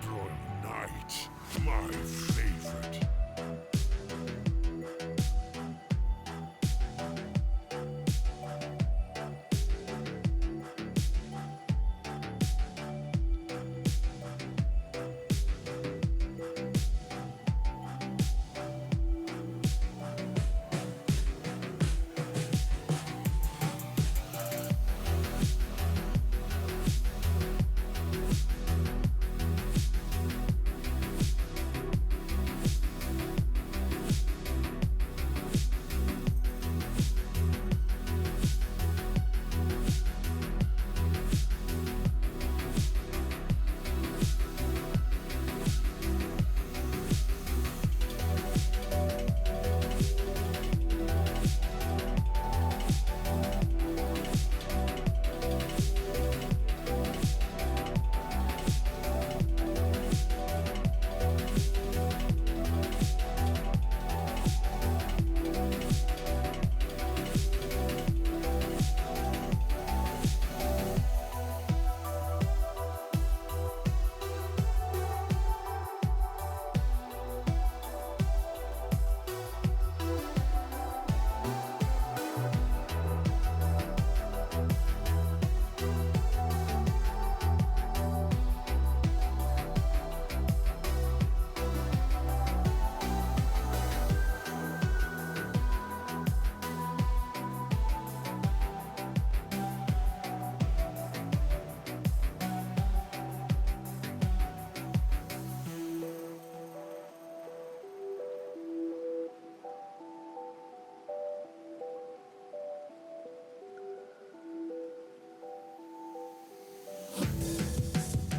Charbroiled Night, my favorite.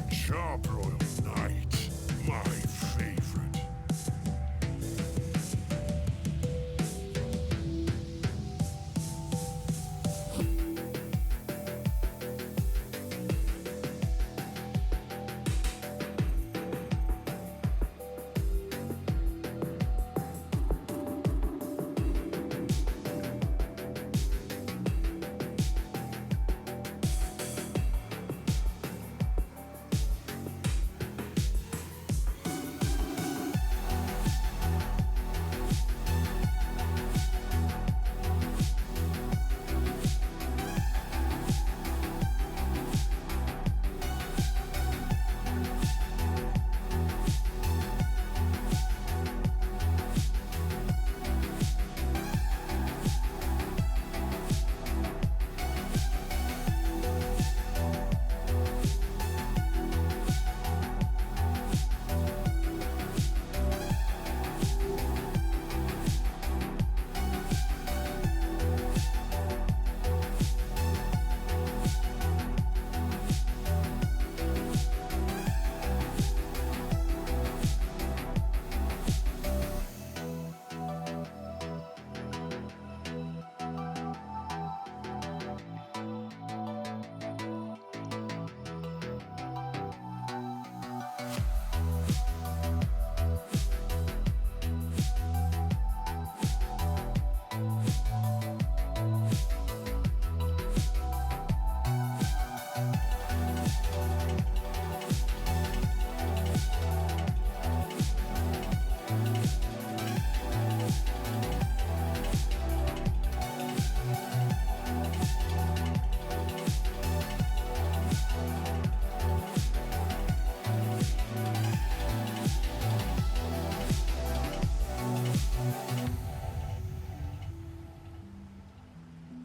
Charbroiled Night, my favorite.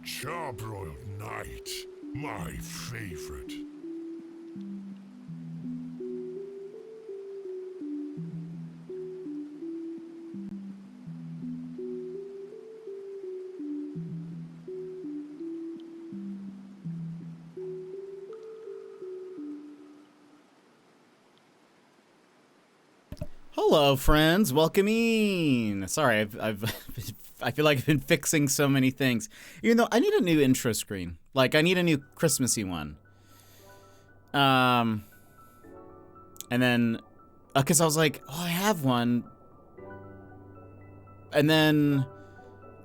Charbroiled Night, my favorite. Hello, friends. Welcome in. Sorry, I feel like I've been fixing so many things. Even though I need a new intro screen. Like, I need a new Christmassy one. And then, because I was like, oh, I have one. And then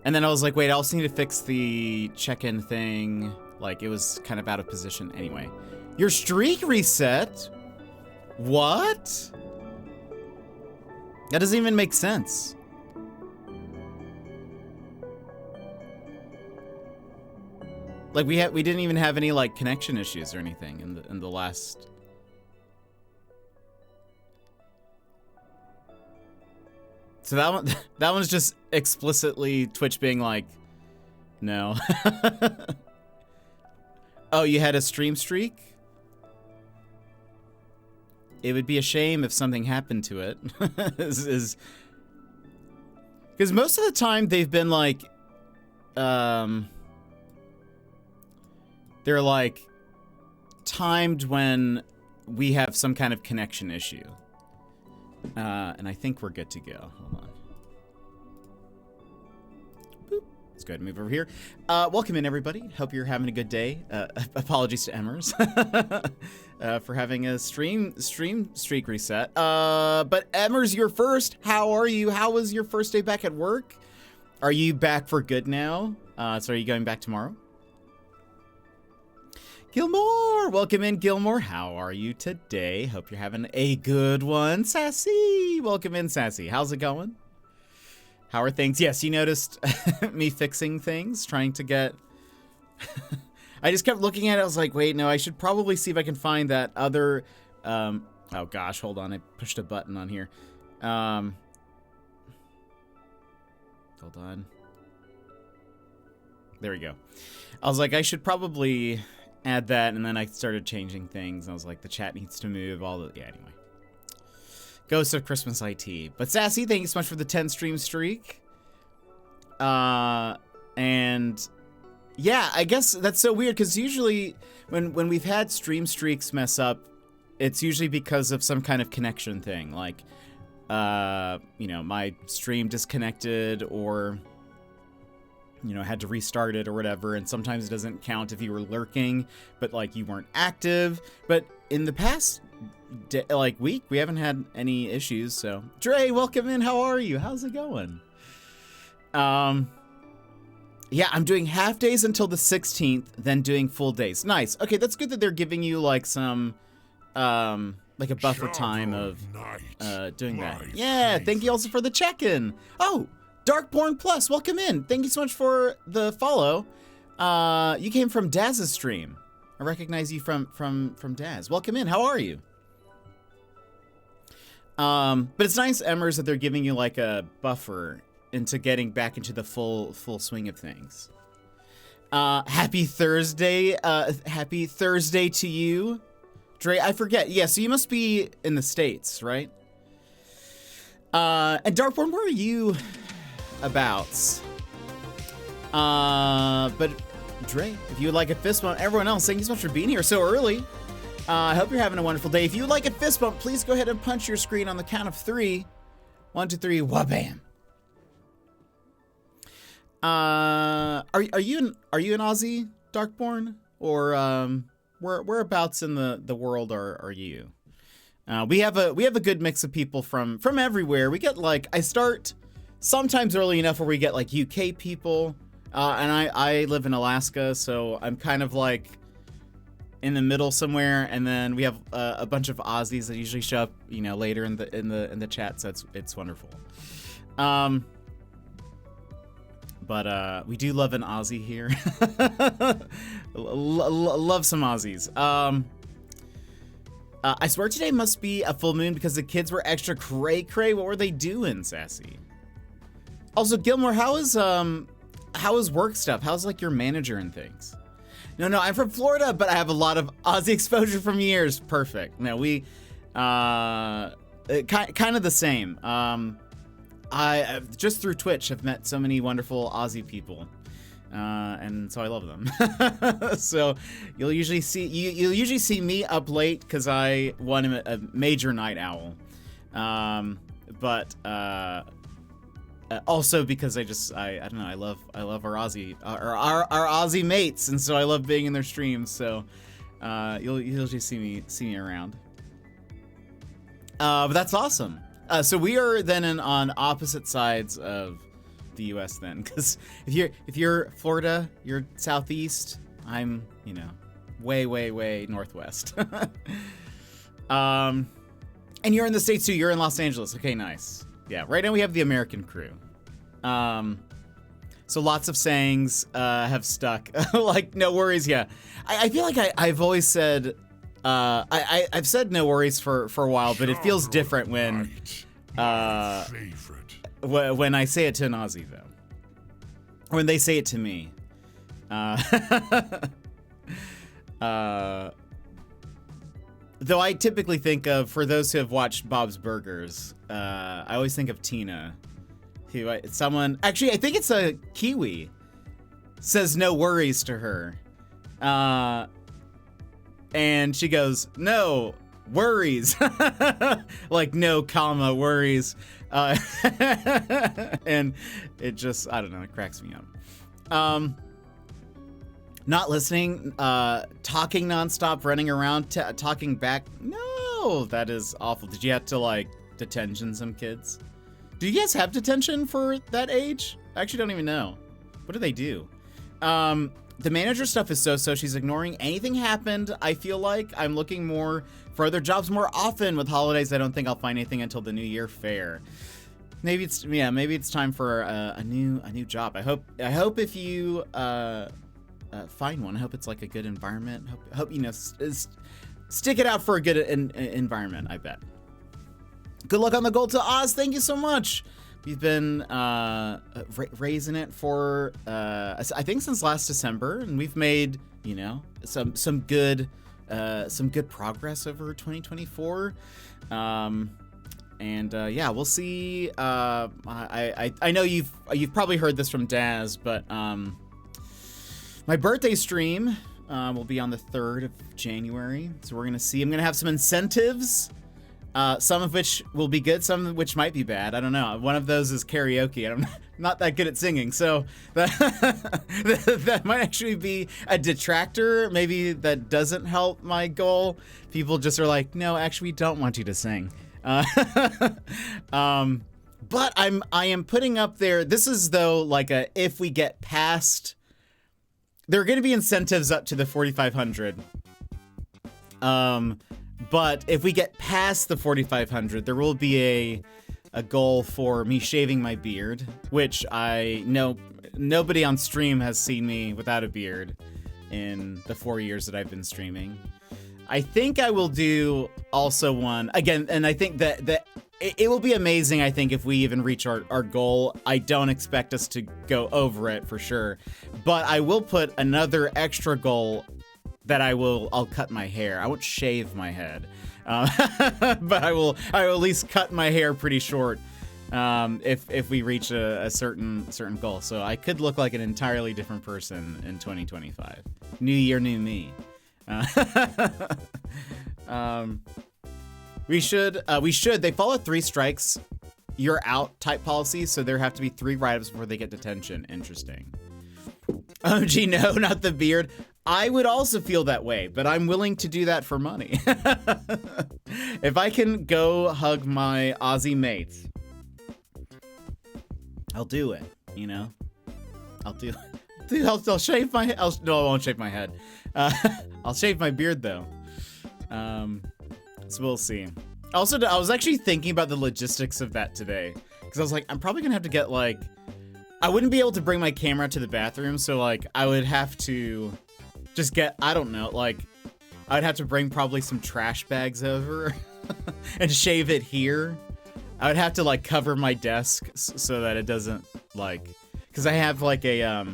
I was like, wait, I also need to fix the check-in thing. Like, it was kind of out of position anyway. Your streak reset? What? That doesn't even make sense. Like we didn't even have any like connection issues or anything in the last. So that one's just explicitly Twitch being like, no. Oh, you had a stream streak? It would be a shame if something happened to it. Because most of the time they've been like, they're like timed when we have some kind of connection issue. And I think we're good to go. Hold on. Boop. Let's go ahead and move over here. Welcome in, everybody. Hope you're having a good day. Apologies to Emmers for having a stream streak reset. But Emmers, you're first. How are you? How was your first day back at work? Are you back for good now? So are you going back tomorrow? Gilmore, welcome in, Gilmore. How are you today? Hope you're having a good one. Sassy, welcome in, Sassy. How's it going? How are things? Yes, you noticed me fixing things, trying to get... I just kept looking at it. I was like, wait, no, I should probably see if I can find that other... oh, gosh, hold on. I pushed a button on here. Hold on. There we go. I was like, I should probably... add that, and then I started changing things. I was like, the chat needs to move, yeah, anyway. Ghost of Christmas IT. But Sassy, thank you so much for the 10 stream streak. And yeah, I guess that's so weird, because usually when we've had stream streaks mess up, it's usually because of some kind of connection thing, like, you know, my stream disconnected, or... you know, had to restart it or whatever, and sometimes it doesn't count if you were lurking, but like you weren't active. But in the past week, we haven't had any issues. So Dre, welcome in. How are you? How's it going? Yeah, I'm doing half days until the 16th, then doing full days. Nice. Okay, that's good that they're giving you like some like a buffer time of doing that. Yeah, thank you also for the check-in. Oh, Darkborn Plus, welcome in. Thank you so much for the follow. You came from Daz's stream. I recognize you from Daz. Welcome in. How are you? But it's nice, Emmers, that they're giving you like a buffer into getting back into the full swing of things. Happy Thursday. Happy Thursday to you. Dre, I forget. Yeah, so you must be in the States, right? And Darkborn, where are you? Abouts. But Dre, if you would like a fist bump, everyone else, thank you so much for being here so early. I hope you're having a wonderful day. If you would like a fist bump, please go ahead and punch your screen on the count of 3. 1, 2, 3, wha-bam. Are you an Aussie, Darkborn, or whereabouts in the world are you? We have a good mix of people from everywhere. We get like, I start sometimes early enough where we get like UK people, and I live in Alaska, so I'm kind of like in the middle somewhere, and then we have a bunch of Aussies that usually show up, you know, later in the chat, so it's wonderful. But we do love an Aussie here. Love some Aussies. I swear today must be a full moon because the kids were extra cray-cray. What were they doing, Sassy? Also, Gilmore, how is work stuff? How's like your manager and things? No, I'm from Florida, but I have a lot of Aussie exposure from years. Perfect. No, we kind of the same. I just through Twitch have met so many wonderful Aussie people, and so I love them. So you'll usually see me up late because I am a major night owl, but also because I don't know, I love our Aussie our Aussie mates, and so I love being in their streams. So you'll usually see me around. But that's awesome. So we are then on opposite sides of the U.S. then, because if you're Florida, you're southeast. I'm way northwest. And you're in the States too. You're in Los Angeles. Okay, nice. Yeah, right now we have the American crew. So lots of sayings have stuck. Like, no worries, yeah. I feel like I've always said, I've said no worries for a while, but it feels different when when I say it to an Aussie, though. Or when they say it to me. Though I typically think of, for those who have watched Bob's Burgers, I always think of Tina. Someone, actually, I think it's a Kiwi, says no worries to her. And she goes, no worries. Like, no comma worries. And it just, I don't know, it cracks me up. Not listening, talking nonstop, running around, talking back. No, that is awful. Did you have to, like, detention some kids? Do you guys have detention for that age? I actually don't even know. What do they do? The manager stuff is so-so. She's ignoring anything happened. I feel like I'm looking more for other jobs more often with holidays. I don't think I'll find anything until the New Year fair. Maybe it's time for a new job. I hope if you find one, I hope it's like a good environment. Hope you know, stick it out for a good environment. I bet. Good luck on the gold to Oz. Thank you so much. We've been raising it for I think since last December, and we've made, you know, some good progress over 2024. Yeah, we'll see. I know you've probably heard this from Daz, but my birthday stream will be on the 3rd of January. So we're gonna see. I'm gonna have some incentives. Some of which will be good, some of which might be bad. I don't know. One of those is karaoke. I'm not that good at singing, so that might actually be a detractor. Maybe that doesn't help my goal. People just are like, no, actually, we don't want you to sing. But I am putting up there. This is though like a if we get past. There are going to be incentives up to the 4,500. But if we get past the 4,500, there will be a goal for me shaving my beard, which I know nobody on stream has seen me without a beard in the 4 years that I've been streaming. I think I will do also one again, and I think that it will be amazing. I think if we even reach our goal. I don't expect us to go over it for sure, but I will put another extra goal that I'll cut my hair. I won't shave my head, but I will at least cut my hair pretty short if we reach a certain goal. So I could look like an entirely different person in 2025. New year, new me. We should. They follow 3 strikes, you're out type policy. So there have to be 3 write-ups before they get detention. Interesting. OMG, no, not the beard. I would also feel that way, but I'm willing to do that for money. If I can go hug my Aussie mates, I'll do it, you know? I'll do it. Dude, I'll shave my head. No, I won't shave my head. I'll shave my beard, though. So we'll see. Also, I was actually thinking about the logistics of that today, because I was like, I'm probably going to have to get, like... I wouldn't be able to bring my camera to the bathroom, so, like, I would have to... just get, I don't know, like, I'd have to bring probably some trash bags over and shave it here. I would have to, like, cover my desk so that it doesn't, like, because I have, like, I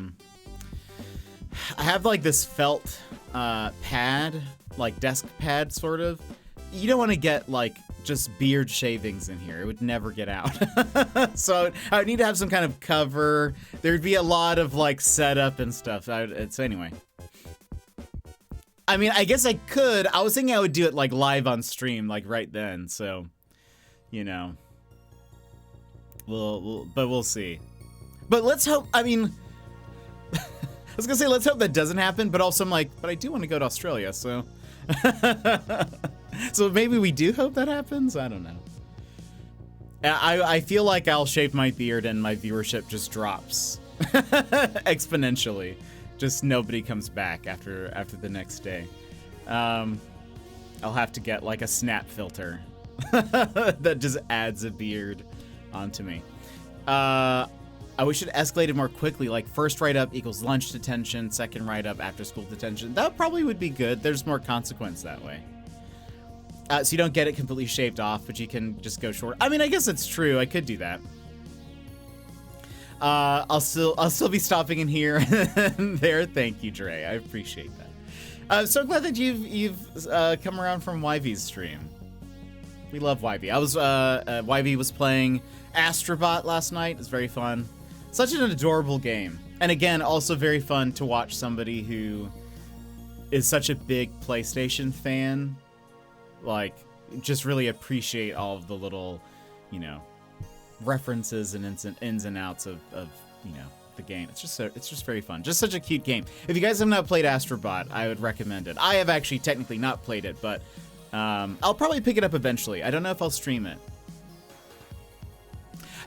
have, like, this felt pad, like, desk pad, sort of. You don't want to get, like, just beard shavings in here. It would never get out. So I would need to have some kind of cover. There'd be a lot of, like, setup and stuff. So anyway. I mean, I guess I could. I was thinking I would do it, like, live on stream, like, right then. So, you know. We'll see. But let's hope, I mean... I was gonna say, let's hope that doesn't happen, but also I'm like, but I do want to go to Australia, so... So maybe we do hope that happens? I don't know. I feel like I'll shave my beard and my viewership just drops. Exponentially. Just nobody comes back after the next day. I'll have to get like a snap filter that just adds a beard onto me. We should escalate it more quickly, like first write-up equals lunch detention, second write-up after school detention. That probably would be good. There's more consequence that way. So you don't get it completely shaved off, but you can just go short. I mean, I guess it's true. I could do that. I'll still be stopping in here and there. Thank you, Dre. I appreciate that. So glad that you've come around from YV's stream. We love YV. YV was playing Astrobot last night. It was very fun. Such an adorable game. And again, also very fun to watch somebody who is such a big PlayStation fan, like, just really appreciate all of the little, you know, references and ins and outs of you know, the game. It's just very fun. Just such a cute game. If you guys have not played Astrobot, I would recommend it. I have actually technically not played it, but I'll probably pick it up eventually. I don't know if I'll stream it.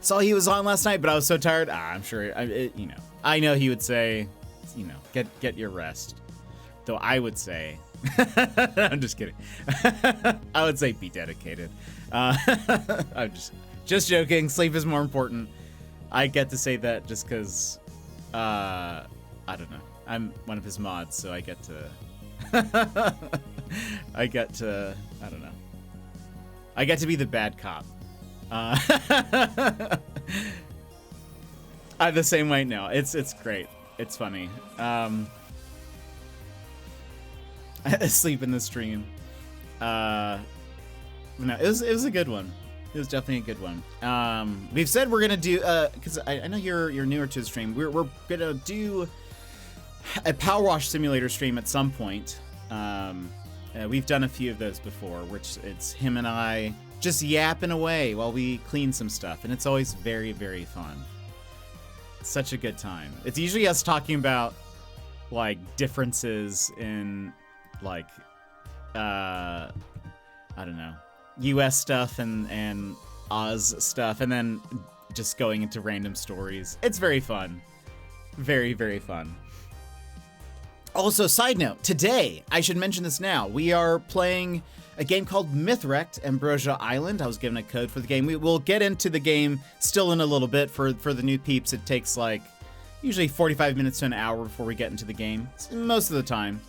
Saw he was on last night, but I was so tired. I'm sure, you know, I know he would say, you know, get your rest. Though I would say, I'm just kidding. I would say be dedicated. I'm just joking. Sleep is more important. I get to say that just because, I don't know. I'm one of his mods, so I get to, I don't know. I get to be the bad cop. I'm the same way now. It's great. It's funny. Sleep in the stream. No, it was a good one. It was definitely a good one. We've said we're gonna do because I know you're newer to the stream. We're gonna do a power wash simulator stream at some point. We've done a few of those before, which it's him and I just yapping away while we clean some stuff, and it's always very, very fun. It's such a good time. It's usually us talking about like differences in like I don't know, US stuff and Oz stuff, and then just going into random stories. It's very fun. Very, very fun. Also, side note, today, I should mention this now, we are playing a game called Mythwrecked, Ambrosia Island. I was given a code for the game. We will get into the game still in a little bit. For the new peeps, it takes like usually 45 minutes to an hour before we get into the game. Most of the time.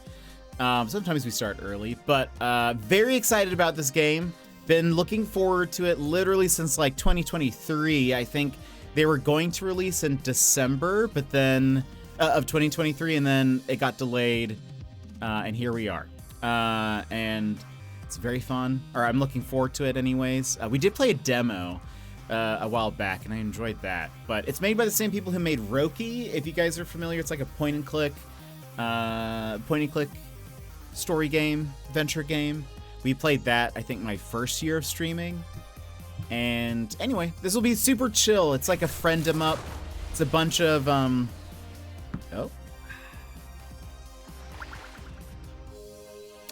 Sometimes we start early, but very excited about this game. Been looking forward to it literally since like 2023. I think they were going to release in December, but then of 2023, and then it got delayed, and here we are. And it's very fun, or I'm looking forward to it anyways. We did play a demo a while back, and I enjoyed that. But it's made by the same people who made Roki. If you guys are familiar, it's like a point and click story game, adventure game. We played that, I think, my first year of streaming. And anyway, this will be super chill. It's like a friend 'em up. It's a bunch of oh.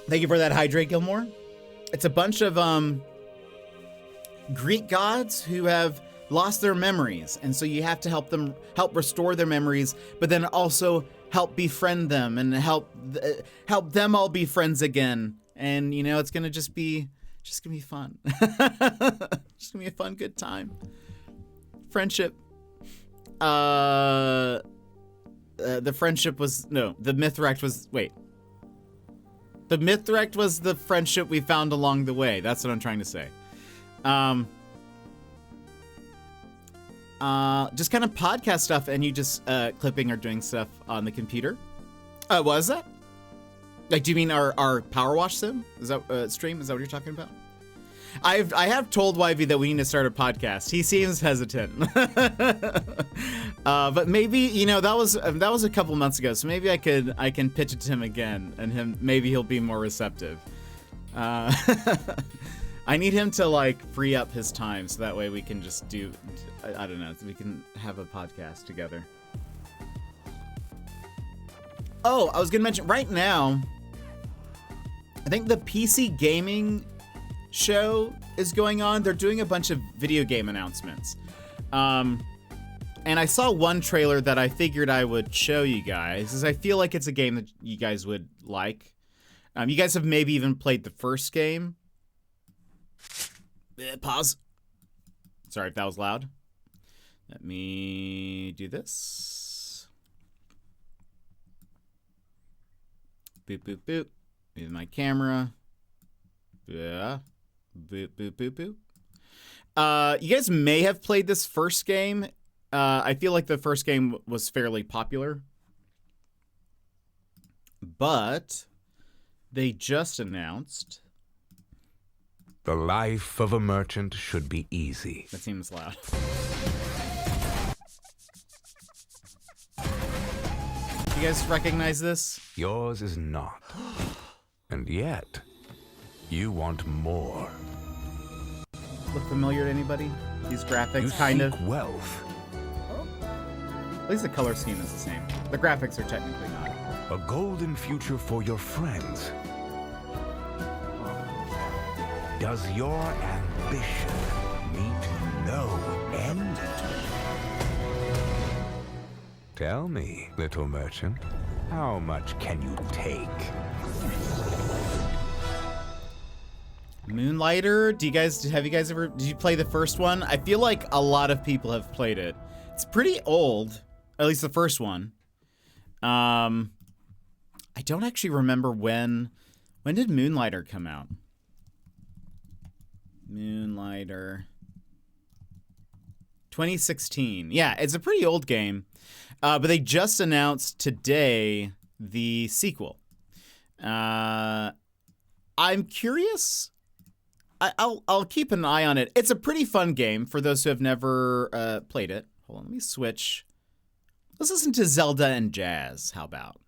Thank you for that hydrate, Gilmore. It's a bunch of Greek gods who have lost their memories, and so you have to help restore their memories, but then also help befriend them and help them all be friends again. And you know, it's gonna just be fun. Just gonna be a fun, good time. Friendship. The friendship was the Mythwrecked was The Mythwrecked was the friendship we found along the way. That's what I'm trying to say. Just kind of podcast stuff, and you just clipping or doing stuff on the computer. What is that? Like, do you mean our Power Wash sim? Is that stream? Is that what you're talking about? I have told YV that we need to start a podcast. He seems hesitant. But maybe, you know, that was a couple months ago, so maybe I can pitch it to him again, and maybe he'll be more receptive. I need him to like free up his time so that way we can just do, I don't know, we can have a podcast together. Oh, I was gonna mention right now, I think the PC gaming show is going on. They're doing a bunch of video game announcements. And I saw one trailer that I figured I would show you guys, because I feel like it's a game that you guys would like. You guys have maybe even played the first game. Pause. Sorry if that was loud. Let me do this. Boop, boop, boop. Move my camera. Yeah. Boop, boop, boop, boop. You guys may have played this first game. I feel like the first game was fairly popular. But they just announced... The life of a merchant should be easy. That seems loud. You guys recognize this? Yours is not. And yet, you want more. Look familiar to anybody? These graphics, You kind of. seek wealth. At least the color scheme is the same. The graphics are technically not. A golden future for your friends. Does your ambition meet no end? Tell me, little merchant, how much can you take? Moonlighter, did you play the first one? I feel like a lot of people have played it. It's pretty old, at least the first one. I don't actually remember when did Moonlighter come out? Moonlighter 2016. Yeah, it's a pretty old game. But they just announced today the sequel. I'm curious. I'll keep an eye on it. It's a pretty fun game for those who have never played it. Hold on, let me switch. Let's listen to Zelda and jazz. How about?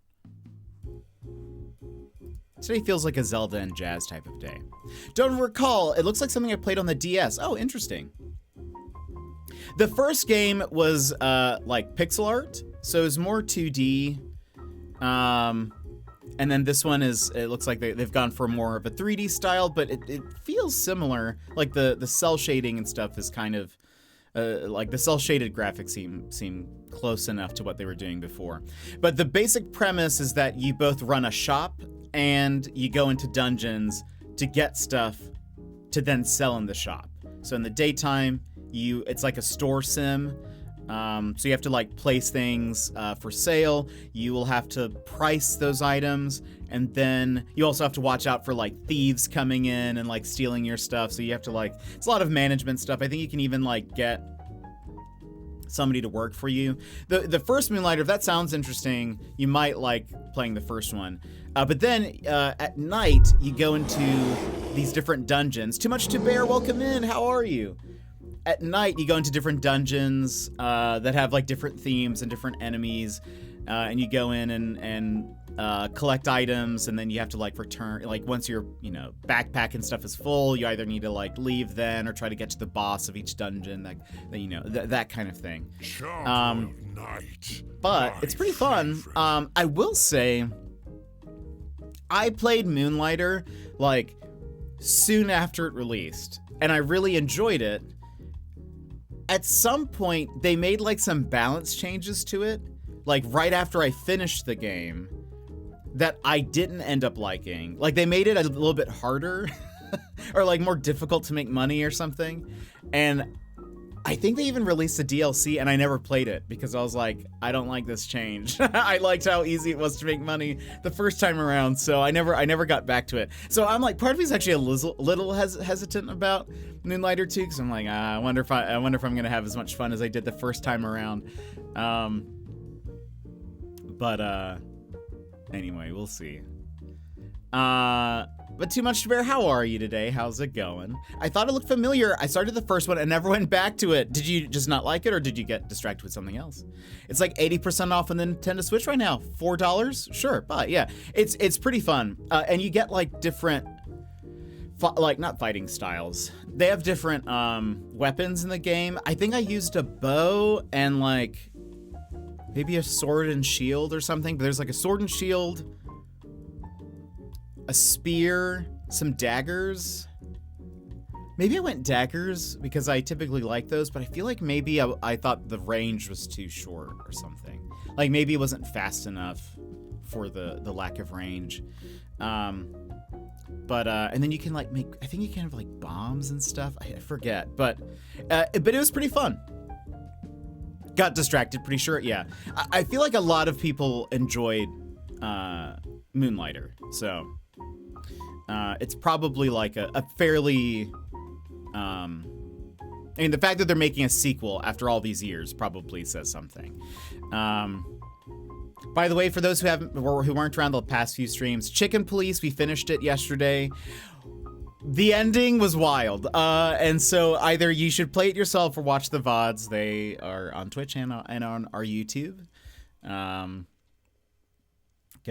Today feels like a Zelda and jazz type of day. Don't recall. It looks like something I played on the DS. Oh, interesting. The first game was like pixel art, so it was more 2D. And then this one is, it looks like they've gone for more of a 3D style, but it feels similar. Like the cell shading and stuff is kind of, like the cell shaded graphics seem close enough to what they were doing before. But the basic premise is that you both run a shop and you go into dungeons to get stuff to then sell in the shop. So in the daytime, it's like a store sim. So you have to like place things for sale. You will have to price those items, and then you also have to watch out for like thieves coming in and like stealing your stuff. So you have to like, it's a lot of management stuff. I think you can even like get somebody to work for you. The first Moonlighter, if that sounds interesting, you might like playing the first one. But then at night, you go into these different dungeons. Too much to bear, welcome in, how are you? At night, you go into different dungeons that have like different themes and different enemies, and you go in and collect items, and then you have to like return. Like once your backpack and stuff is full, you either need to like leave then or try to get to the boss of each dungeon. That kind of thing. But it's pretty fun. I will say, I played Moonlighter like soon after it released, and I really enjoyed it. At some point, they made like some balance changes to it, like right after I finished the game, that I didn't end up liking. Like they made it a little bit harder or like more difficult to make money or something. And I think they even released a DLC, and I never played it because I was like, I don't like this change. I liked how easy it was to make money the first time around, so I never got back to it. So I'm like, part of me is actually a little hesitant about Moonlighter 2, because I'm like, I wonder if I'm gonna have as much fun as I did the first time around. But anyway, we'll see. But too much to bear, how are you today? How's it going? I thought it looked familiar. I started the first one and never went back to it. Did you just not like it, or did you get distracted with something else? It's like 80% off on the Nintendo Switch right now. $4? Sure, but yeah. It's pretty fun. And you get like different, like not fighting styles. They have different weapons in the game. I think I used a bow and like maybe a sword and shield or something, but there's like a sword and shield, a spear, some daggers. Maybe I went daggers because I typically like those, but I feel like maybe I thought the range was too short or something. Like maybe it wasn't fast enough for the lack of range. But and then you can like make, I think you can have like bombs and stuff. I forget, but it was pretty fun. Got distracted, pretty sure. Yeah, I feel like a lot of people enjoyed Moonlighter, so it's probably like a fairly. I mean, the fact that they're making a sequel after all these years probably says something. By the way, for those who weren't around the past few streams, Chicken Police, we finished it yesterday. The ending was wild, and so either you should play it yourself or watch the VODs. They are on Twitch and on our YouTube. Go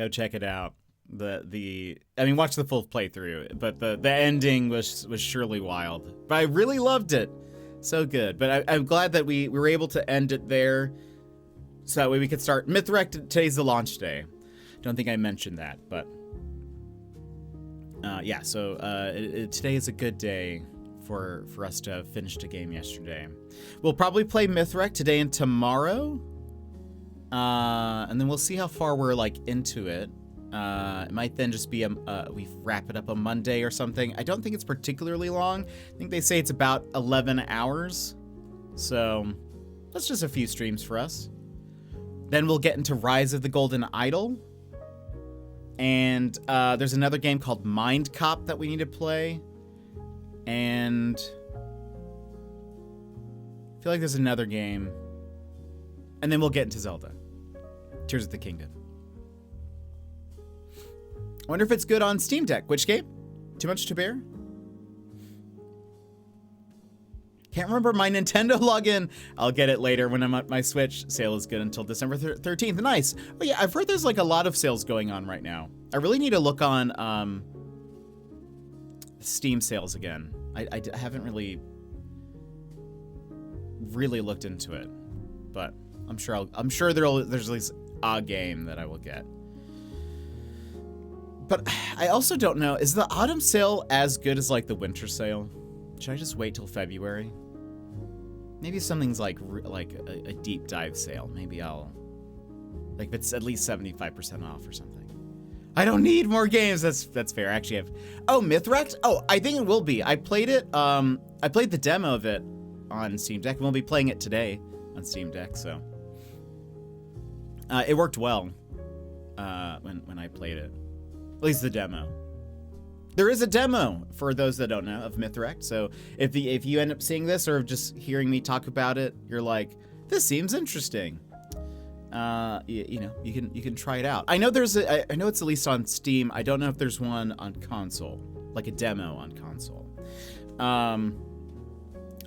check it out. I mean, watch the full playthrough, but the ending was surely wild. But I really loved it, so good. But I'm glad that we were able to end it there, so that way we could start Mythwrecked. Today's the launch day. Don't think I mentioned that, but yeah. So today is a good day for us to have finished a game yesterday. We'll probably play Mythwrecked today and tomorrow, and then we'll see how far we're like into it. It might then just be we wrap it up on Monday or something. I don't think it's particularly long. I think they say it's about 11 hours. So that's just a few streams for us. Then we'll get into Rise of the Golden Idol. And there's another game called Mind Cop that we need to play. And I feel like there's another game. And then we'll get into Zelda. Tears of the Kingdom. I wonder if it's good on Steam Deck. Which game? Too Much to Bear? Can't remember my Nintendo login. I'll get it later when I'm at my Switch. Sale is good until December 13th. Nice. Oh yeah, I've heard there's like a lot of sales going on right now. I really need to look on Steam sales again. I haven't really looked into it, but I'm sure there's at least a game that I will get. But I also don't know, is the autumn sale as good as like the winter sale? Should I just wait till February? Maybe something's like a deep dive sale. Maybe I'll, like, if it's at least 75% off or something. I don't need more games. That's fair. I actually have, Mythwrecked? Oh, I think it will be. I played it. I played the demo of it on Steam Deck. We'll be playing it today on Steam Deck. So it worked well when I played it. At least the demo. There is a demo, for those that don't know, of Mythwrecked. So if you end up seeing this or just hearing me talk about it, you're like, this seems interesting. You know, you can try it out. I know I know it's at least on Steam. I don't know if there's one on console, like a demo on console.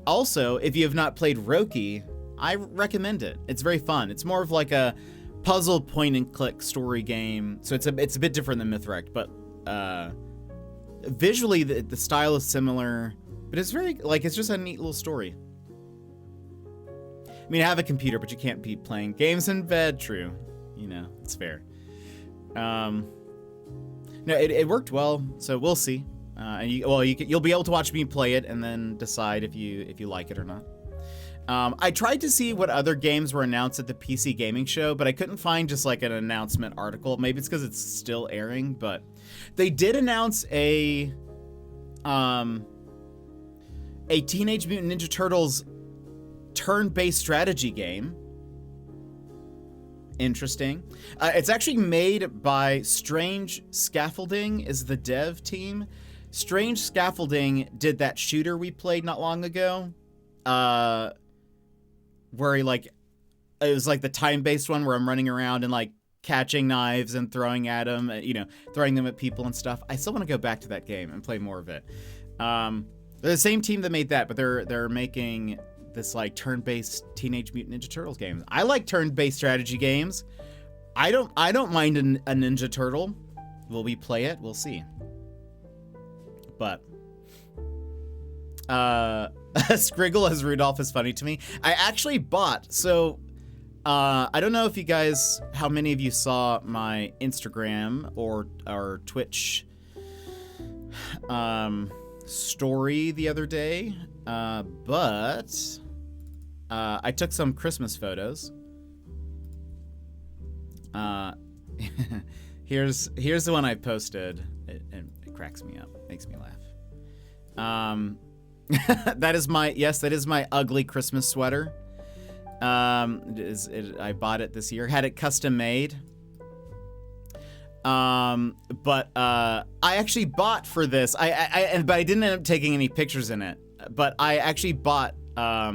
Also, if you have not played Roki, I recommend it. It's very fun. It's more of like a puzzle point and click story game. So it's a bit different than Mythwrecked, but visually the style is similar, but it's very like, it's just a neat little story. I mean, I have a computer, but you can't be playing games in bed. True, you know, it's fair. No, it worked well, so we'll see. And you'll be able to watch me play it and then decide if you like it or not. I tried to see what other games were announced at the PC Gaming Show, but I couldn't find just like an announcement article. Maybe it's because it's still airing, but they did announce a Teenage Mutant Ninja Turtles turn-based strategy game. Interesting. It's actually made by Strange Scaffolding is the dev team. Strange Scaffolding did that shooter we played not long ago. Where it was like the time-based one where I'm running around and like catching knives and throwing at them, you know, throwing them at people and stuff. I still want to go back to that game and play more of it. They're the same team that made that, but they're making this like turn-based Teenage Mutant Ninja Turtles games. I like turn-based strategy games. I don't mind a Ninja Turtle. Will we play it? We'll see. But Scriggle as Rudolph is funny to me. I actually bought, so I don't know if you guys, how many of you saw my Instagram or Twitch story the other day, but I took some Christmas photos. Here's the one I posted, and It cracks me up. Makes me laugh. That is my ugly Christmas sweater. I bought it this year. Had it custom made. But I actually bought for this. But I didn't end up taking any pictures in it. But I actually bought a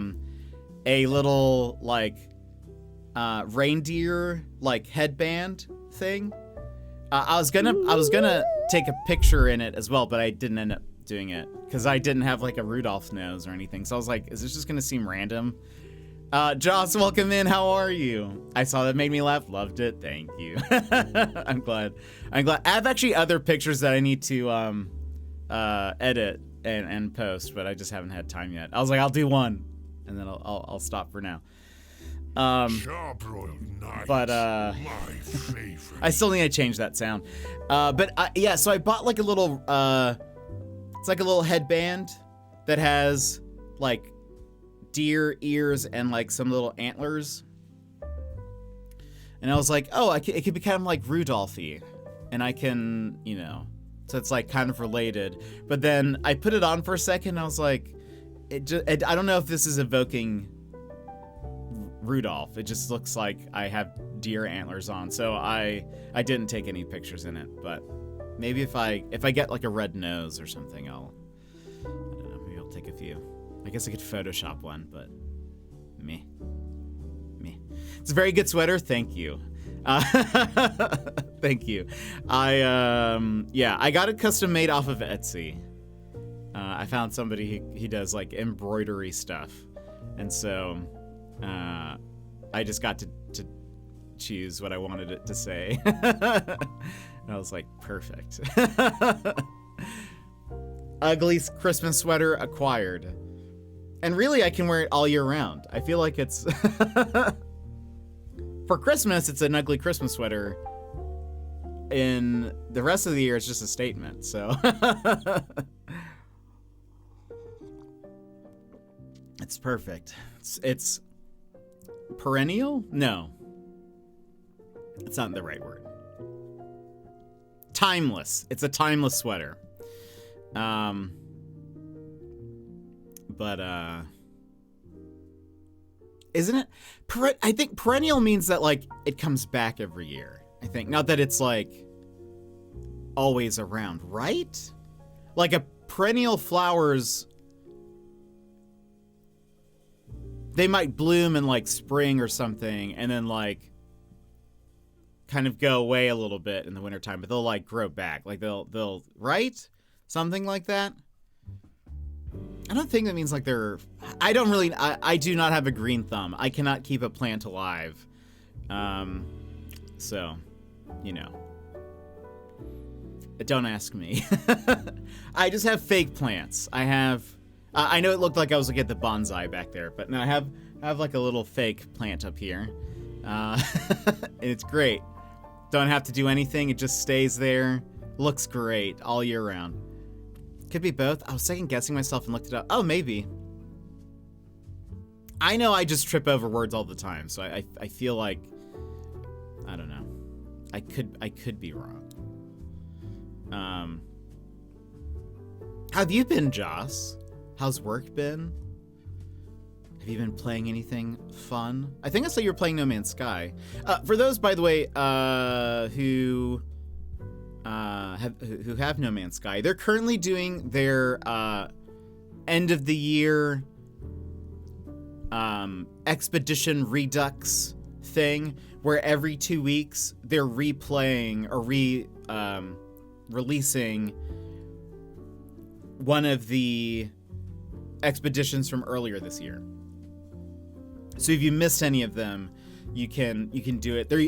little like reindeer like headband thing. I was gonna take a picture in it as well, but I didn't end up doing it because I didn't have like a Rudolph nose or anything. So I was like, is this just gonna seem random? Joss, welcome in. How are you? I saw that, made me laugh. Loved it. Thank you. I'm glad. I have actually other pictures that I need to edit and post, but I just haven't had time yet. I was like, I'll do one, and then I'll stop for now. Charbroiled night. But my favorite. I still need to change that sound. Yeah, so I bought like a little it's like a little headband that has like deer ears and like some little antlers. And I was like, oh, it could be kind of like Rudolph-y. And I can, you know, so it's like kind of related. But then I put it on for a second and I was like, I don't know if this is evoking Rudolph. It just looks like I have deer antlers on. So I didn't take any pictures in it, but maybe if I get like a red nose or something, I don't know, maybe I'll take a few. I guess I could Photoshop one, but me. It's a very good sweater. Thank you. Thank you. I got it custom made off of Etsy. I found somebody he does like embroidery stuff, and so I just got to choose what I wanted it to say. And I was like, perfect. Ugly Christmas sweater acquired. And really, I can wear it all year round. I feel like it's... For Christmas, it's an ugly Christmas sweater. In the rest of the year, it's just a statement, so... It's perfect. It's perennial? No. It's not the right word. Timeless. It's a timeless sweater. Isn't it? I think perennial means that, like, it comes back every year. I think. Not that it's, like, always around, right? Like, a perennial flowers... They might bloom in, like, spring or something, and then, like, kind of go away a little bit in the wintertime, but they'll, like, grow back. Like, they'll, right? Something like that? I don't think that means, like, they're... I do not have a green thumb. I cannot keep a plant alive. So, you know. Don't ask me. I just have fake plants. I know it looked like I was looking at the bonsai back there, but no, I have like a little fake plant up here. And it's great. Don't have to do anything. It just stays there. Looks great all year round. Could be both. I was second guessing myself and looked it up. Oh, maybe. I know I just trip over words all the time, so I feel like, I don't know. I could be wrong. How have you been, Joss? How's work been? Have you been playing anything fun? I think I saw you were playing No Man's Sky. For those, by the way, who have No Man's Sky, they're currently doing their end of the year Expedition Redux thing, where every 2 weeks they're replaying or releasing one of the expeditions from earlier this year. So if you missed any of them, you can do it. They're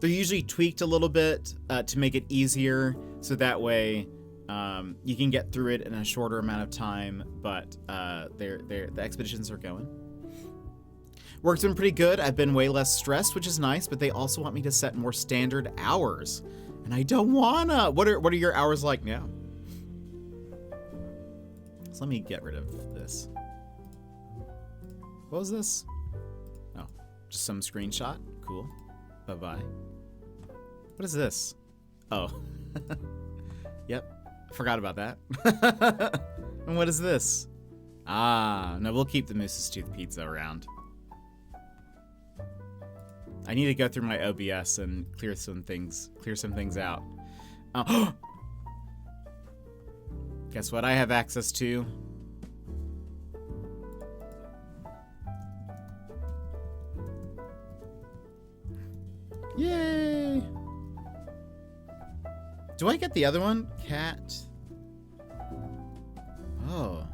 usually tweaked a little bit to make it easier, so that way you can get through it in a shorter amount of time. But the expeditions are going. Work's been pretty good. I've been way less stressed, which is nice. But they also want me to set more standard hours, and I don't wanna. What are your hours like now? So let me get rid of this. What was this? Oh, just some screenshot. Cool. Bye-bye. What is this? Oh. Yep. Forgot about that. And what is this? Ah, no, we'll keep the Moose's Tooth Pizza around. I need to go through my OBS and clear some things out. Guess what I have access to? Yay! Do I get the other one? Cat. Oh.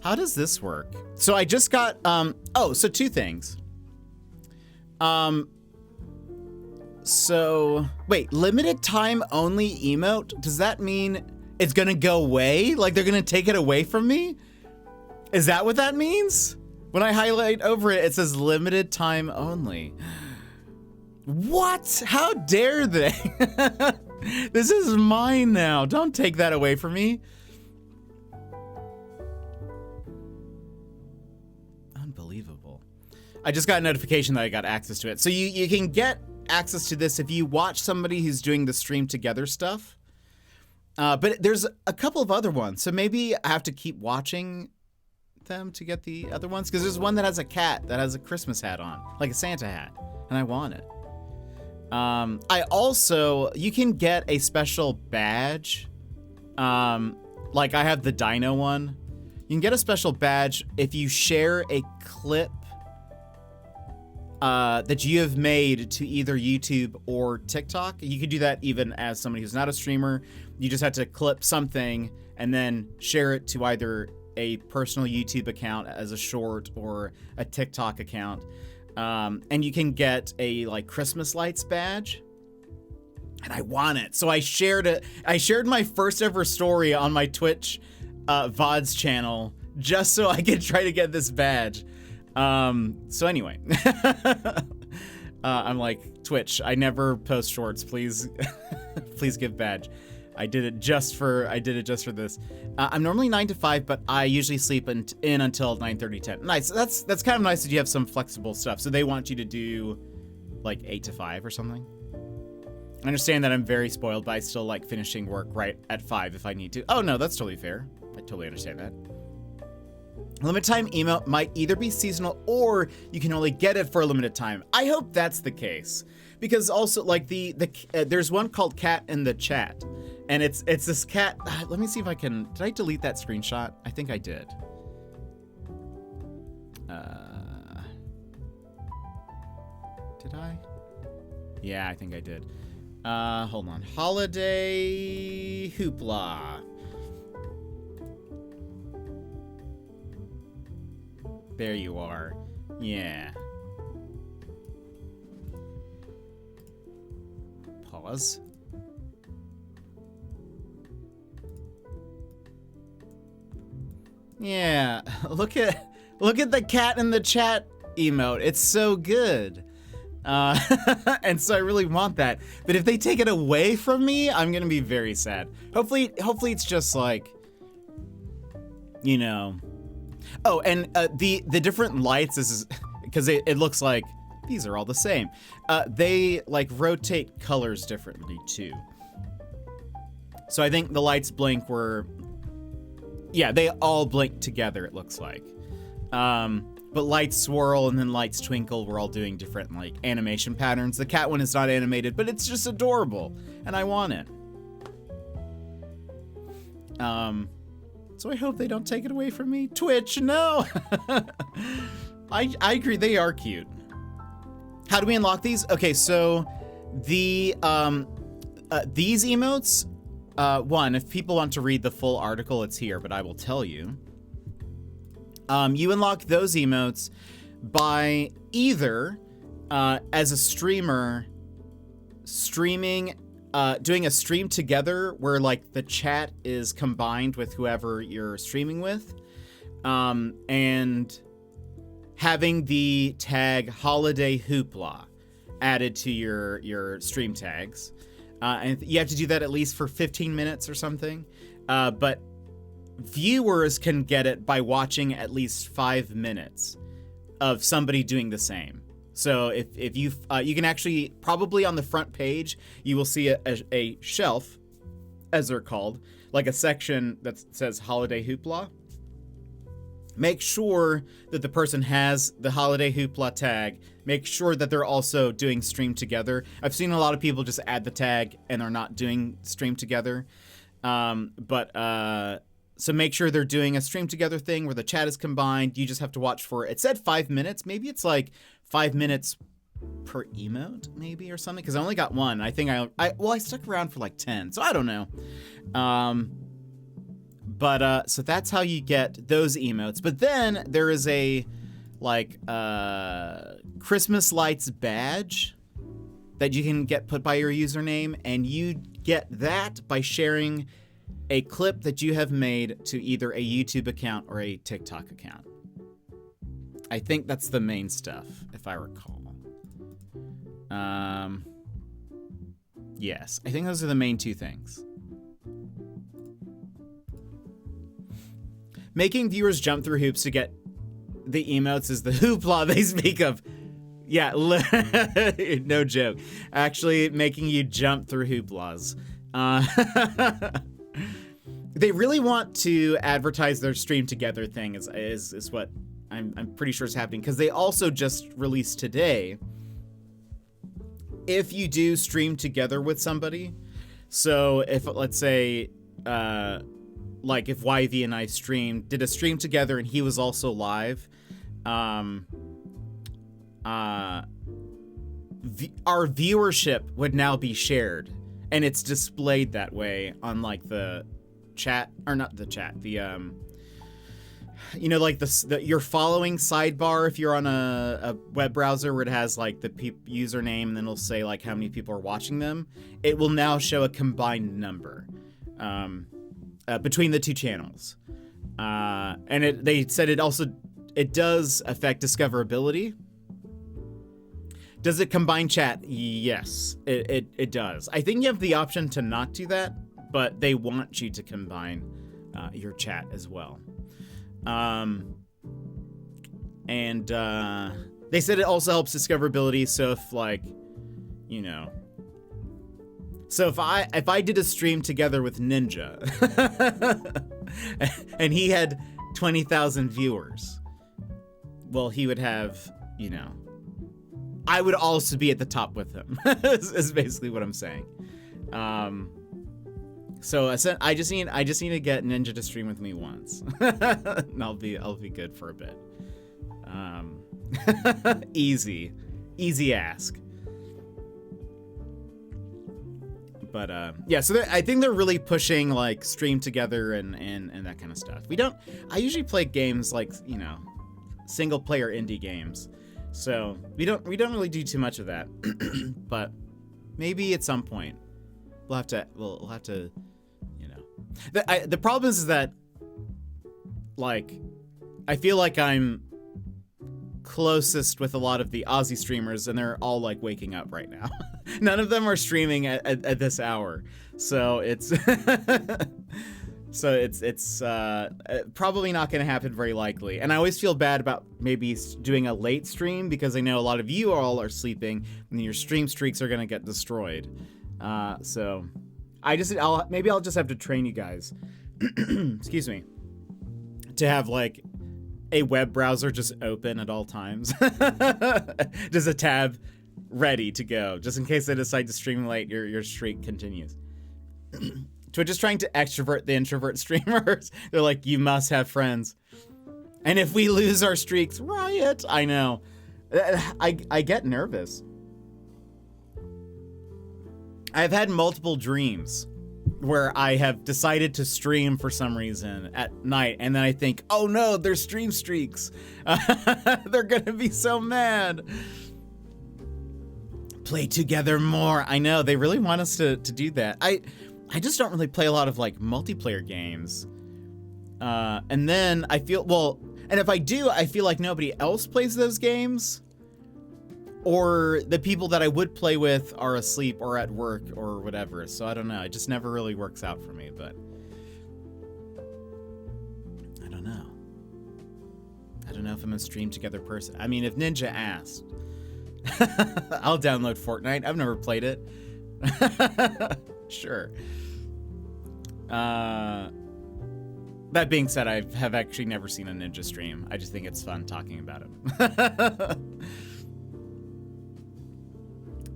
How does this work? So I just got, so two things. So, wait, limited time only emote? Does that mean it's gonna go away? Like they're gonna take it away from me? Is that what that means? When I highlight over it, it says limited time only. What? How dare they? This is mine now. Don't take that away from me. Unbelievable. I just got a notification that I got access to it. So you can get access to this if you watch somebody who's doing the stream together stuff. But there's a couple of other ones. So maybe I have to keep watching them to get the other ones. Because there's one that has a cat that has a Christmas hat on. Like a Santa hat. And I want it. You can get a special badge. Like I have the dino one. You can get a special badge if you share a clip that you have made to either YouTube or TikTok. You could do that even as somebody who's not a streamer. You just have to clip something and then share it to either a personal YouTube account as a short or a TikTok account. And you can get a like Christmas lights badge, and I want it. So I shared it. I shared my first ever story on my Twitch VODs channel just so I could try to get this badge. So anyway, I'm like, Twitch, I never post shorts. Please, please give badge. I did it just for this. I'm normally 9 to 5, but I usually sleep in until 9:30, 10. Nice. That's kind of nice that you have some flexible stuff. So they want you to do like 8 to 5 or something. I understand that I'm very spoiled, but I still like finishing work right at 5 if I need to. Oh no, that's totally fair. I totally understand that. Limited time email might either be seasonal or you can only get it for a limited time. I hope that's the case. Because also like there's one called Cat in the Chat. And it's this cat. Let me see if I can. Did I delete that screenshot? I think I did. Did I? Yeah, I think I did. Hold on. Holiday Hoopla. There you are. Yeah. Pause. Yeah, look at the Cat in the Chat emote. It's so good. And so I really want that. But if they take it away from me, I'm gonna be very sad. Hopefully it's just like, you know. Oh, and the different lights, this is because it looks like these are all the same. They like rotate colors differently too. So I think the lights blink were. Yeah, they all blink together, it looks like. But lights swirl and then lights twinkle. We're all doing different, like, animation patterns. The cat one is not animated, but it's just adorable. And I want it. So I hope they don't take it away from me. Twitch, no! I agree, they are cute. How do we unlock these? Okay, so the these emotes... one, if people want to read the full article, it's here, but I will tell you. You unlock those emotes by either, as a streamer, doing a stream together where, like, the chat is combined with whoever you're streaming with, and having the tag Holiday Hoopla added to your stream tags. And you have to do that at least for 15 minutes or something. But viewers can get it by watching at least 5 minutes of somebody doing the same. So if you can actually, probably on the front page, you will see a shelf as they're called, like a section that says Holiday Hoopla. Make sure that the person has the Holiday Hoopla tag. Make sure that they're also doing stream together. I've seen a lot of people just add the tag and are not doing stream together. So make sure they're doing a stream together thing where the chat is combined. You just have to watch for, it said 5 minutes. Maybe it's like 5 minutes per emote, maybe, or something. Because I only got one. I think I stuck around for like 10. So I don't know. So that's how you get those emotes. But then there is a like Christmas lights badge that you can get put by your username, and you get that by sharing a clip that you have made to either a YouTube account or a TikTok account. I think that's the main stuff, if I recall. Yes, I think those are the main two things. Making viewers jump through hoops to get the emotes is the hoopla they speak of. Yeah, no joke. Actually, making you jump through hooplas. They really want to advertise their stream together thing is what I'm pretty sure is happening, because they also just released today, if you do stream together with somebody, so if, let's say, like if YV and I did a stream together and he was also live, our viewership would now be shared, and it's displayed that way on like the chat, or not the chat, the like your following sidebar if you're on a web browser where it has like the username and then it'll say like how many people are watching them. It will now show a combined number between the two channels, and they said it does affect discoverability. Does it combine chat? Yes, it does. I think you have the option to not do that, but they want you to combine your chat as well. They said it also helps discoverability. So if like, so if I did a stream together with Ninja and he had 20,000 viewers, well, he would have, I would also be at the top with him. is basically what I'm saying. So I just need to get Ninja to stream with me once, and I'll be good for a bit. Easy ask. But yeah, so I think they're really pushing like stream together and that kind of stuff. I usually play games like single player indie games, so we don't really do too much of that. But maybe at some point we'll have to. The problem is that, like, I feel like I'm closest with a lot of the Aussie streamers, and they're all like waking up right now. None of them are streaming at this hour, so it's probably not going to happen very likely. And I always feel bad about maybe doing a late stream, because I know a lot of you all are sleeping, and your stream streaks are going to get destroyed. So maybe I'll just have to train you guys, excuse me, to have like a web browser just open at all times. Just a tab ready to go, just in case I decide to stream late, your streak continues. Twitch is trying to extrovert the introvert streamers. They're like, you must have friends. And if we lose our streaks, riot. I know. I get nervous. I've had multiple dreams where I have decided to stream for some reason at night, and then I think, oh no, there's stream streaks. They're gonna be so mad. Play together more. I know, they really want us to do that. I just don't really play a lot of like multiplayer games. And then I feel, and if I do, I feel like nobody else plays those games, or the people that I would play with are asleep or at work or whatever. So I don't know. It just never really works out for me, but I don't know. I don't know if I'm a stream together person. I mean, if Ninja asked, I'll download Fortnite. I've never played it. Sure. That being said, I have actually never seen a Ninja stream. I just think it's fun talking about him.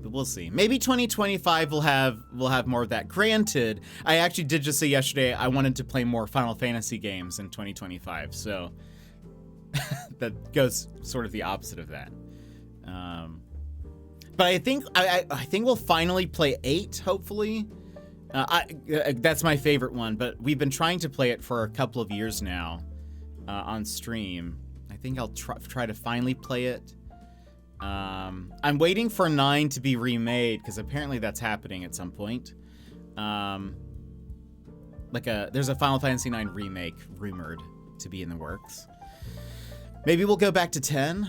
But we'll see. Maybe 2025 we'll have more of that. Granted, I actually did just say yesterday I wanted to play more Final Fantasy games in 2025, so that goes sort of the opposite of that. But I think we'll finally play 8, hopefully. That's my favorite one, but we've been trying to play it for a couple of years now on stream. I think I'll try to finally play it. I'm waiting for 9 to be remade because apparently that's happening at some point. There's a Final Fantasy 9 remake rumored to be in the works. Maybe we'll go back to 10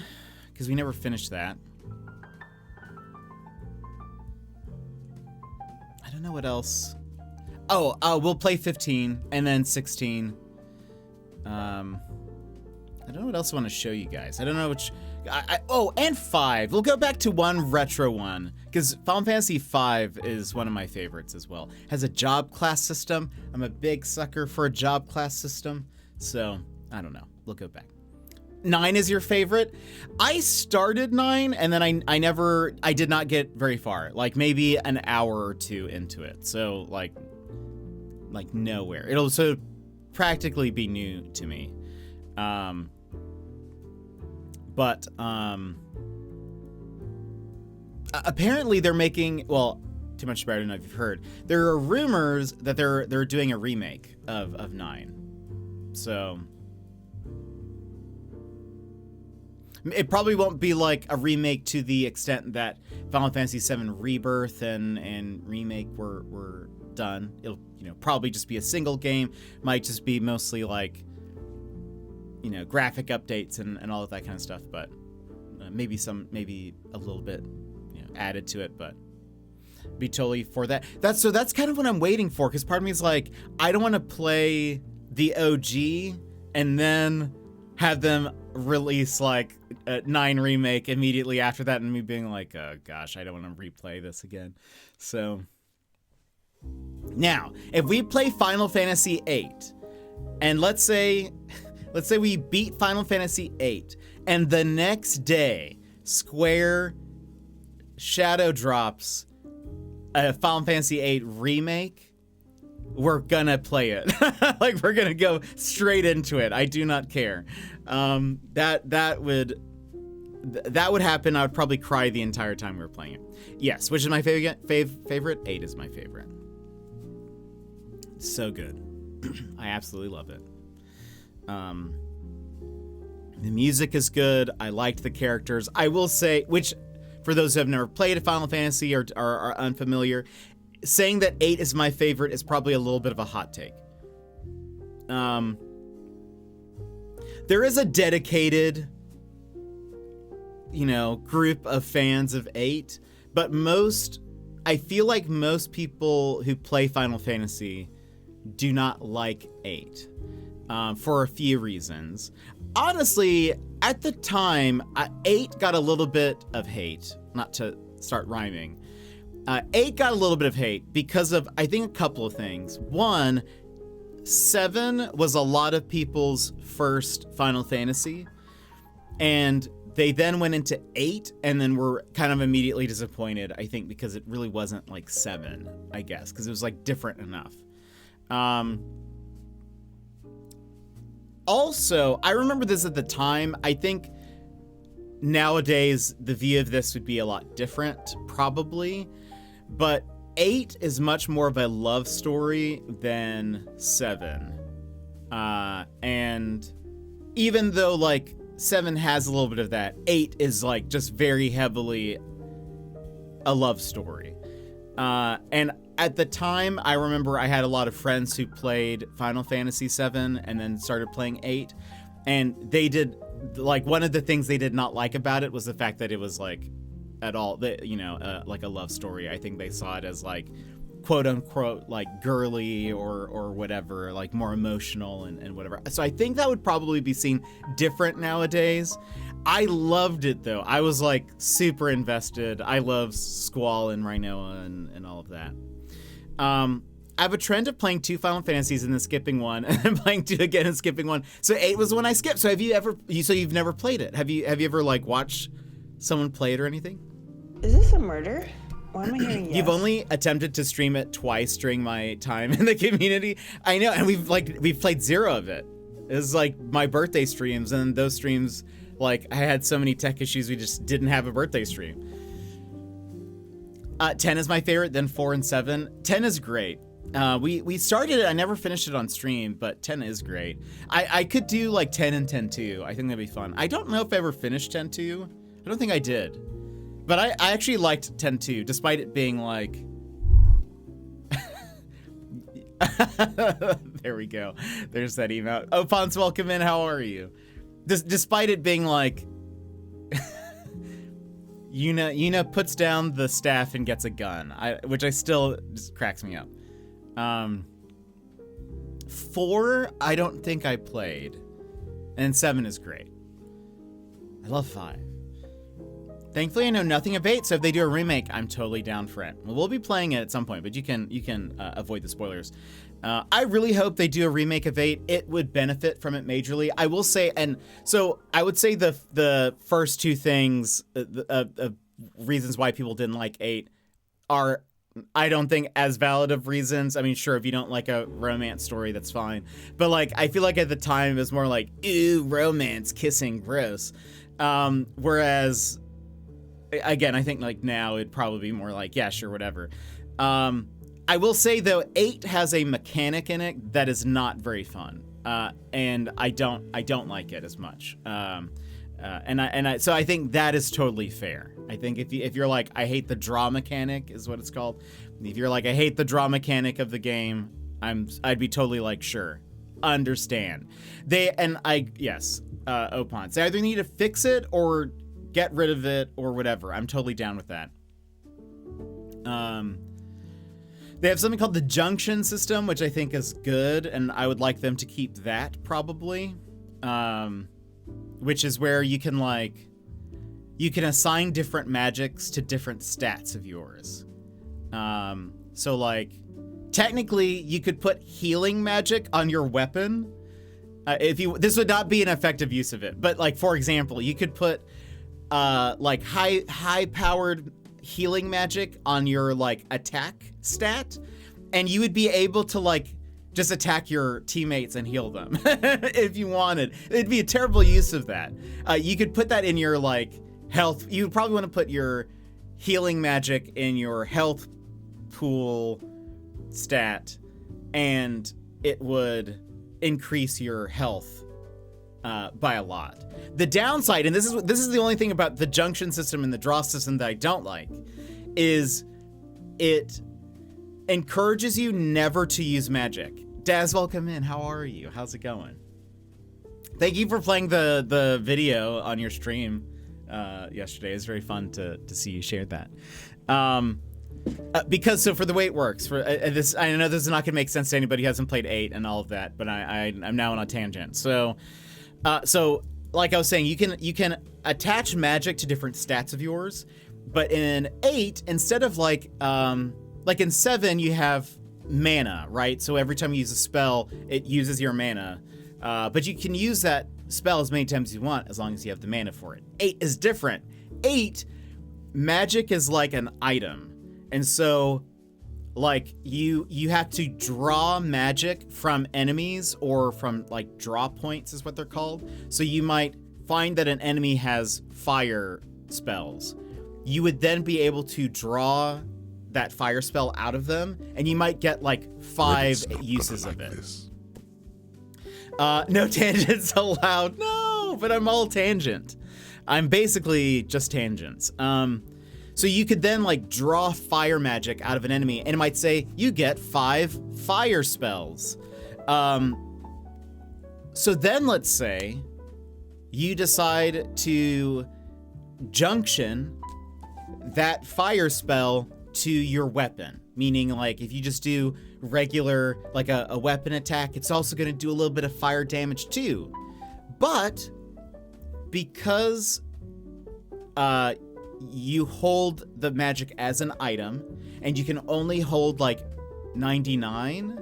because we never finished that. I don't know what else. Oh, we'll play 15 and then 16. I don't know what else I want to show you guys. I don't know which. And 5. We'll go back to one retro one because Final Fantasy 5 is one of my favorites as well. Has a job class system. I'm a big sucker for a job class system. So I don't know. We'll go back. 9 is your favorite? I started 9 and then I did not get very far. Like maybe an hour or two into it. So like nowhere. It'll so practically be new to me. But apparently they're making, well, too much about it, I don't know if you've heard. There are rumors that they're doing a remake of 9. So it probably won't be like a remake to the extent that Final Fantasy VII Rebirth and Remake were done. It'll, probably just be a single game. Might just be mostly like, graphic updates and all of that kind of stuff, but maybe a little bit, added to it, but be totally for that. That's kind of what I'm waiting for, because part of me is like, I don't want to play the OG and then have them release like a 9 remake immediately after that, and me being like, oh gosh, I don't want to replay this again. So now, if we play Final Fantasy VIII, and let's say we beat Final Fantasy VIII, and the next day, Square shadow drops a Final Fantasy VIII remake, we're gonna play it. Like, we're gonna go straight into it. I do not care. That would happen. I would probably cry the entire time we were playing it. Yes, which is my favorite? 8 is my favorite. So good. I absolutely love it. The music is good. I liked the characters. I will say, which for those who have never played a Final Fantasy or are unfamiliar, saying that 8 is my favorite is probably a little bit of a hot take. There is a dedicated, group of fans of 8, but I feel like most people who play Final Fantasy do not like 8. For a few reasons. Honestly, at the time, 8 got a little bit of hate. Not to start rhyming. 8 got a little bit of hate because of, I think, a couple of things. One, 7 was a lot of people's first Final Fantasy, and they then went into 8 and then were kind of immediately disappointed, I think, because it really wasn't like 7, I guess, because it was like different enough. Also, I remember this at the time. I think nowadays the view of this would be a lot different, probably. But 8 is much more of a love story than 7. And even though, like, 7 has a little bit of that, 8 is, like, just very heavily a love story. And at the time, I remember I had a lot of friends who played Final Fantasy VII and then started playing 8. And they did, like, one of the things they did not like about it was the fact that it was, like, at all, like a love story. I think they saw it as, like, quote unquote, like, girly or whatever, like, more emotional and whatever. So I think that would probably be seen different nowadays. I loved it, though. I was, like, super invested. I love Squall and Rhinoa and all of that. I have a trend of playing 2 Final Fantasies and then skipping one, and then playing 2 again and skipping one. So 8 was the one I skipped. So you've never played it? Have you ever like watched someone play it or anything? Is this a murder? Why am I hearing yes? You've only attempted to stream it twice during my time in the community. I know, and we've played 0 of it. It was like my birthday streams, and those streams, like I had so many tech issues, we just didn't have a birthday stream. 10 is my favorite, then 4 and 7. 10 is great. We started it, I never finished it on stream, but 10 is great. I could do like 10 and 10-2. I think that'd be fun. I don't know if I ever finished 10-2. I don't think I did. But I actually liked 10-2, despite it being like... There we go. There's that email. Oh, Ponce, welcome in. How are you? Despite it being like... Yuna puts down the staff and gets a gun, which I still just cracks me up. 4, I don't think I played. And 7 is great. I love 5. Thankfully, I know nothing of 8, so if they do a remake, I'm totally down for it. Well, we'll be playing it at some point, but you can avoid the spoilers. I really hope they do a remake of 8. It would benefit from it majorly. I will say, and so I would say the first 2 things, reasons why people didn't like 8 are, I don't think, as valid of reasons. I mean, sure, if you don't like a romance story, that's fine. But like, I feel like at the time it was more like, ew, romance, kissing, gross. Whereas, again, I think like now it'd probably be more like, yeah, sure, whatever. I will say though, 8 has a mechanic in it that is not very fun, and I don't like it as much. So I think that is totally fair. I think if you're like, I hate the draw mechanic is what it's called. If you're like, I hate the draw mechanic of the game, I'd be totally like, sure, understand. Opon, they either need to fix it or get rid of it or whatever. I'm totally down with that. They have something called the junction system, which I think is good, and I would like them to keep that probably. Which is where you can assign different magics to different stats of yours. So like, technically you could put healing magic on your weapon. This would not be an effective use of it, but like, for example, you could put like high powered healing magic on your like attack stat, and you would be able to like just attack your teammates and heal them if you wanted. It'd be a terrible use of that. You could put that in your like health. You would probably want to put your healing magic in your health pool stat, and it would increase your health by a lot. The downside, and this is the only thing about the junction system and the draw system that I don't like, is it encourages you never to use magic. Daz, welcome in. How are you? How's it going? Thank you for playing the video on your stream yesterday. It was very fun to see you share that. Because so for the way it works, for this, I know this is not gonna make sense to anybody who hasn't played 8 and all of that, but I'm now on a tangent. So like I was saying, you can attach magic to different stats of yours, but in 8, instead of like in 7, you have mana, right? So every time you use a spell, it uses your mana, but you can use that spell as many times as you want, as long as you have the mana for it. 8 is different. 8, magic is like an item, and so like you have to draw magic from enemies or from like draw points is what they're called. So you might find that an enemy has fire spells. You would then be able to draw that fire spell out of them, and you might get like 5 uses of it. No tangents allowed. No, but I'm all tangent. I'm basically just tangents. So you could then like draw fire magic out of an enemy, and it might say you get 5 fire spells. So then let's say you decide to junction that fire spell to your weapon, meaning like if you just do regular like a weapon attack, it's also going to do a little bit of fire damage too. But because you hold the magic as an item, and you can only hold like 99?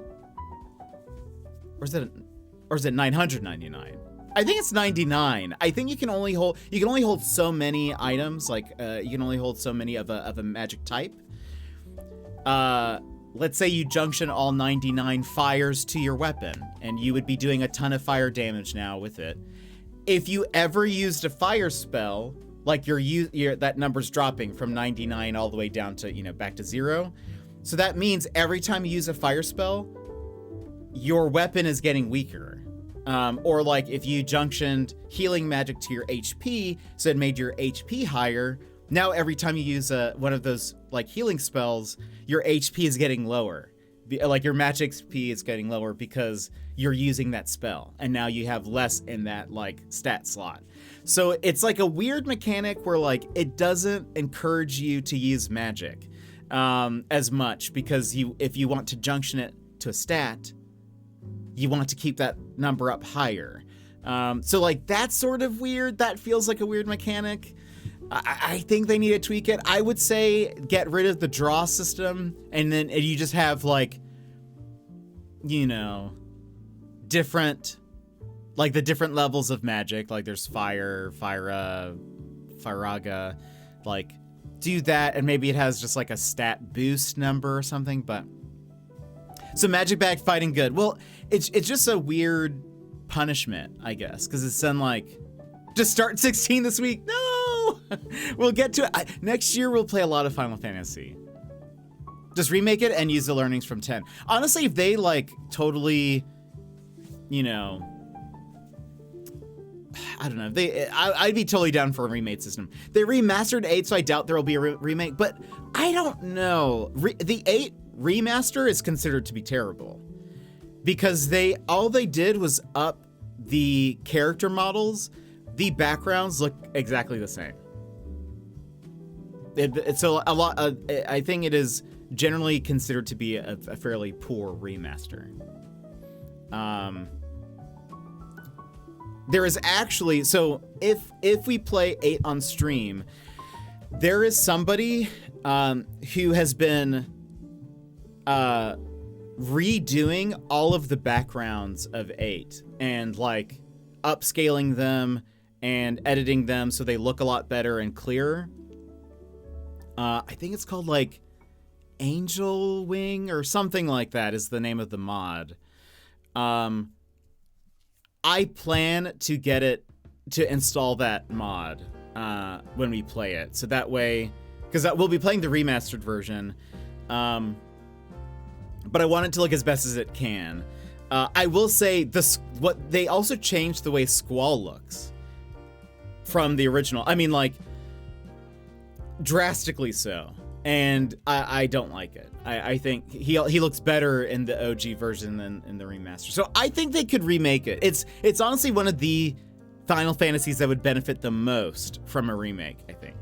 Or is it 999? I think it's 99. I think you can only hold so many items, like you can only hold so many of a magic type. Let's say you junction all 99 fires to your weapon, and you would be doing a ton of fire damage now with it. If you ever used a fire spell, like that number's dropping from 99 all the way down to, back to 0. So that means every time you use a fire spell, your weapon is getting weaker. Or like if you junctioned healing magic to your HP, so it made your HP higher, now every time you use one of those like healing spells, your HP is getting lower. Like your match XP is getting lower because you're using that spell, and now you have less in that like stat slot. So it's like a weird mechanic where like it doesn't encourage you to use magic as much, because if you want to junction it to a stat, you want to keep that number up higher. So like that's sort of weird. That feels like a weird mechanic. I think they need to tweak it. I would say get rid of the draw system, and then you just have like, different, like the different levels of magic. Like there's fire, Firaga, like do that, and maybe it has just like a stat boost number or something. But so magic bag fighting good. Well, it's just a weird punishment, I guess, because it's done like just start 16 this week. No. We'll get to it. Next year, we'll play a lot of Final Fantasy. Just remake it and use the learnings from 10. Honestly, if they, like, totally, I don't know. I'd be totally down for a remake system. They remastered 8, so I doubt there will be a remake. But I don't know. The 8 remaster is considered to be terrible. Because all they did was up the character models. The backgrounds look exactly the same. So a lot. I think it is generally considered to be a fairly poor remaster. There is actually, so if we play 8 on stream, there is somebody who has been redoing all of the backgrounds of 8 and like upscaling them and editing them so they look a lot better and clearer. I think it's called like Angel Wing or something like that is the name of the mod. I plan to get it to install that mod when we play it. So that way, because we'll be playing the remastered version, but I want it to look as best as it can. I will say what they also changed the way Squall looks from the original. I mean, like, drastically so. And I don't like it. I think he looks better in the OG version than in the remaster. So I think they could remake it. It's honestly one of the Final Fantasies that would benefit the most from a remake, I think.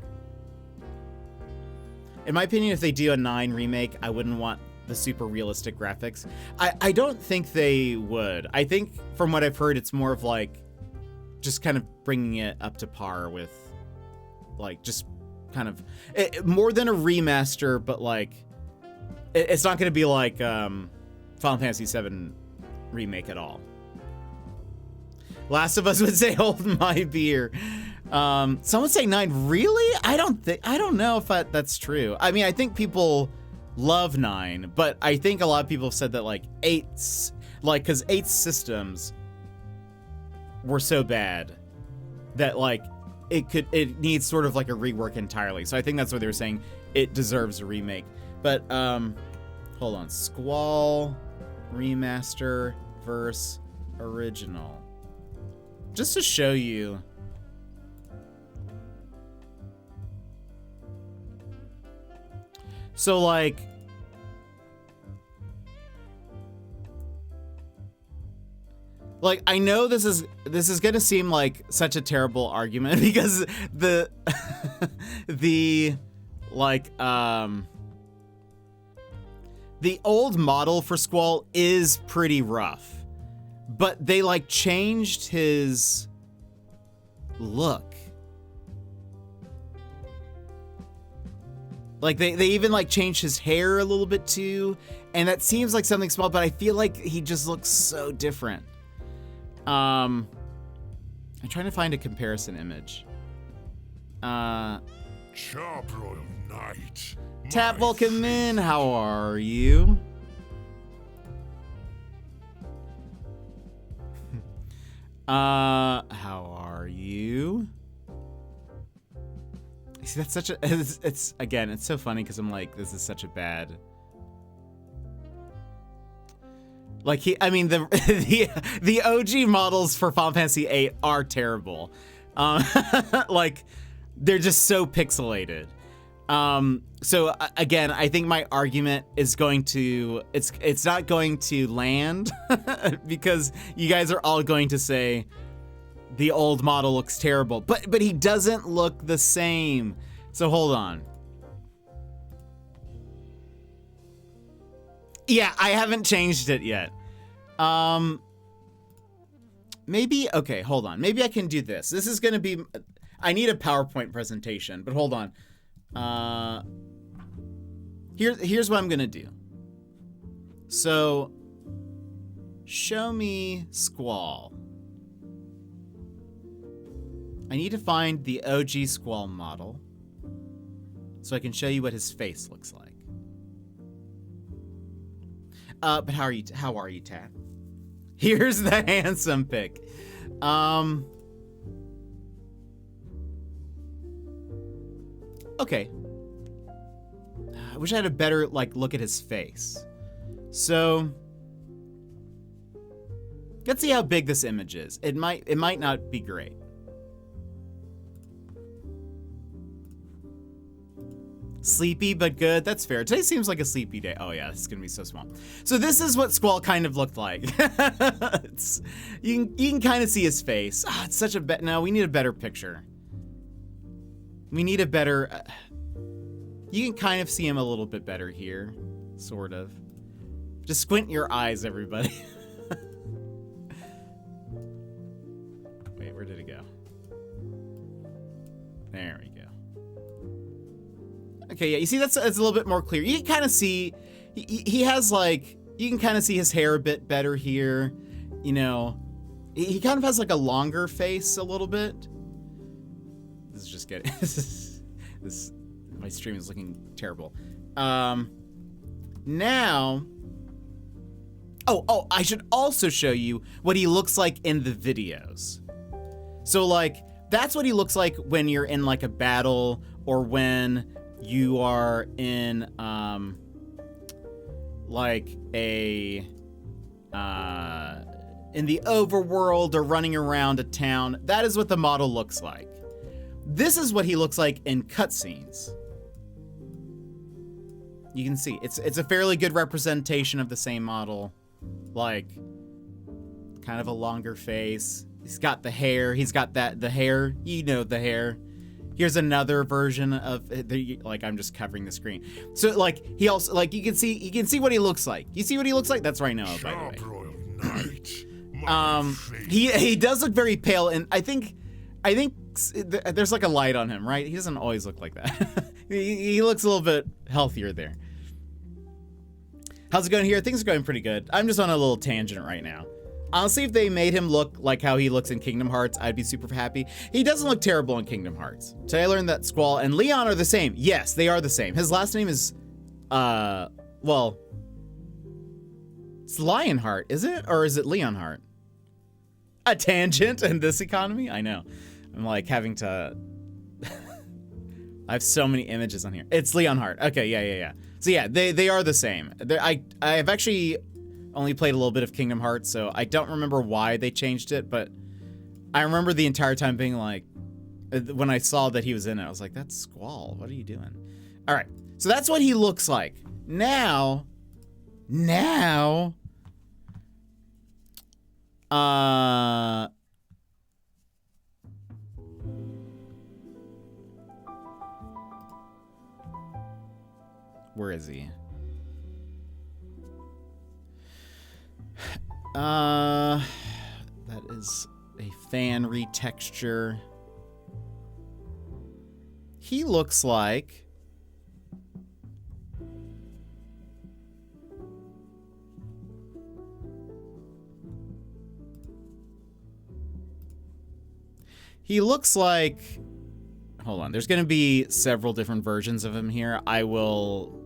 In my opinion, if they do a 9 remake, I wouldn't want the super realistic graphics. I don't think they would. I think from what I've heard, it's more of like just kind of bringing it up to par with like just kind of more than a remaster, but like it's not going to be like Final Fantasy VII remake at all. Last of Us would say hold my beer. Someone say 9. Really? I don't know if that's true. I mean, I think people love 9, but I think a lot of people have said that like 8's, like, because 8's systems were so bad that like it needs sort of like a rework entirely. So I think that's what they were saying. It deserves a remake. But hold on, Squall remaster versus original, just to show you. So like I know this is gonna seem like such a terrible argument because the old model for Squall is pretty rough, but they like changed his look. Like they even like changed his hair a little bit too, And that seems like something small, but I feel like he just looks so different. I'm trying to find a comparison image. Charbroiled Knight. Tap my Vulcan favorite. Min, how are you? How are you? See, that's such a, it's again, it's so funny because I'm like, this is such a bad. Like I mean, the OG models for Final Fantasy VIII are terrible. Like, they're just so pixelated. So again, I think my argument is going to, it's not going to land because you guys are all going to say the old model looks terrible, but he doesn't look the same. So hold on. Yeah, I haven't changed it yet. Maybe, okay, hold on. Maybe I can do this. This is gonna be, I need a PowerPoint presentation, but hold on. Here's what I'm gonna do. So, show me Squall. I need to find the OG Squall model so I can show you what his face looks like. But how are you, Tat? Here's the handsome pic. Okay. I wish I had a better, like, look at his face. So, let's see how big this image is. It might not be great. Sleepy but good. That's fair. Today seems like a sleepy day. Oh yeah, this is gonna be so small. So this is what Squall kind of looked like. You can kind of see his face. Ah, it's such a no. We need a better picture. We need a better. You can kind of see him a little bit better here, sort of. Just squint your eyes, everybody. Wait, where did it go? There we go. Okay, yeah, you see it's a little bit more clear. You can kind of see, he has like, you can kind of see his hair a bit better here. You know, he kind of has like a longer face a little bit. This is just getting, my stream is looking terrible. Now, I should also show you what he looks like in the videos. So like, that's what he looks like when you're in like a battle or when you are in like a in the overworld or running around a town. That is what the model looks like. This is what he looks like in cutscenes. You can see it's a fairly good representation of the same model. Like, kind of a longer face. He's got the hair. He's got the hair. You know the hair. Here's another version of the, like, I'm just covering the screen. So like he also, like, you can see what he looks like. You see what he looks like? That's Rhino, by the way. Charbroiled Knight. My favorite. He does look very pale, and I think there's like a light on him, right? He doesn't always look like that. he looks a little bit healthier there. How's it going here? Things are going pretty good. I'm just on a little tangent right now. Honestly, if they made him look like how he looks in Kingdom Hearts, I'd be super happy. He doesn't look terrible in Kingdom Hearts. Today I learned that Squall and Leon are the same. Yes, they are the same. His last name is, well, it's Lionheart, is it? Or is it Leonheart? A tangent in this economy? I know. I'm like having to... I have so many images on here. It's Leonheart. Okay, yeah. So yeah, they are the same. I've actually only played a little bit of Kingdom Hearts, so I don't remember why they changed it, but I remember the entire time being like, when I saw that he was in it, I was like, that's Squall. What are you doing? All right, so that's what he looks like. Now, where is he? That is a fan retexture. He looks like... He looks like... Hold on. There's going to be several different versions of him here. I will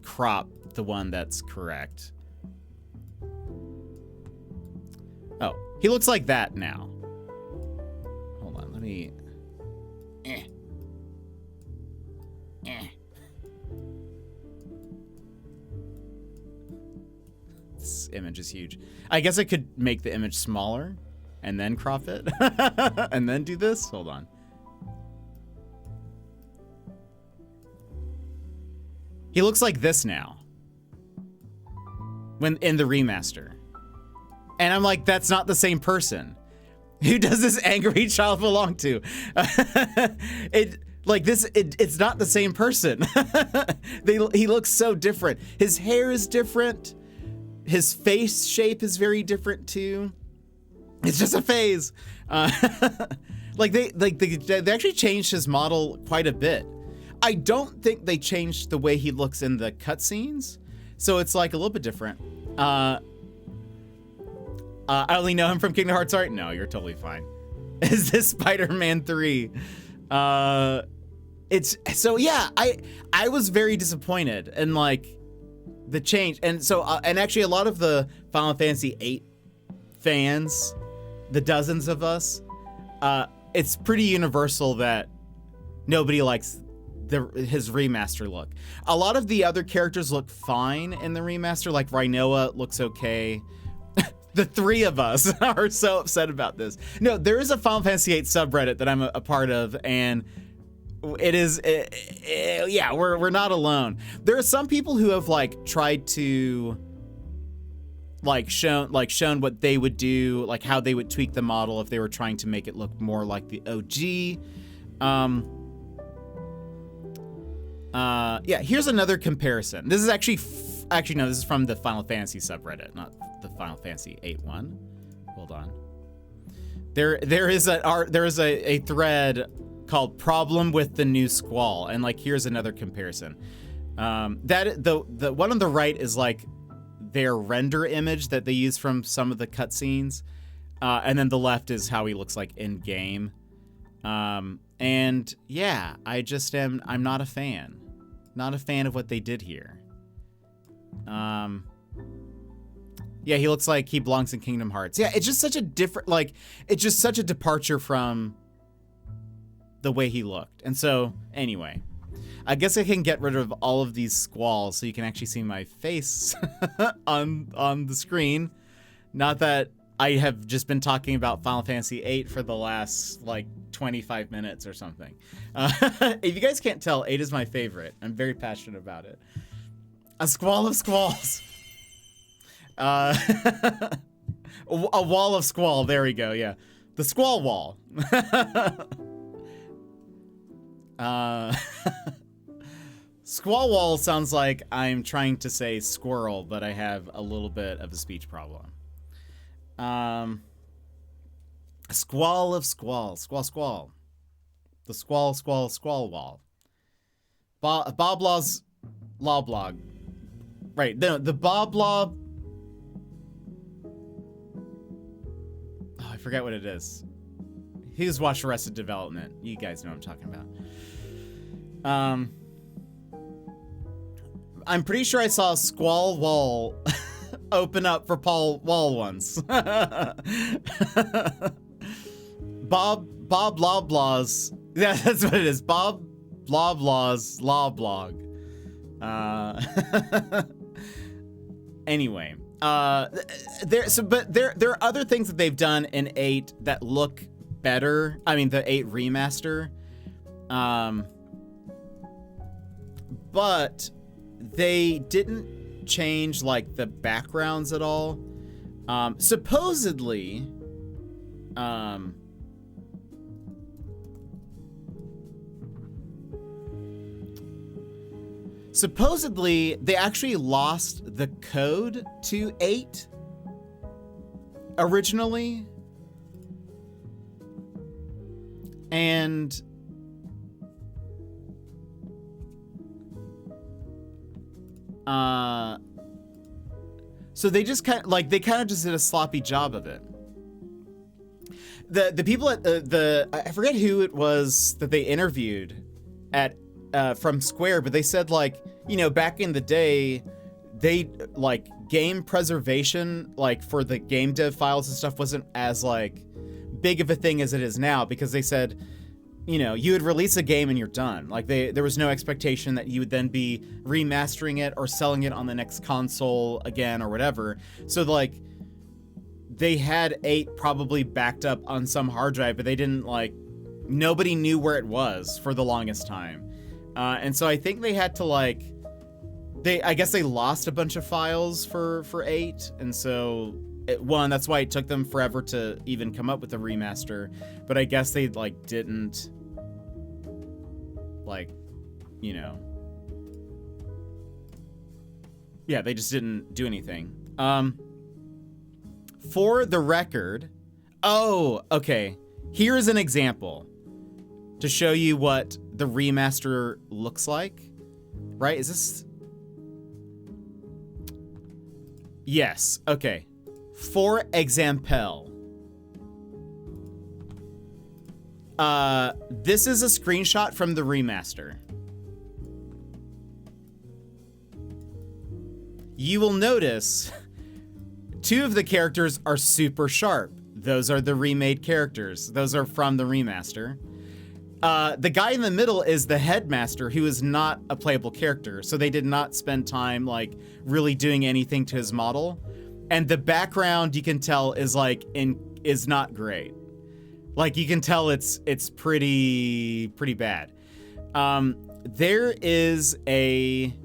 crop the one that's correct. Oh, he looks like that now. Hold on. Let me... This image is huge. I guess I could make the image smaller and then crop it and then do this. Hold on. He looks like this now when in the remaster. And I'm like, that's not the same person. Who does this angry child belong to? It's not the same person. He looks so different. His hair is different. His face shape is very different too. It's just a phase. They actually changed his model quite a bit. I don't think they changed the way he looks in the cutscenes, so it's like a little bit different. I only know him from Kingdom Hearts art. No, you're totally fine. Is this Spider-Man 3? It's so yeah. I was very disappointed in like the change, and so and actually a lot of the Final Fantasy VIII fans, the dozens of us, it's pretty universal that nobody likes his remaster look. A lot of the other characters look fine in the remaster, like Rhinoa looks okay. The three of us are so upset about this. No, there is a Final Fantasy VIII subreddit that I'm a part of, and it is, yeah, we're not alone. There are some people who have like tried to shown what they would do, like how they would tweak the model if they were trying to make it look more like the OG. Yeah, here's another comparison. This is actually no, this is from the Final Fantasy subreddit, not the Final Fantasy VIII one. Hold on. There is a thread called "Problem with the New Squall," and like here's another comparison. The one on the right is like their render image that they use from some of the cutscenes, and then the left is how he looks like in game. And yeah, I'm not a fan. Not a fan of what they did here. Yeah, he looks like he belongs in Kingdom Hearts. Yeah, it's just such a different, it's just such a departure from the way he looked. And so, anyway, I guess I can get rid of all of these squalls so you can actually see my face on the screen. Not that I have just been talking about Final Fantasy VIII for the last, 25 minutes or something. If you guys can't tell, 8 is my favorite. I'm very passionate about it. A squall of squalls. A wall of squall. There we go, yeah. The squall wall. Squall wall sounds like I'm trying to say squirrel, but I have a little bit of a speech problem. A squall of squall. Squall. The squall wall. Bob Law's law blog. Right, the Bob Law. Oh, I forget what it is. He's watched Arrested Development. You guys know what I'm talking about. I'm pretty sure I saw a squall wall open up for Paul Wall once. Bob Loblaw's. Yeah, that's what it is. Bob Loblaw's law blog. Anyway, there are other things that they've done in 8 that look better. I mean, the 8 remaster. But they didn't change the backgrounds at all. Supposedly, they actually lost the code to 8 originally. And so they just kind of just did a sloppy job of it. The people at the I forget who it was that they interviewed at from Square, but they said, like, you know, back in the day, they like game preservation, like for the game dev files and stuff, wasn't as like big of a thing as it is now, because they said, you know, you would release a game and you're done. Like there was no expectation that you would then be remastering it or selling it on the next console again or whatever. So like they had 8 probably backed up on some hard drive, but they didn't, like, nobody knew where it was for the longest time. And so I think they had to, like, I guess they lost a bunch of files for 8. And so that's why it took them forever to even come up with a remaster. But I guess they, like, didn't, like, you know, yeah, they just didn't do anything. For the record, oh, okay. Here's an example to show you what the remaster looks like. Right? Is this? Yes. Okay. For example, this is a screenshot from the remaster. You will notice 2 of the characters are super sharp. Those are the remade characters. Those are from the remaster. The guy in the middle is the headmaster, who is not a playable character. So they did not spend time, like, really doing anything to his model. And the background, you can tell, is like is not great. Like, you can tell it's pretty bad. There is a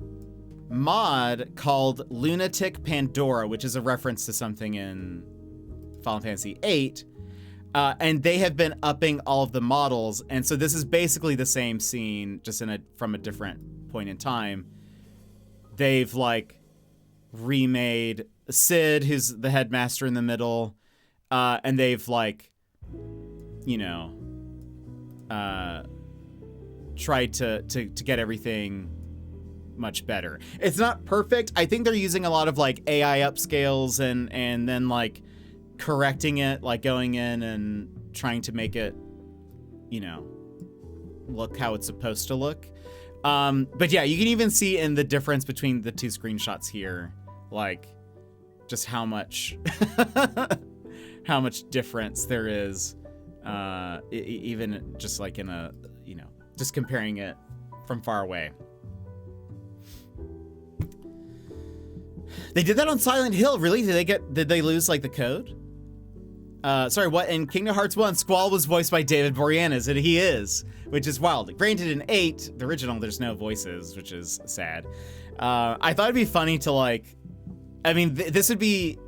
mod called Lunatic Pandora, which is a reference to something in Final Fantasy VIII, and they have been upping all of the models, and so this is basically the same scene, just from a different point in time. They've, like, remade Sid, who's the headmaster in the middle, and they've, like, you know, tried to get everything much better. It's not perfect. I think they're using a lot of, like, AI upscales and then, like, correcting it, like going in and trying to make it, you know, look how it's supposed to look. But yeah, you can even see in the difference between the 2 screenshots here, like, just how much difference there is, even just like in a, you know, just comparing it from far away. They did that on Silent Hill. Really? Did they lose, like, the code? Sorry, what? In Kingdom Hearts 1, Squall was voiced by David Boreanaz, and he is, which is wild. Granted, in 8, the original, there's no voices, which is sad. I thought it'd be funny to, like, I mean, this would be,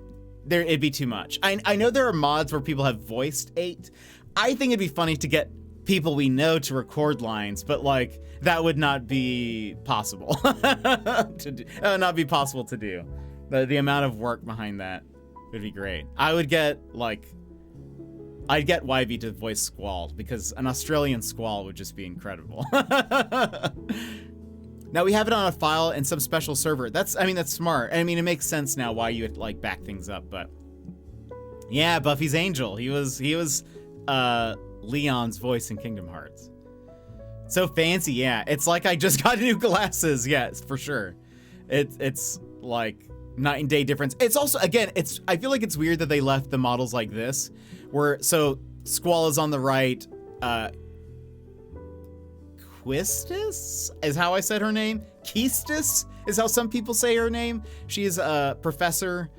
it'd be too much. I know there are mods where people have voiced 8. I think it'd be funny to get people we know to record lines, but, like, that would not be possible to do. Not be possible to do. The amount of work behind that would be great. I'd get YB to voice Squall, because an Australian Squall would just be incredible. Now we have it on a file in some special server. That's smart. I mean, it makes sense now why you would, like, back things up, but yeah, Buffy's Angel. He was Leon's voice in Kingdom Hearts. So fancy, yeah. It's like I just got new glasses. Yeah, for sure. It's like night and day difference. It's also, again, I feel like it's weird that they left the models like this, so Squall is on the right. Quistis is how I said her name. Keistis is how some people say her name. She is a professor.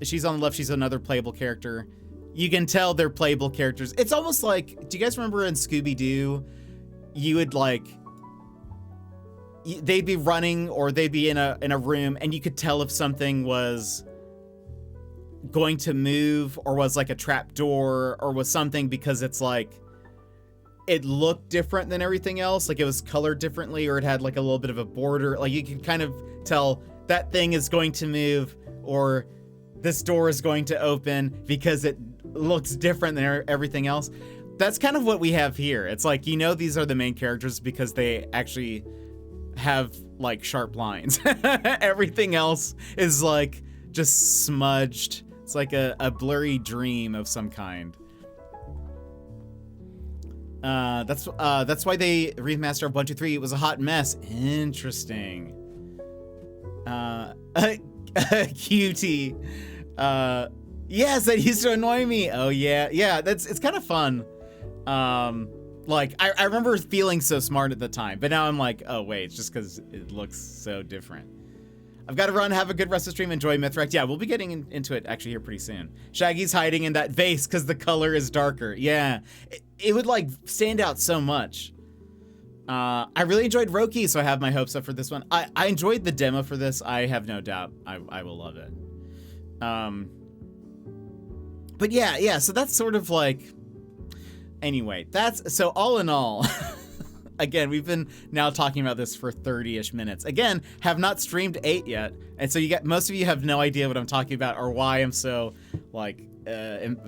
She's on the left. She's another playable character. You can tell they're playable characters. It's almost like, do you guys remember in Scooby-Doo, you would, like, they'd be running or they'd be in a room and you could tell if something was going to move or was like a trap door or was something, because it's like it looked different than everything else, like it was colored differently or it had like a little bit of a border. Like you could kind of tell that thing is going to move or this door is going to open because it looks different than everything else. That's kind of what we have here. It's like, you know, these are the main characters because they actually have, like, sharp lines. Everything else is, like, just smudged. It's like a blurry dream of some kind. That's why they remastered 1, 2, 3. It was a hot mess. Interesting. QT. Yes, that used to annoy me. Oh yeah, yeah. It's kind of fun. Like I remember feeling so smart at the time, but now I'm like, oh wait, it's just because it looks so different. I've got to run. Have a good rest of the stream. Enjoy Mythwrecked. Yeah, we'll be getting into it actually here pretty soon. Shaggy's hiding in that vase because the color is darker. Yeah, it would like stand out so much. I really enjoyed Roki, so I have my hopes up for this one. I enjoyed the demo for this. I have no doubt I will love it. But yeah, so that's sort of like, anyway, so all in all, again, we've been now talking about this for 30-ish minutes. Again, have not streamed 8 yet, and so most of you have no idea what I'm talking about or why I'm so like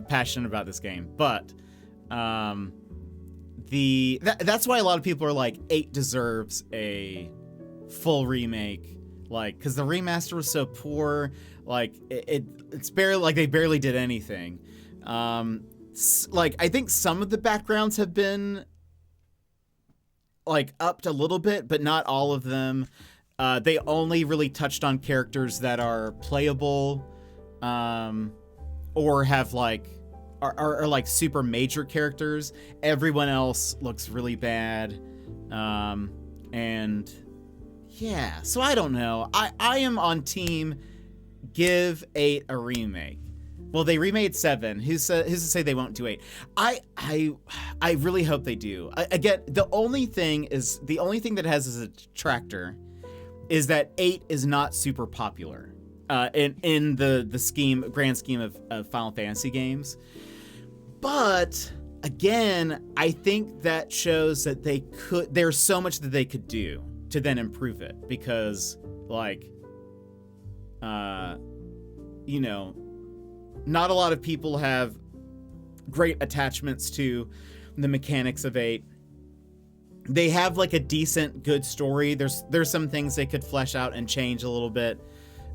passionate about this game. But that's why a lot of people are like 8 deserves a full remake, like because the remaster was so poor, like it's barely like they barely did anything. Like I think some of the backgrounds have been like upped a little bit, but not all of them. They only really touched on characters that are playable, or have like are like super major characters. Everyone else looks really bad, and yeah. So I don't know. I am on team give 8 a remake. Well, they remade 7. Who's to say they won't do 8? I really hope they do. Again, the only thing that has as a detractor is that 8 is not super popular in the grand scheme of Final Fantasy games. But again, I think that shows that there's so much that they could do to then improve it, because like you know, not a lot of people have great attachments to the mechanics of 8. They have like a decent, good story. There's some things they could flesh out and change a little bit.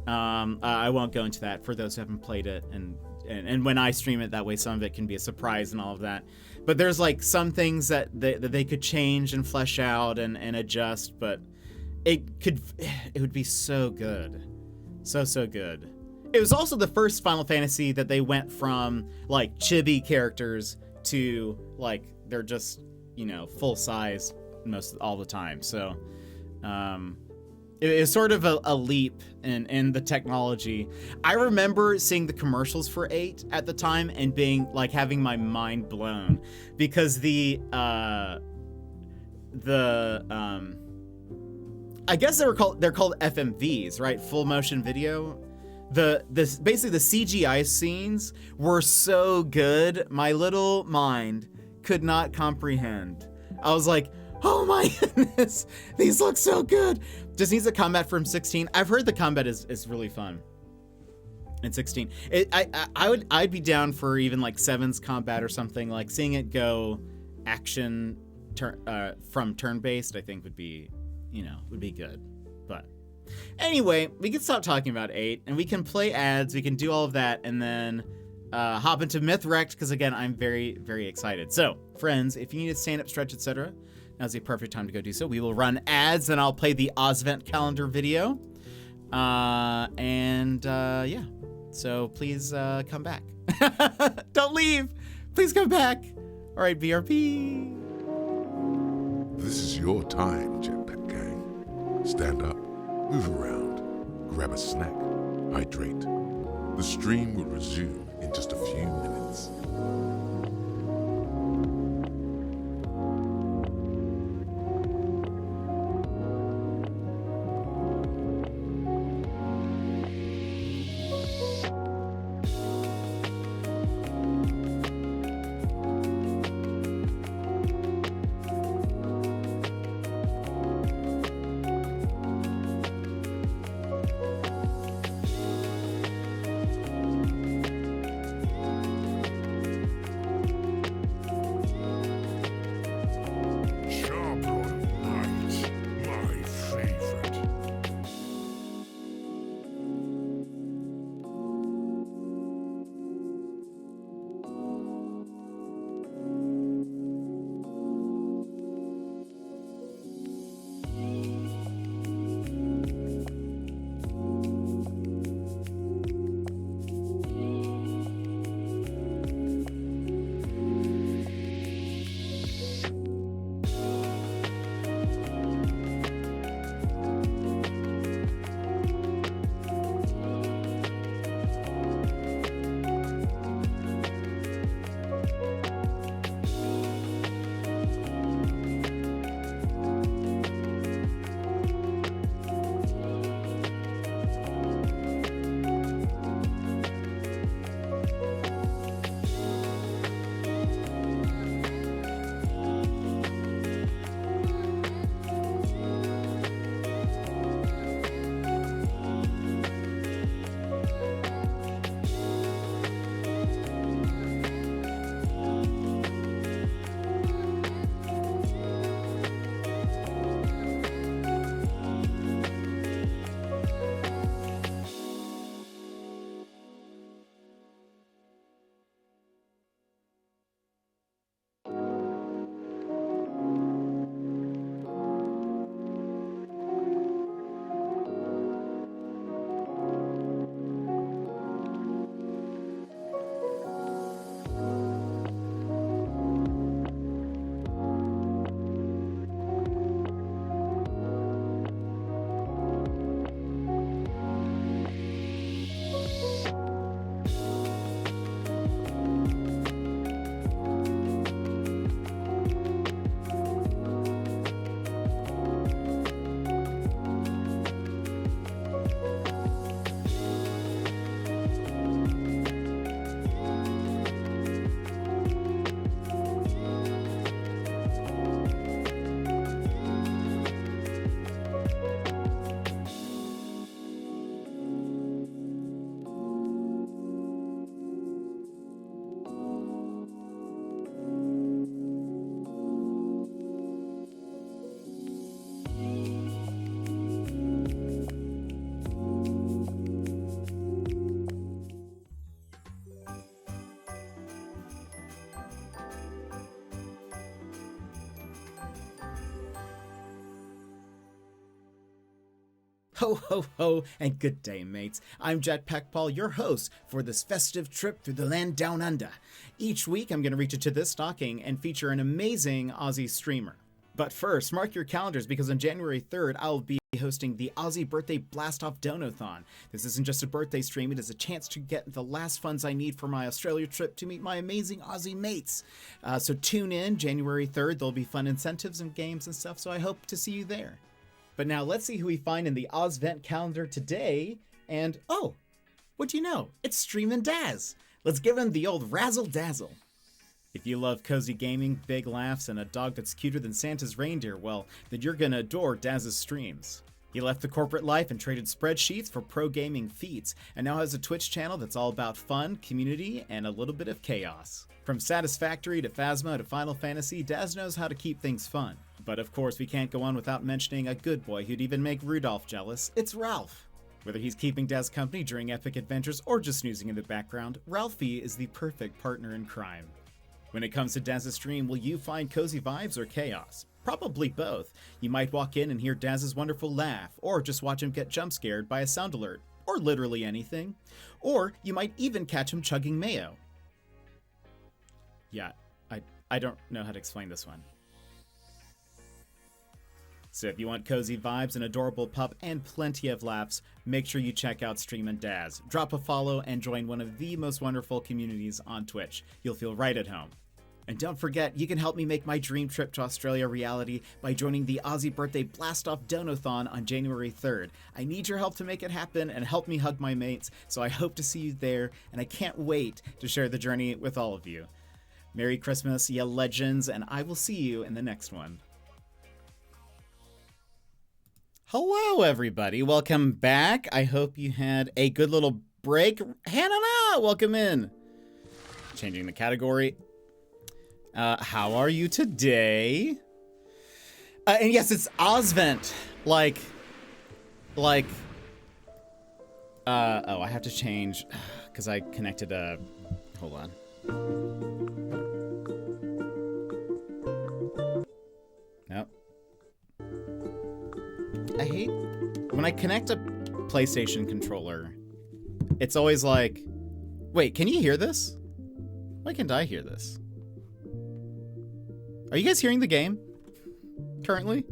I won't go into that for those who haven't played it, and when I stream it that way, some of it can be a surprise and all of that. But there's like some things that they could change and flesh out and adjust, but it would be so good. So good. It was also the first Final Fantasy that they went from like chibi characters to like they're just, you know, full size all the time. So it is sort of a leap in the technology. I remember seeing the commercials for 8 at the time and being like having my mind blown, because I guess they're called FMVs, right? Full motion video. Basically the CGI scenes were so good, my little mind could not comprehend. I was like, oh my goodness, these look so good. Just needs a combat from 16. I've heard the combat is really fun in 16. I'd be down for even like 7's combat or something, like seeing it go action from turn-based, I think would be good. But anyway, we can stop talking about 8 and we can play ads, we can do all of that, and then hop into Mythwrecked, because again, I'm very, very excited. So, friends, if you need to stand up, stretch, etc., now's the appropriate time to go do so. We will run ads, then I'll play the Ozvent calendar video. Yeah. So please come back. Don't leave. Please come back. All right, BRP. This is your time, Jetpack Gang. Stand up, move around, grab a snack, hydrate. The stream will resume in just a few minutes. Ho, ho, ho, and good day, mates. I'm jetpackpaul, your host for this festive trip through the land down under. Each week, I'm going to reach into this stocking and feature an amazing Aussie streamer. But first, mark your calendars because on January 3rd, I'll be hosting the Aussie Birthday Blast-Off Donathon. This isn't just a birthday stream, it is a chance to get the last funds I need for my Australia trip to meet my amazing Aussie mates. So tune in, January 3rd, there'll be fun incentives and games and stuff, so I hope to see you there. But now let's see who we find in the OzVent calendar today, and oh, what do you know? It's Streamin' Daz. Let's give him the old razzle-dazzle. If you love cozy gaming, big laughs, and a dog that's cuter than Santa's reindeer, well, then you're gonna adore Daz's streams. He left the corporate life and traded spreadsheets for pro gaming feats, and now has a Twitch channel that's all about fun, community, and a little bit of chaos. From Satisfactory to Phasma to Final Fantasy, Daz knows how to keep things fun. But of course, we can't go on without mentioning a good boy who'd even make Rudolph jealous. It's Ralph. Whether he's keeping Daz company during epic adventures or just snoozing in the background, Ralphie is the perfect partner in crime. When it comes to Daz's stream, will you find cozy vibes or chaos? Probably both. You might walk in and hear Daz's wonderful laugh, or just watch him get jump scared by a sound alert, or literally anything. Or you might even catch him chugging mayo. Yeah, I don't know how to explain this one. So if you want cozy vibes, an adorable pup, and plenty of laughs, make sure you check out Streamin' Daz. Drop a follow and join one of the most wonderful communities on Twitch. You'll feel right at home. And don't forget, you can help me make my dream trip to Australia reality by joining the Aussie Birthday Blast-Off Donathon on January 3rd. I need your help to make it happen and help me hug my mates, so I hope to see you there, and I can't wait to share the journey with all of you. Merry Christmas, ya legends, and I will see you in the next one. Hello, everybody. Welcome back. I hope you had a good little break. Hannah, welcome in. Changing the category. How are you today? And yes, it's OzVent. Oh, I have to change because I connected hold on. Nope. I hate when I connect a PlayStation controller. It's always like, wait, can you hear this? Why can't I hear this? Are you guys hearing the game currently?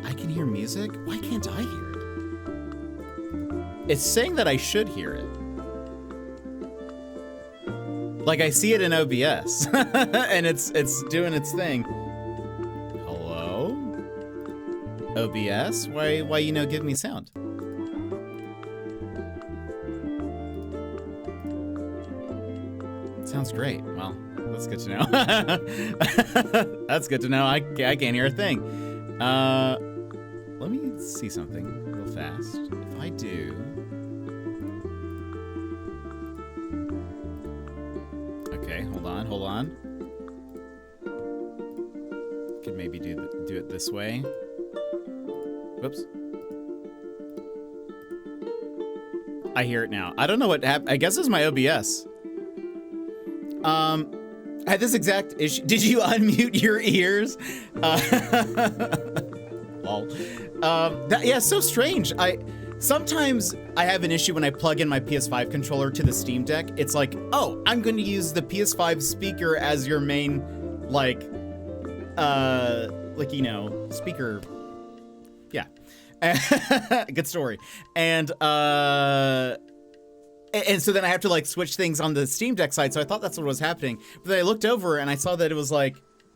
I can hear music? Why can't I hear it? It's saying that I should hear it. Like I see it in OBS and it's doing its thing. Hello? OBS? Why you no give me sound? Sounds great. Well, that's good to know. That's good to know. I can't hear a thing. Let me see something real fast. If I do... Okay, hold on. Could maybe do it this way. Whoops. I hear it now. I don't know what happened. I guess it's my OBS. I had this exact issue. Did you unmute your ears? Lol. Yeah, so strange. Sometimes I have an issue when I plug in my PS5 controller to the Steam Deck. It's like, oh, I'm going to use the PS5 speaker as your main, speaker. Yeah. Good story. And so then I have to switch things on the Steam Deck side. So I thought that's what was happening. But then I looked over and I saw that it was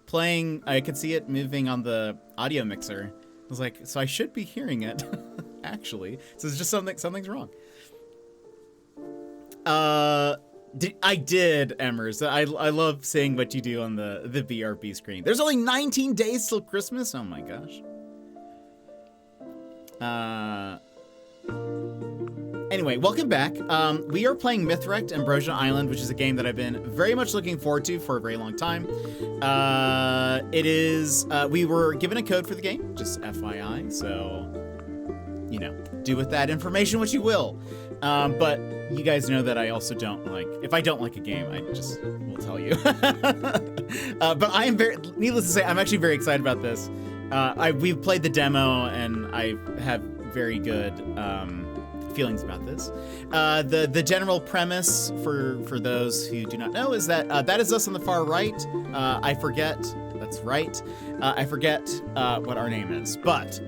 playing. I could see it moving on the audio mixer. I was like, so I should be hearing it, actually. So it's just something's wrong. I did, Emmers. I love seeing what you do on the BRB screen. There's only 19 days till Christmas. Oh my gosh. Anyway, welcome back. We are playing Mythwrecked Ambrosia Island, which is a game that I've been very much looking forward to for a very long time. It is, we were given a code for the game, just FYI, so, do with that information what you will. But you guys know that I also don't like, if I don't like a game, I just will tell you. But I am needless to say, I'm actually very excited about this. We've played the demo and I have very good feelings about this. The general premise for those who do not know is that that is us on the far right. I forget, that's right. I forget what our name is, but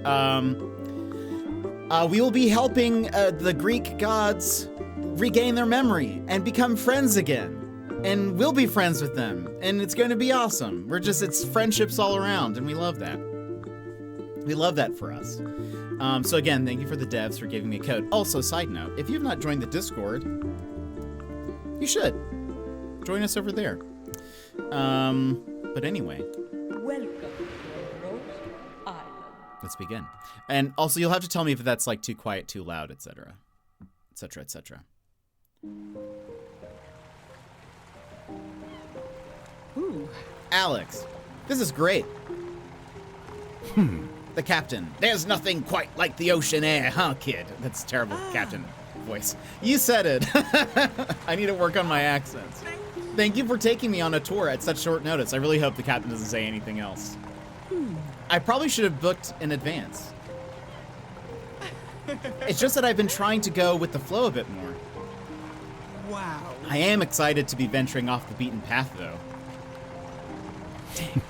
we will be helping the Greek gods regain their memory and become friends again. And we'll be friends with them. And it's going to be awesome. It's friendships all around, and we love that. We love that for us. So again, thank you for the devs for giving me a code. Also, side note, if you have not joined the Discord, you should. Join us over there. But anyway. Welcome to Rose Island. Let's begin. And also, you'll have to tell me if that's like too quiet, too loud, etc. etc., etc. Ooh. Alex, this is great. The captain. There's nothing quite like the ocean air, huh, kid? That's a terrible captain voice. You said it. I need to work on my accents. Thank you for taking me on a tour at such short notice. I really hope the captain doesn't say anything else. I probably should have booked in advance. It's just that I've been trying to go with the flow a bit more. Wow. I am excited to be venturing off the beaten path, though. Dang.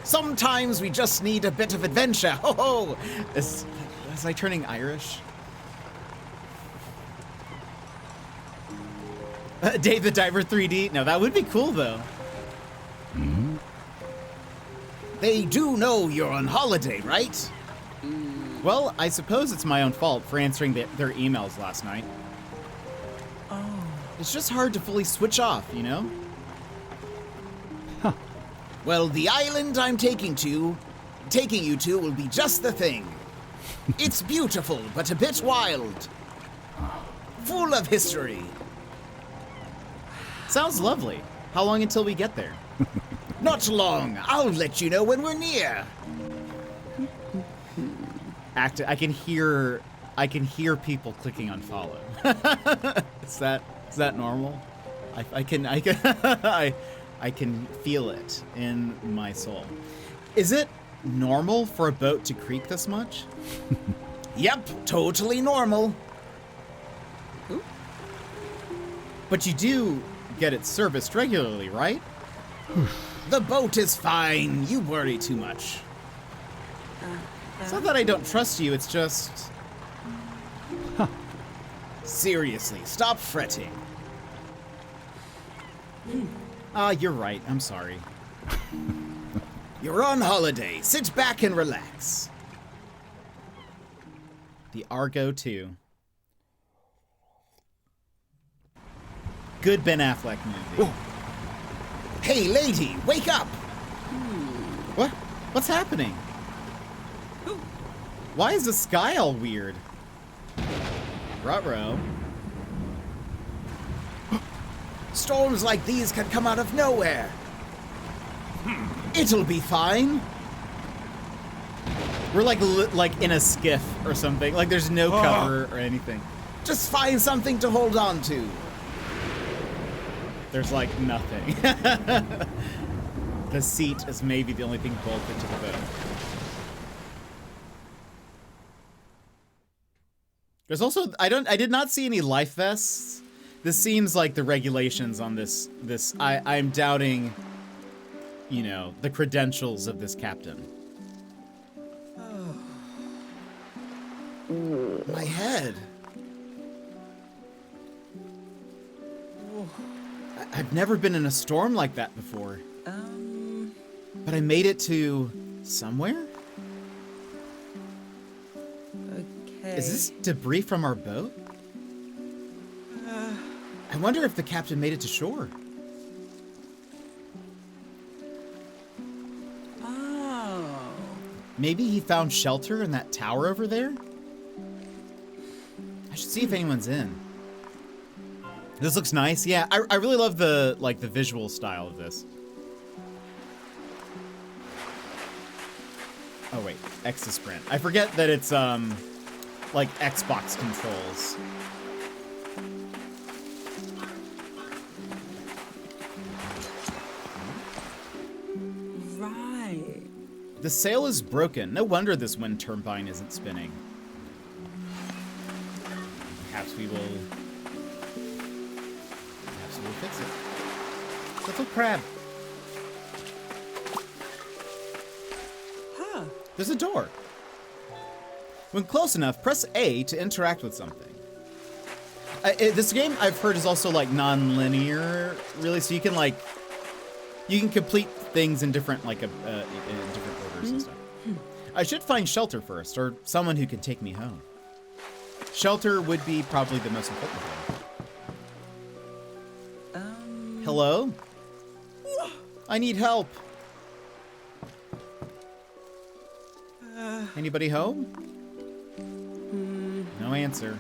Sometimes we just need a bit of adventure. Ho ho! Is I turning Irish? Dave the Diver 3D? No, that would be cool, though. Hmm? They do know you're on holiday, right? Well, I suppose it's my own fault for answering their emails last night. Oh. It's just hard to fully switch off, you know? Huh. Well, the island I'm taking you to will be just the thing. It's beautiful, but a bit wild. Full of history. Sounds lovely. How long until we get there? Not long. I'll let you know when we're near. I can hear people clicking on follow. Is that normal? I can feel it in my soul. Is it normal for a boat to creak this much? Yep, totally normal. Ooh. But you do get it serviced regularly, right? The boat is fine. You worry too much. It's not that I don't trust you, it's just... Huh. Seriously, stop fretting. You're right, I'm sorry. You're on holiday. Sit back and relax. The Argo 2. Good Ben Affleck movie. Ooh. Hey, lady, wake up! What? What's happening? Why is the sky all weird? Ruh-roh. Storms like these can come out of nowhere. It'll be fine. We're like in a skiff or something. Like there's no cover or anything. Just find something to hold on to. There's like nothing. The seat is maybe the only thing bolted to the boat. There's also I did not see any life vests. This seems like the regulations on this I'm doubting, you know, the credentials of this captain. My head. I've never been in a storm like that before. But I made it to somewhere? Okay. Is this debris from our boat? I wonder if the captain made it to shore. Oh. Maybe he found shelter in that tower over there? I should see if anyone's in. This looks nice. Yeah, I really love the visual style of this. Oh wait, X to sprint. I forget that it's like Xbox controls. The sail is broken. No wonder this wind turbine isn't spinning. Perhaps we will fix it. Little crab. Huh. There's a door. When close enough, press A to interact with something. This game, I've heard, is also like non-linear, really. So you can complete things in different in different orders and stuff. I should find shelter first, or someone who can take me home. Shelter would be probably the most important thing. Hello? I need help. Anybody home? No answer.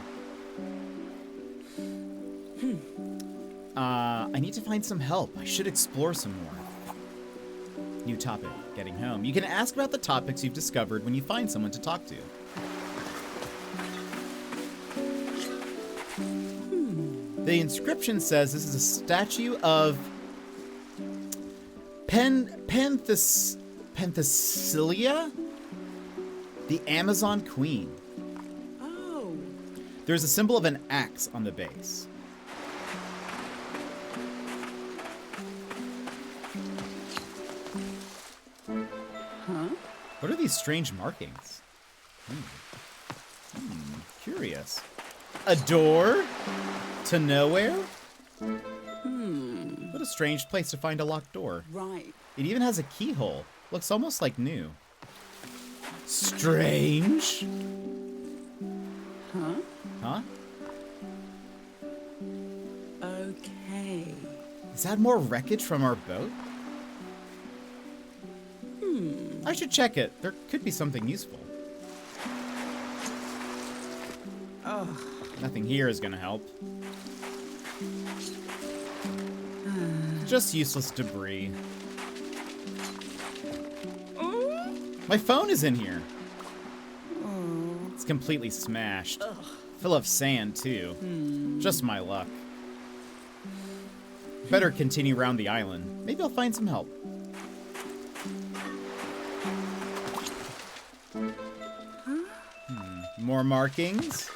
I need to find some help. I should explore some more. New topic, getting home. You can ask about the topics you've discovered when you find someone to talk to. The inscription says this is a statue of Penthesilea, the Amazon Queen. Oh. There's a symbol of an axe on the base. Huh? What are these strange markings? Curious. A door to nowhere? What a strange place to find a locked door. Right. It even has a keyhole. Looks almost like new. Strange. Huh? Huh? Okay. Is that more wreckage from our boat? I should check it. There could be something useful. Oh. Nothing here is gonna help. Just useless debris. My phone is in here. It's completely smashed. Full of sand, too. Just my luck. Better continue around the island. Maybe I'll find some help. More markings.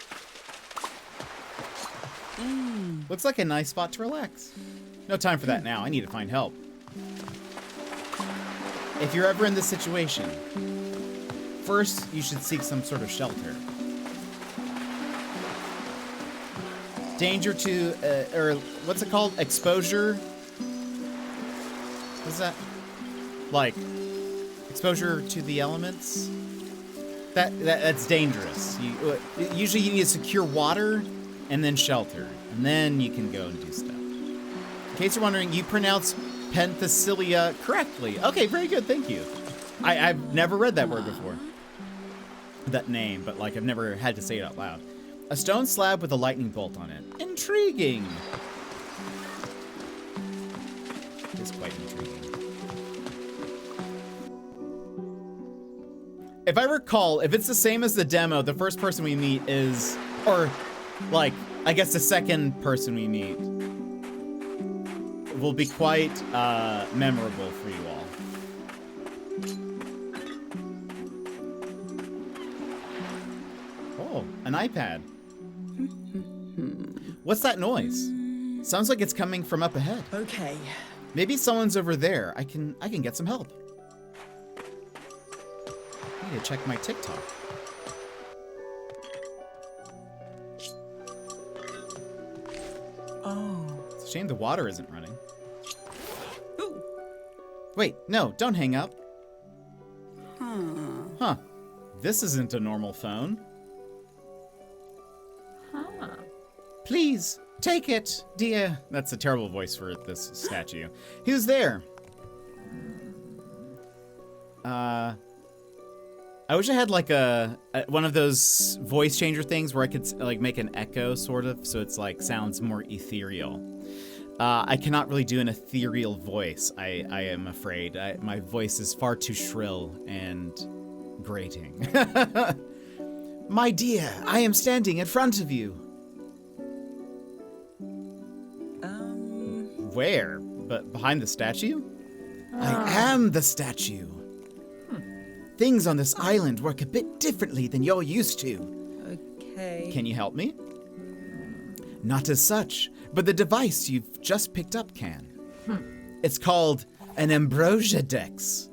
Looks like a nice spot to relax. No time for that now. I need to find help. If you're ever in this situation, first you should seek some sort of shelter. Danger to, or what's it called? Exposure? What's that? Like, exposure to the elements? That's dangerous. Usually you need to secure water and then shelter, and then you can go and do stuff. In case you're wondering, you pronounce Penthesilea correctly. Okay, very good, thank you. I've never read that word before. That name, but like I've never had to say it out loud. A stone slab with a lightning bolt on it. Intriguing. It's quite intriguing. If I recall, if it's the same as the demo, the first person we meet is, or like, I guess the second person we meet will be quite memorable for you all. Oh, an iPad. What's that noise? Sounds like it's coming from up ahead. Okay. Maybe someone's over there. I can get some help. I need to check my TikTok. Oh. It's a shame the water isn't running. Ooh. Wait, no, don't hang up. Huh. Huh. This isn't a normal phone. Huh. Please, take it, dear. That's a terrible voice for this statue. Who's there? I wish I had like a one of those voice changer things where I could like make an echo sort of, so it's like sounds more ethereal. I cannot really do an ethereal voice. I am afraid. My voice is far too shrill and grating. My dear, I am standing in front of you. Where? But behind the statue? I am the statue. things on this island work a bit differently than you're used to. Okay. Can you help me? Not as such, but the device you've just picked up can. It's called an Ambrosia Dex.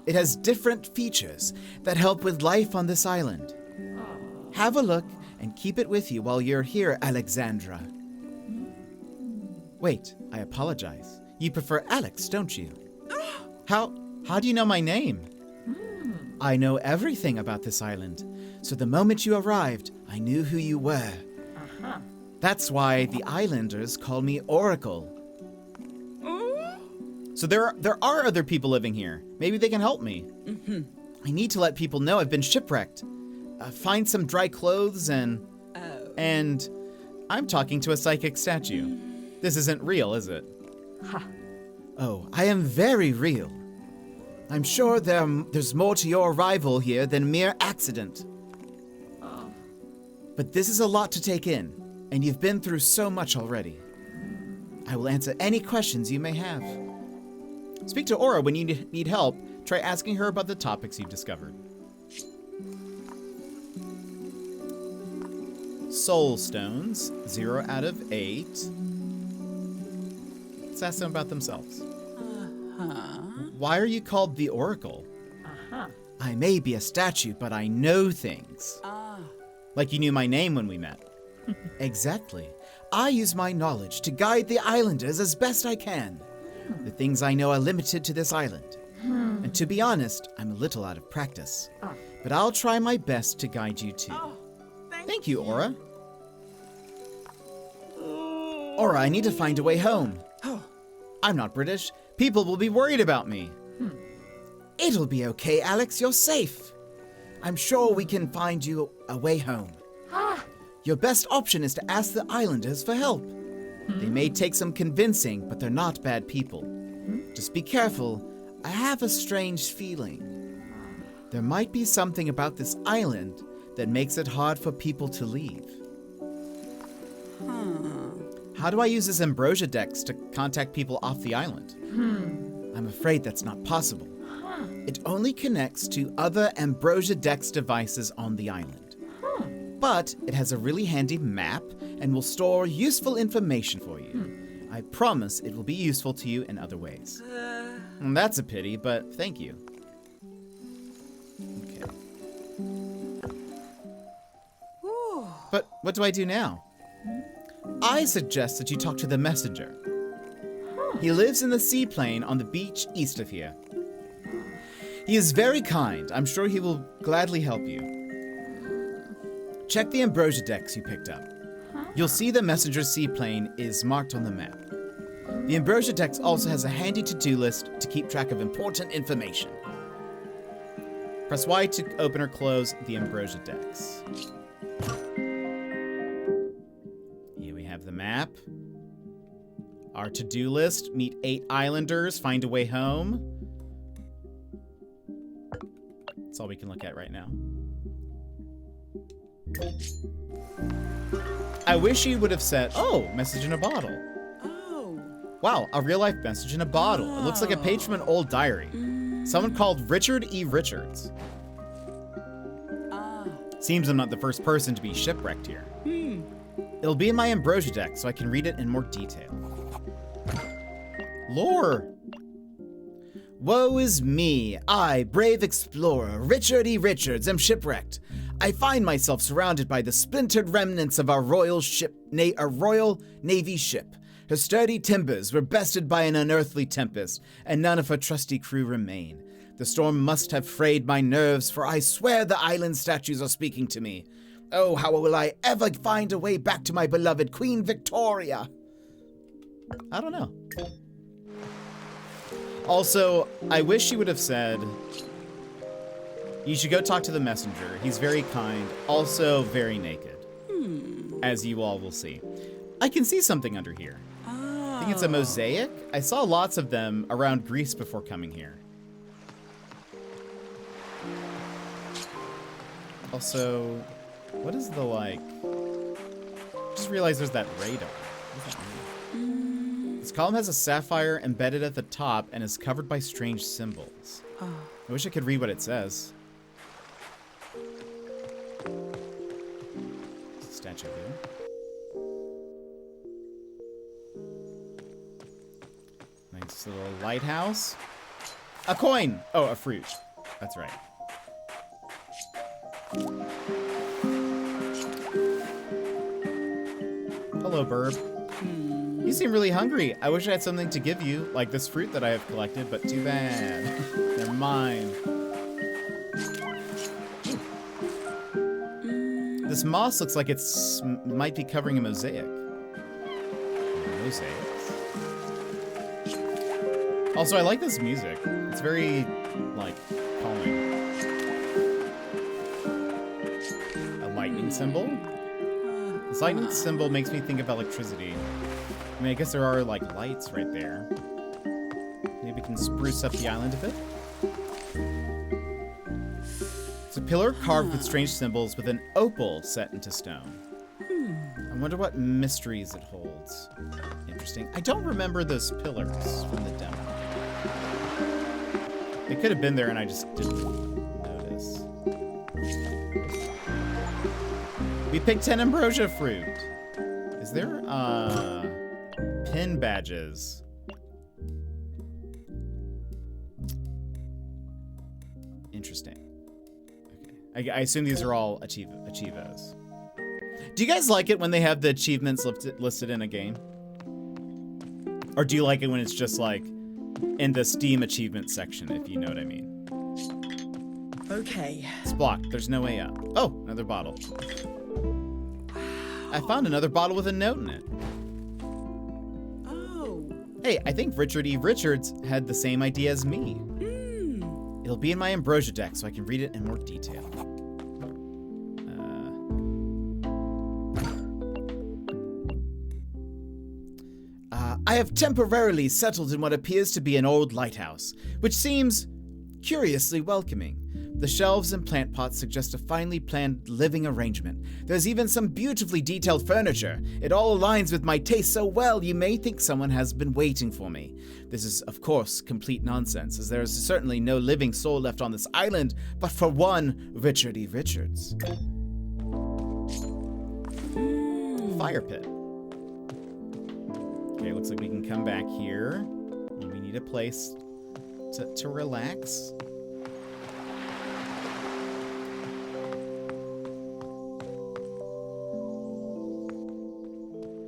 It has different features that help with life on this island. Have a look and keep it with you while you're here, Alexandra. Wait, I apologize. You prefer Alex, don't you? How do you know my name? I know everything about this island, so the moment you arrived, I knew who you were. That's why the islanders call me Oracle. So there are other people living here. Maybe they can help me. I need to let people know I've been shipwrecked. Find some dry clothes and I'm talking to a psychic statue. This isn't real, is it? Oh, I am very real. I'm sure there's more to your arrival here than mere accident. But this is a lot to take in, and you've been through so much already. I will answer any questions you may have. Speak to Aura when you need help. Try asking her about the topics you've discovered. Soul Stones, 0 out of 8. Let's ask them about themselves. Why are you called the Oracle? I may be a statue, but I know things. Like you knew my name when we met. Exactly. I use my knowledge to guide the islanders as best I can. The things I know are limited to this island. And to be honest, I'm a little out of practice. But I'll try my best to guide you too. Thank you, Aura. Aura, I need to find a way home. I'm not British. People will be worried about me. It'll be okay, Alex. You're safe. I'm sure we can find you a way home. Your best option is to ask the islanders for help. They may take some convincing, but they're not bad people. Just be careful. I have a strange feeling. There might be something about this island that makes it hard for people to leave. How do I use this Ambrosia Dex to contact people off the island? I'm afraid that's not possible. It only connects to other Ambrosia Dex devices on the island. But it has a really handy map and will store useful information for you. I promise it will be useful to you in other ways. That's a pity, but thank you. Okay. But what do I do now? I suggest that you talk to the messenger. He lives in the seaplane on the beach east of here. He is very kind. I'm sure he will gladly help you. Check the Ambrosia Dex you picked up. You'll see the messenger's seaplane is marked on the map. The Ambrosia Dex also has a handy to-do list to keep track of important information. Press Y to open or close the Ambrosia Dex. Here we have the map. Our to-do list: meet 8 islanders, find a way home. That's all we can look at right now. I wish you would have said, oh, message in a bottle. Oh. Wow, a real-life message in a bottle. It looks like a page from an old diary. Someone called Richard E. Richards. Seems I'm not the first person to be shipwrecked here. It'll be in my Ambrosia Dex, so I can read it in more detail. Lore. Woe is me, I, brave explorer, Richard E. Richards, am shipwrecked. I find myself surrounded by the splintered remnants of our Royal Navy ship. Her sturdy timbers were bested by an unearthly tempest, and none of her trusty crew remain. The storm must have frayed my nerves, for I swear the island statues are speaking to me. Oh, how will I ever find a way back to my beloved Queen Victoria? I don't know. Also, I wish you would have said, you should go talk to the messenger. He's very kind, also very naked. As you all will see. I can see something under here. I think it's a mosaic. I saw lots of them around Greece before coming here. Also, what is the, like... Just realized there's that radar. What does that mean? This column has a sapphire embedded at the top and is covered by strange symbols. I wish I could read what it says. Statue here. Nice little lighthouse. A coin! Oh, a fruit. That's right. Hello, Burb. You seem really hungry. I wish I had something to give you, like this fruit that I have collected, but too bad. They're mine. This moss looks like it's might be covering a mosaic. Mosaics. Also, I like this music. It's very, like, calming. A lightning symbol? This lightning symbol makes me think of electricity. I mean, I guess there are, like, lights right there. Maybe we can spruce up the island a bit. It's a pillar carved with strange symbols with an opal set into stone. I wonder what mysteries it holds. Interesting. I don't remember those pillars from the demo. They could have been there and I just didn't notice. We picked 10 ambrosia fruit. Is there, pin badges? Interesting. Okay. I assume these are all achievos. Do you guys like it when they have the achievements listed in a game? Or do you like it when it's just like in the Steam achievement section, if you know what I mean? Okay. It's blocked. There's no way out. Oh, another bottle. I found another bottle with a note in it. Oh. Hey, I think Richard E. Richards had the same idea as me. It'll be in my Ambrosia deck so I can read it in more detail. I have temporarily settled in what appears to be an old lighthouse, which seems curiously welcoming. The shelves and plant pots suggest a finely planned living arrangement. There's even some beautifully detailed furniture. It all aligns with my taste so well you may think someone has been waiting for me. This is, of course, complete nonsense, as there is certainly no living soul left on this island, but for one Richard E. Richards. Fire pit. Okay, looks like we can come back here. We need a place to relax.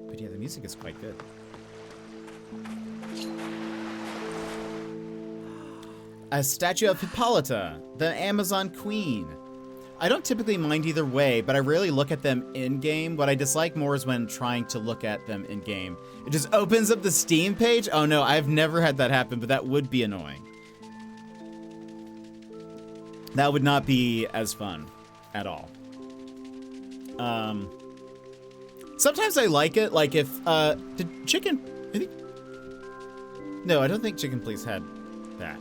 But yeah, the music is quite good. A statue of Hippolyta, the Amazon Queen. I don't typically mind either way, but I rarely look at them in-game. What I dislike more is when trying to look at them in-game. It just opens up the Steam page? Oh no, I've never had that happen, but that would be annoying. That would not be as fun at all. Sometimes I like it, like if, did Chicken, no, I don't think Chicken Please had that.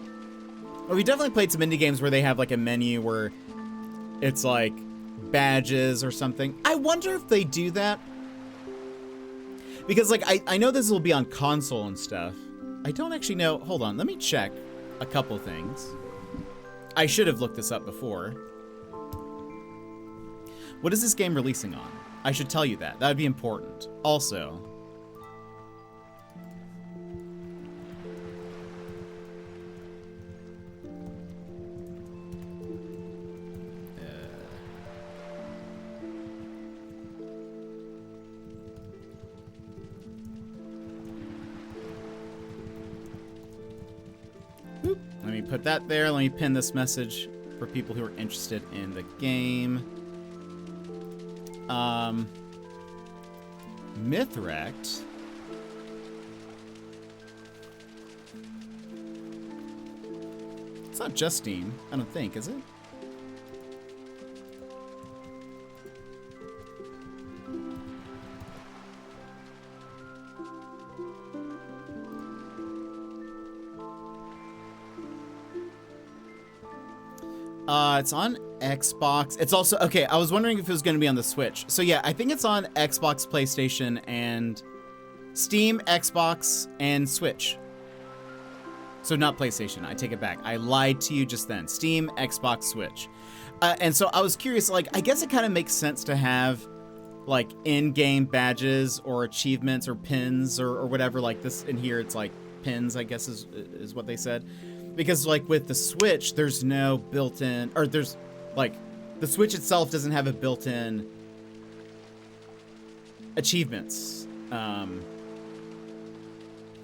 Well, we definitely played some indie games where they have like a menu where it's like badges or something. I wonder if they do that. Because like, I know this will be on console and stuff. I don't actually know. Hold on, let me check a couple things. I should have looked this up before. What is this game releasing on? I should tell you that. That would be important. Also, let me put that there. Let me pin this message for people who are interested in the game. Mythwrecked. It's not just Steam, I don't think, is it? It's on Xbox. It's also, okay, I was wondering if it was going to be on the Switch. So yeah, I think it's on Xbox, PlayStation, and Steam, Xbox, and Switch. So not PlayStation. I take it back. I lied to you just then. Steam, Xbox, Switch. And so I was curious, like, I guess it kind of makes sense to have, like, in-game badges or achievements or pins or whatever, like this. In here, it's like pins, I guess is what they said. Because, like, with the Switch, there's no built-in, or there's, like, the Switch itself doesn't have a built-in achievements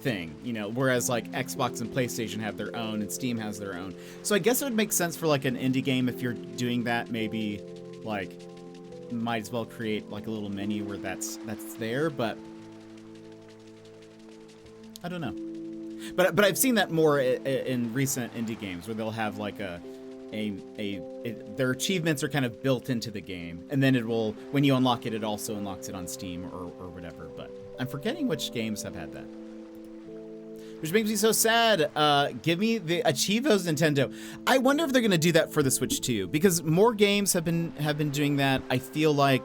thing, you know, whereas like Xbox and PlayStation have their own and Steam has their own. So I guess it would make sense for like an indie game, if you're doing that, maybe like might as well create like a little menu where that's there, but I don't know. But I've seen that more in recent indie games where they'll have like their achievements are kind of built into the game, and then it will, when you unlock it, it also unlocks it on Steam or whatever. But I'm forgetting which games have had that. Which makes me so sad. Give me the Achievos, Nintendo. I wonder if they're gonna do that for the Switch too, because more games have been doing that. I feel like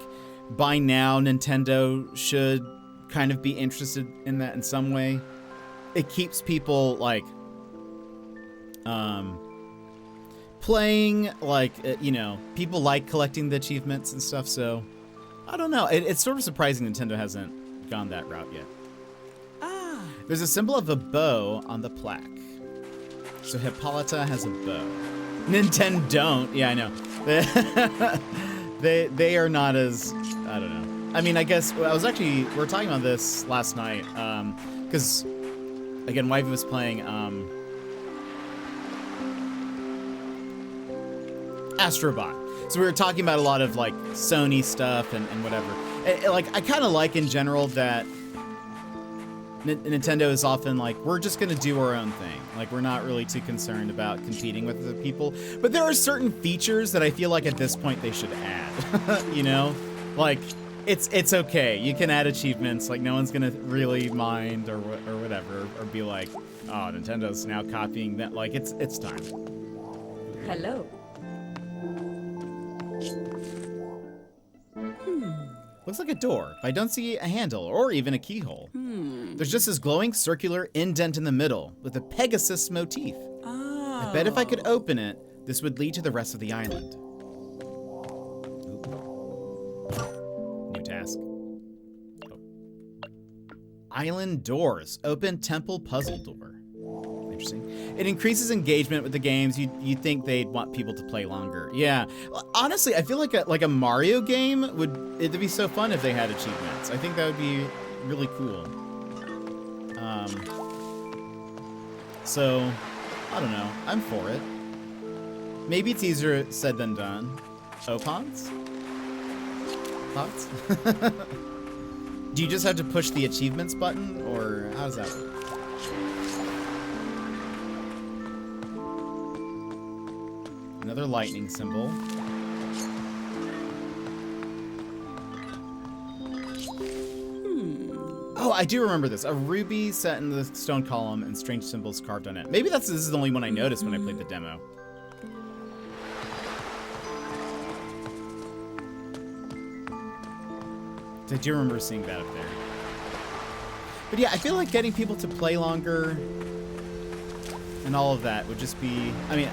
by now Nintendo should kind of be interested in that in some way. It keeps people like playing, like, you know, people like collecting the achievements and stuff. So I don't know. It's sort of surprising Nintendo hasn't gone that route yet. There's a symbol of a bow on the plaque. So Hippolyta has a bow. Nintendo don't. Yeah, I know. They are not as, I don't know. I mean, I guess we were talking about this last night, because again, Wifey was playing Astrobot. So we were talking about a lot of like Sony stuff and whatever. Like, I kind of like in general that Nintendo is often like, we're just gonna do our own thing. Like, we're not really too concerned about competing with other people. But there are certain features that I feel like at this point they should add. You know, like it's okay. You can add achievements. Like, no one's gonna really mind or whatever, or be like, oh, Nintendo's now copying that. Like, it's time. Hello. Looks like a door. I don't see a handle or even a keyhole. There's just this glowing circular indent in the middle with a Pegasus motif. Oh. I bet if I could open it, this would lead to the rest of the island. New task. Oh. Island doors. Open temple puzzle door. Interesting. It increases engagement with the games. You'd think they'd want people to play longer. Yeah. Honestly, I feel like a Mario game it'd be so fun if they had achievements. I think that would be really cool. So I don't know. I'm for it. Maybe it's easier said than done. Opons? Thoughts? Do you just have to push the achievements button, or how does that work? Another lightning symbol. Oh, I do remember this. A ruby set in the stone column and strange symbols carved on it. Maybe this is the only one I noticed when I played the demo. I do remember seeing that up there. But yeah, I feel like getting people to play longer and all of that would just be, I mean,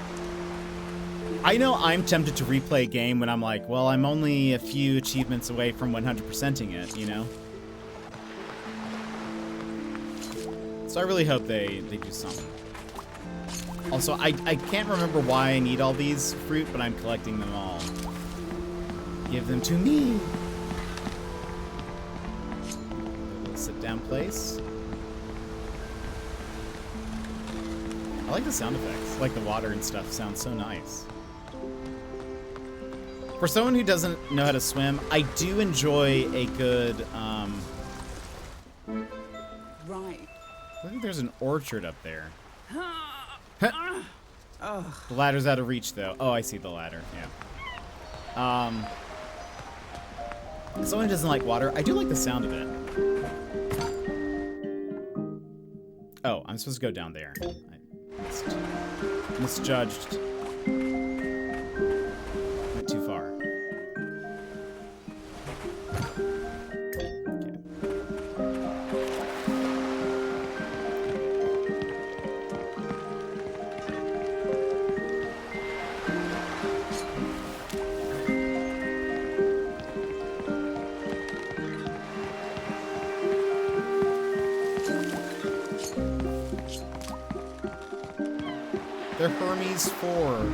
I know I'm tempted to replay a game when I'm like, well, I'm only a few achievements away from 100%ing it, you know? So I really hope they do something. Also, I can't remember why I need all these fruit, but I'm collecting them all. Give them to me. A little sit-down place. I like the sound effects. Like the water and stuff sounds so nice. For someone who doesn't know how to swim, I do enjoy a good, Right. I think there's an orchard up there. The ladder's out of reach, though. Oh, I see the ladder. Yeah. Someone who doesn't like water, I do like the sound of it. Oh, I'm supposed to go down there. I misjudged. Went too far. They're Hermes 4.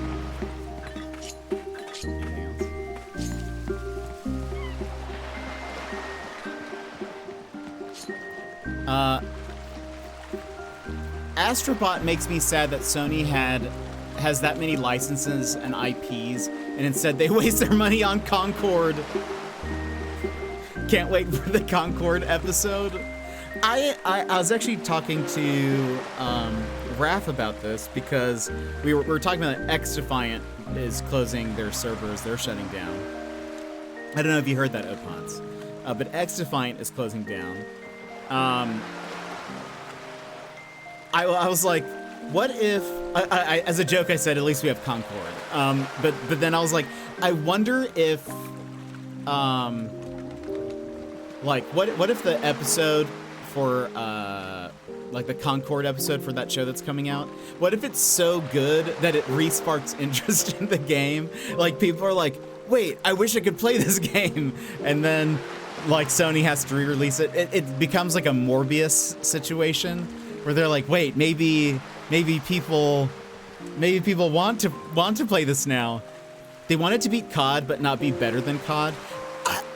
Astrobot makes me sad that Sony has that many licenses and IPs, and instead they waste their money on Concord. Can't wait for the Concord episode. I was actually talking to Raph about this because we were talking about X Defiant is closing their servers. They're shutting down. I don't know if you heard that, Opons, but X Defiant is closing down. I was like, what if, I as a joke I said, at least we have Concord. But then I was like, I wonder if, like, what if the episode for, like the Concord episode for that show that's coming out, what if it's so good that it re-sparks interest in the game? Like, people are like, wait, I wish I could play this game. And then, like, Sony has to re-release it. It becomes like a Morbius situation where they're like, wait, maybe people want to play this now. They wanted to beat COD, but not be better than COD.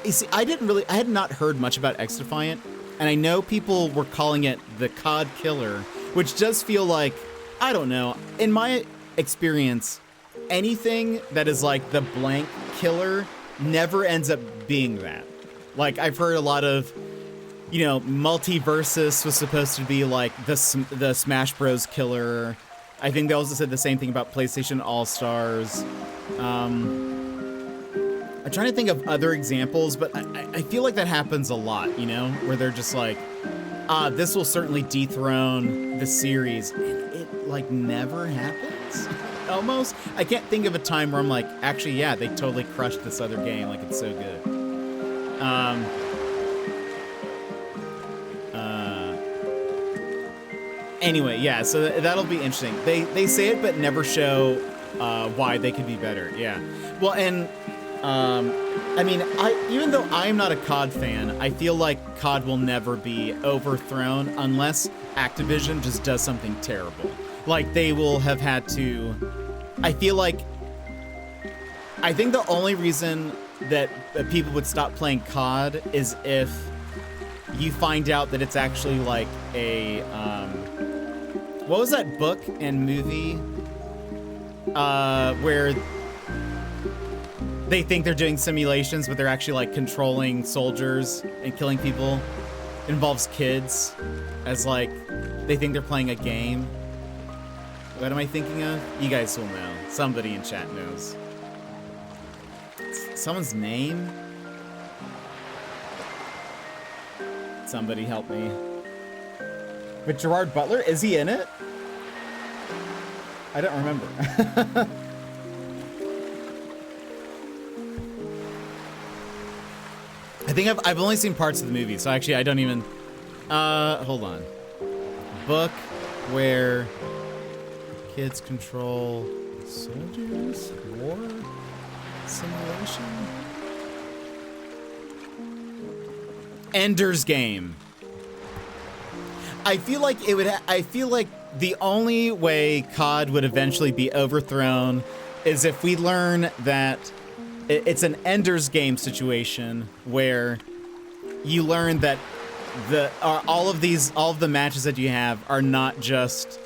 You see, I had not heard much about X Defiant, and I know people were calling it the COD killer, which does feel like, I don't know, in my experience, anything that is like the blank killer never ends up being that. Like, I've heard a lot of, you know, Multiversus was supposed to be like the Smash Bros. Killer. I think they also said the same thing about PlayStation All-Stars. I'm trying to think of other examples, but I feel like that happens a lot, you know, where they're just like, this will certainly dethrone the series, and it like never happens. Almost. I can't think of a time where I'm like, actually, yeah, they totally crushed this other game, like it's so good. Anyway, yeah, so that'll be interesting. They say it, but never show why they could be better. Yeah. Well, and I mean, even though I'm not a COD fan, I feel like COD will never be overthrown unless Activision just does something terrible. Like, they will have had to. I feel like. I think the only reason that people would stop playing COD is if you find out that it's actually like a. What was that book and movie where they think they're doing simulations, but they're actually like controlling soldiers and killing people? It involves kids as like, they think they're playing a game. What am I thinking of? You guys will know. Somebody in chat knows. Someone's name? Somebody help me. But Gerard Butler, is he in it? I don't remember. I think I've only seen parts of the movie, so actually I don't even. Hold on. Book where kids control soldiers, war simulation. Ender's Game. I feel like it would. I feel like the only way COD would eventually be overthrown is if we learn that it's an Ender's Game situation where you learn that all of the matches that you have are not just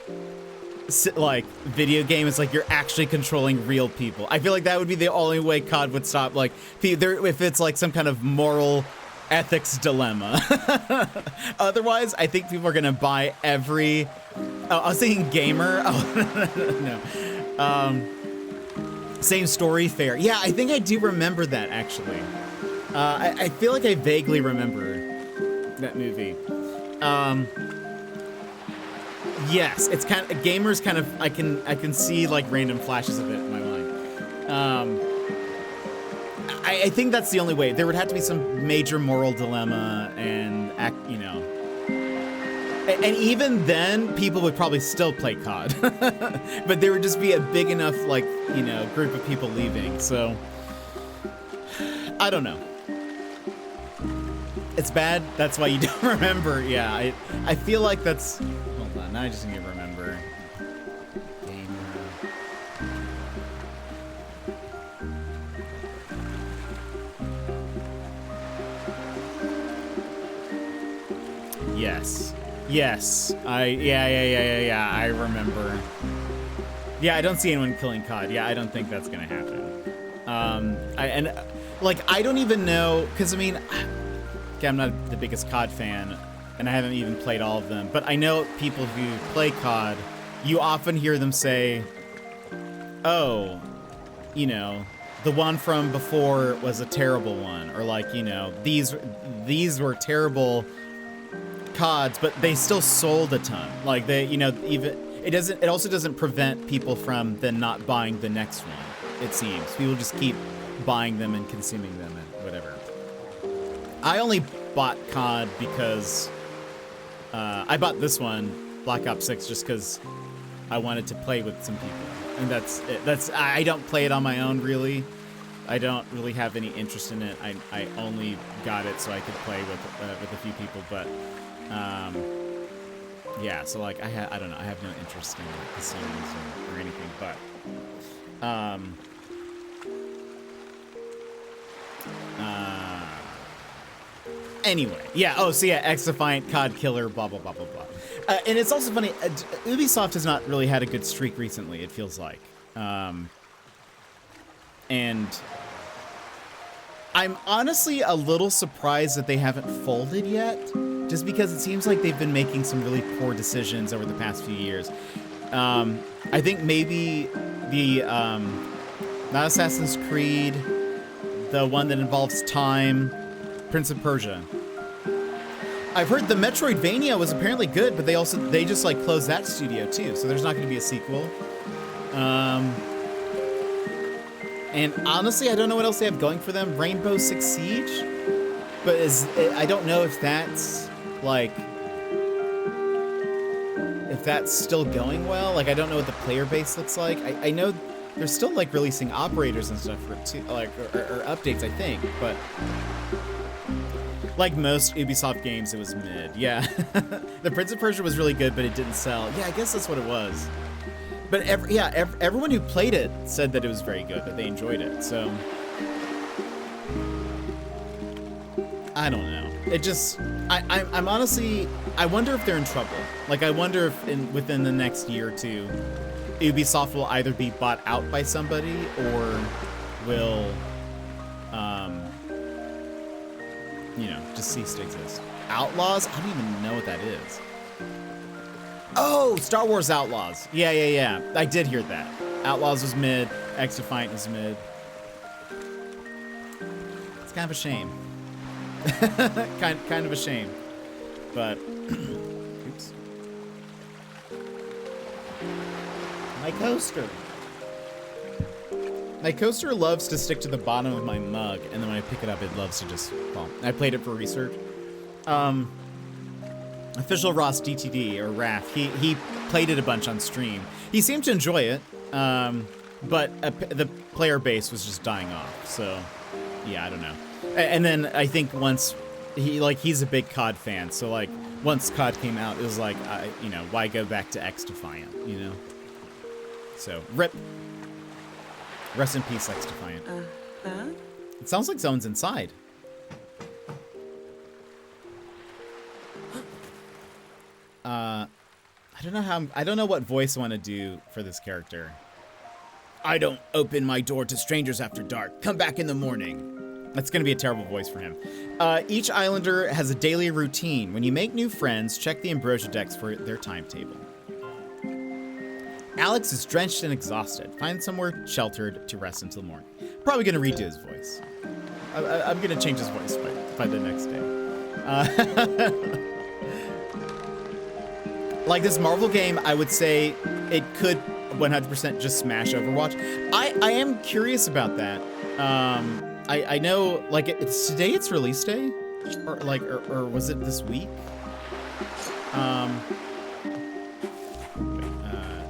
like video game. It's like you're actually controlling real people. I feel like that would be the only way COD would stop. Like, if it's like some kind of moral ethics dilemma. Otherwise, I think people are gonna buy every. Oh, I was thinking gamer. Oh no. Same story, fair. Yeah, I think I do remember that actually. I feel like I vaguely remember that movie. Yes, it's kind of gamers. Kind of, I can see like random flashes of it in my mind. I think that's the only way. There would have to be some major moral dilemma and you know. And even then, people would probably still play COD. But there would just be a big enough, like, you know, group of people leaving. So, I don't know. It's bad. That's why you don't remember. Yeah, I feel like that's. Hold on, now I just need to remember. Gamer. Yes. Yes. Yeah. I remember. Yeah, I don't see anyone killing COD. Yeah, I don't think that's gonna happen. I don't even know, because I mean, okay, I'm not the biggest COD fan, and I haven't even played all of them, but I know people who play COD, you often hear them say, oh, you know, the one from before was a terrible one, or like, you know, these were terrible CODs, but they still sold a ton. Like they, you know, even it also doesn't prevent people from then not buying the next one. It seems people just keep buying them and consuming them and whatever. I only bought COD because I bought this one, Black Ops 6, just because I wanted to play with some people, and that's it. I don't play it on my own really. I don't really have any interest in it. I only got it so I could play with a few people, but yeah. So like I don't know. I have no interest in the series or anything, but anyway, yeah. Oh, so yeah, X-Defiant, COD Killer, blah blah blah blah blah. And it's also funny. Ubisoft has not really had a good streak recently. It feels like, and I'm honestly a little surprised that they haven't folded yet, just because it seems like they've been making some really poor decisions over the past few years. I think maybe the not Assassin's Creed, the one that involves time, Prince of Persia. I've heard the Metroidvania was apparently good, but they just like closed that studio too, so there's not going to be a sequel. And honestly, I don't know what else they have going for them. Rainbow Six Siege, but I don't know if that's like still going well. Like I don't know what the player base looks like. I know they're still like releasing operators and stuff for it too, like or updates, I think, but like most Ubisoft games, it was mid. Yeah, the Prince of Persia was really good, but it didn't sell. Yeah, I guess that's what it was. But everyone who played it said that it was very good, that they enjoyed it. So I don't know. It just I'm honestly, I wonder if they're in trouble. Like I wonder if within the next year or two, Ubisoft will either be bought out by somebody or will you know, just cease to exist. Outlaws? I don't even know what that is. Oh, Star Wars Outlaws. Yeah. I did hear that. Outlaws was mid. X-Defiant was mid. It's kind of a shame. kind of a shame. But, oops. My coaster. My coaster loves to stick to the bottom of my mug, and then when I pick it up, it loves to just fall. I played it for research. Official Ross DTD, or Raph, he played it a bunch on stream. He seemed to enjoy it, but the player base was just dying off, so yeah, I don't know. And then I think once, he's a big COD fan, so like, once COD came out, it was like, you know, why go back to X-Defiant, you know? So, rip. Rest in peace, X-Defiant. It sounds like someone's inside. I don't know what voice I want to do for this character. I don't open my door to strangers after dark. Come back in the morning. That's going to be a terrible voice for him. Each islander has a daily routine. When you make new friends, check the Ambrosia decks for their timetable. Alex is drenched and exhausted. Find somewhere sheltered to rest until morning. Probably going to redo his voice. I'm going to change his voice by the next day. Like this Marvel game, I would say it could 100% just smash Overwatch. I am curious about that. I know, like, today it's release day? Or was it this week? Wait,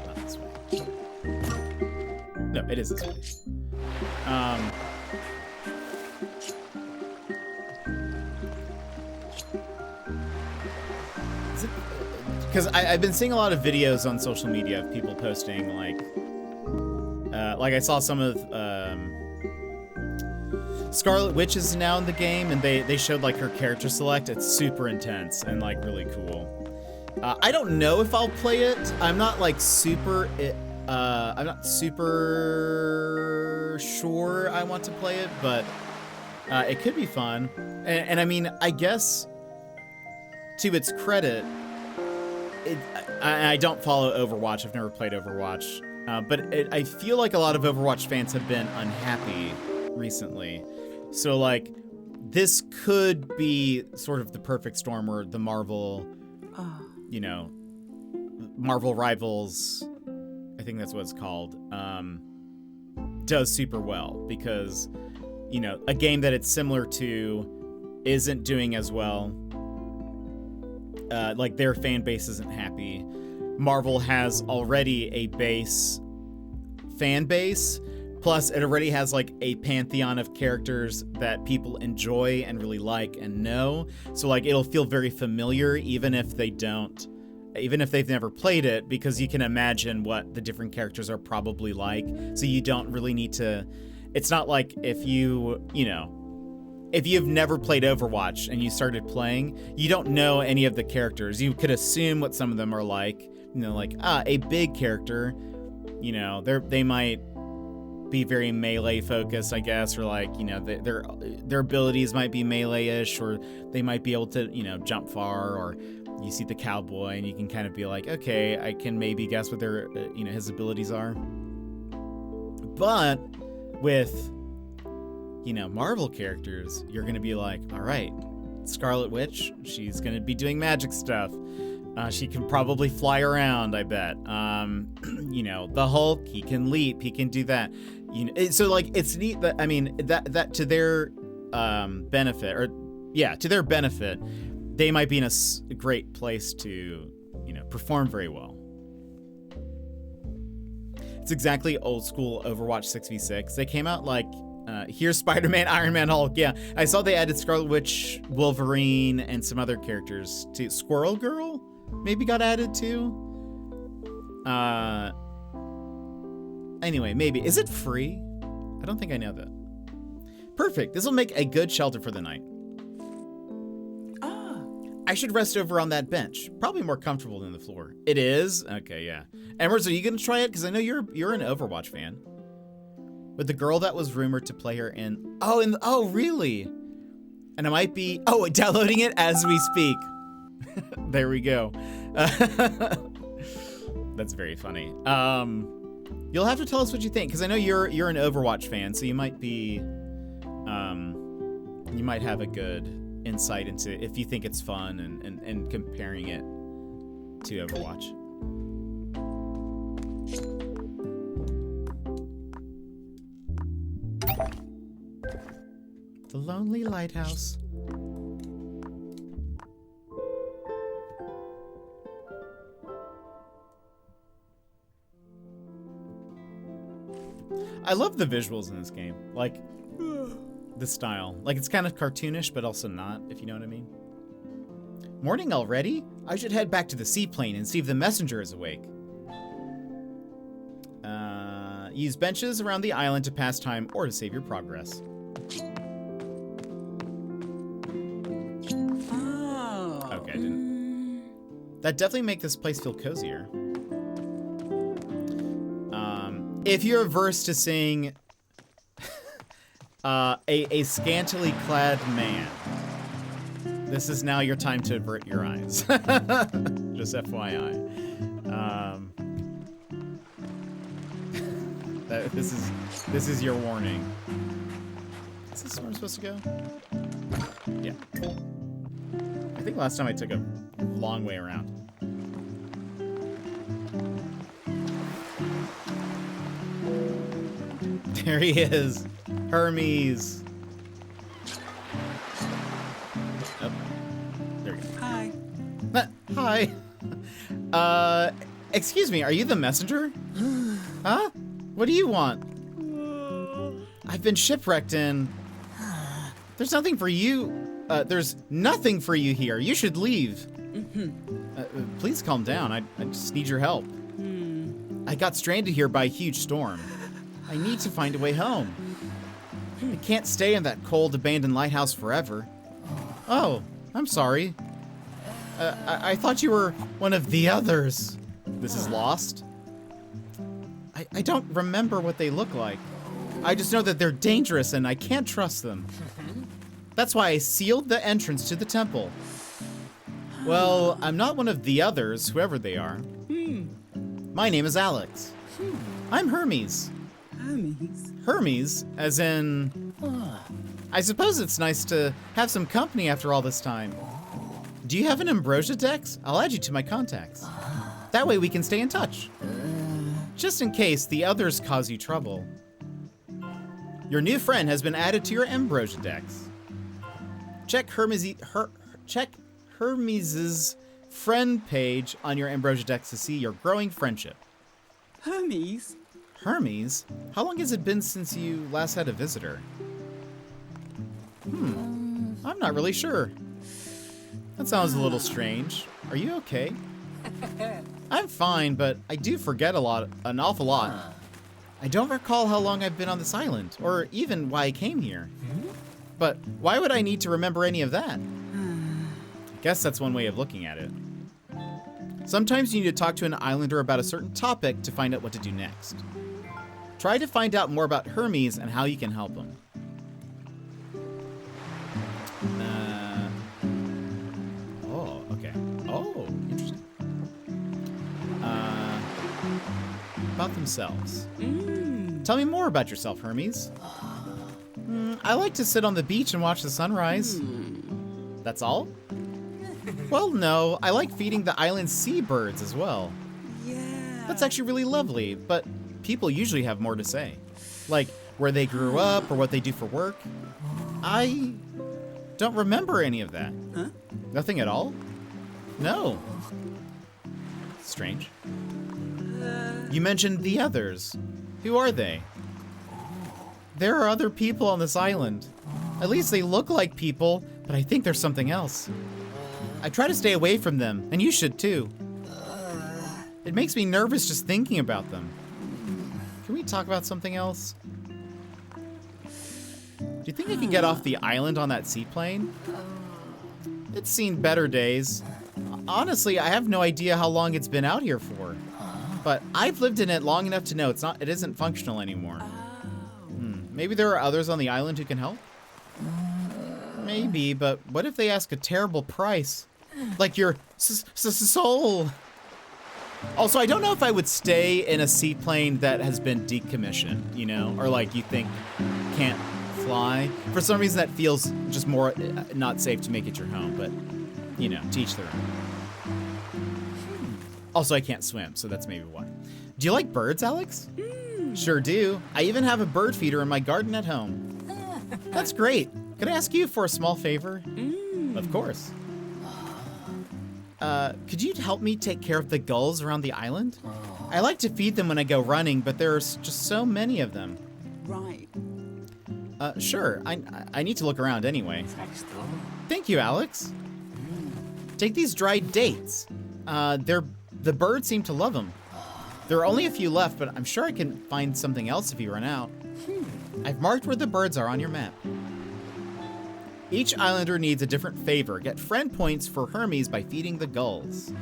not this week. No, it is this week. Is it... Because I've been seeing a lot of videos on social media of people posting, like I saw some of, Scarlet Witch is now in the game, and they showed like her character select. It's super intense and like really cool. I don't know if I'll play it. I'm not like super sure I want to play it, but it could be fun. And I mean, I guess to its credit, I don't follow Overwatch. I've never played Overwatch, but I feel like a lot of Overwatch fans have been unhappy recently. So like, this could be sort of the perfect storm where the Marvel, you know, Marvel Rivals, I think that's what it's called, does super well because, you know, a game that it's similar to isn't doing as well. Like their fan base isn't happy. Marvel has already a base fan base, plus it already has like a pantheon of characters that people enjoy and really like and know. So like it'll feel very familiar even if they've never played it, because you can imagine what the different characters are probably like. So you don't really need to, it's not like if you've never played Overwatch and you started playing, you don't know any of the characters. You could assume what some of them are like, you know, like, a big character, you know, they might be very melee focused, I guess, or like, you know, their abilities might be melee-ish, or they might be able to, you know, jump far, or you see the cowboy and you can kind of be like, okay, I can maybe guess what their, you know, his abilities are. But with, you know, Marvel characters, you're going to be like, all right, Scarlet Witch, she's going to be doing magic stuff. She can probably fly around, I bet. You know, the Hulk, he can leap, he can do that. You know, so like, it's neat that, I mean, that to their benefit, or yeah, to their benefit, they might be in a great place to, you know, perform very well. It's exactly old school Overwatch 6v6. They came out like, here's Spider-Man, Iron Man, Hulk. Yeah, I saw they added Scarlet Witch, Wolverine, and some other characters too. Squirrel Girl maybe got added too. Anyway, maybe. Is it free? I don't think I know that. Perfect. This will make a good shelter for the night. I should rest over on that bench. Probably more comfortable than the floor. It is? Okay, yeah. Ambrosia, are you gonna try it? Because I know you're an Overwatch fan. With the girl that was rumored to play her in... Oh, really? And I might be... Oh, downloading it as we speak. There we go. That's very funny. You'll have to tell us what you think, because I know you're an Overwatch fan, so you might be... you might have a good insight into if you think it's fun and comparing it to Overwatch. The Lonely Lighthouse. I love the visuals in this game. Like, the style. Like, it's kind of cartoonish, but also not, if you know what I mean. Morning already? I should head back to the seaplane and see if the messenger is awake. Use benches around the island to pass time or to save your progress. Oh. Okay, I didn't. That definitely make this place feel cozier. If you're averse to seeing a scantily clad man, this is now your time to avert your eyes. Just FYI. This is your warning. Is this where I'm supposed to go? Yeah. I think last time I took a long way around. There he is. Hermes. Oh, there we go. Hi. Hi. Excuse me, are you the messenger? Huh? What do you want? I've been shipwrecked and there's nothing for you. There's nothing for you here. You should leave. Please calm down. I just need your help. I got stranded here by a huge storm. I need to find a way home. I can't stay in that cold, abandoned lighthouse forever. Oh, I'm sorry. I thought you were one of the others. This is lost. I don't remember what they look like. I just know that they're dangerous and I can't trust them. That's why I sealed the entrance to the temple. Well, I'm not one of the others, whoever they are. My name is Alex. I'm Hermes. Hermes, as in... I suppose it's nice to have some company after all this time. Do you have an Ambrosia dex? I'll add you to my contacts. That way we can stay in touch. Just in case the others cause you trouble. Your new friend has been added to your Ambrosia dex. Check Hermes's friend page on your Ambrosia dex to see your growing friendship. Hermes? Hermes? How long has it been since you last had a visitor? I'm not really sure. That sounds a little strange. Are you okay? I'm fine, but I do forget an awful lot. I don't recall how long I've been on this island, or even why I came here. But why would I need to remember any of that? I guess that's one way of looking at it. Sometimes you need to talk to an islander about a certain topic to find out what to do next. Try to find out more about Hermes and how you can help him. Oh, okay. Oh, interesting. About themselves. Tell me more about yourself, Hermes. I like to sit on the beach and watch the sunrise. That's all? Well, no. I like feeding the island's seabirds as well. Yeah. That's actually really lovely, but people usually have more to say. Like where they grew up or what they do for work. I don't remember any of that. Huh? Nothing at all? No. Strange. You mentioned the others. Who are they? There are other people on this island. At least they look like people, but I think there's something else. I try to stay away from them, and you should too. It makes me nervous just thinking about them. Can we talk about something else? Do you think I can get off the island on that seaplane? It's seen better days. Honestly, I have no idea how long it's been out here for. But I've lived in it long enough to know it isn't functional anymore. Maybe there are others on the island who can help? Maybe, but what if they ask a terrible price? Like your soul? Also, I don't know if I would stay in a seaplane that has been decommissioned, you know? Or like you think can't fly. For some reason that feels just more not safe to make it your home, but you know, teach their own. Also, I can't swim, so that's maybe why. Do you like birds, Alex? Sure do. I even have a bird feeder in my garden at home. That's great. Could I ask you for a small favor? Of course. Could you help me take care of the gulls around the island? I like to feed them when I go running, but there's just so many of them. Right. Sure. I need to look around anyway. Thank you, Alex. Take these dried dates. The birds seem to love them. There are only a few left, but I'm sure I can find something else if you run out. I've marked where the birds are on your map. Each islander needs a different favor. Get friend points for Hermes by feeding the gulls.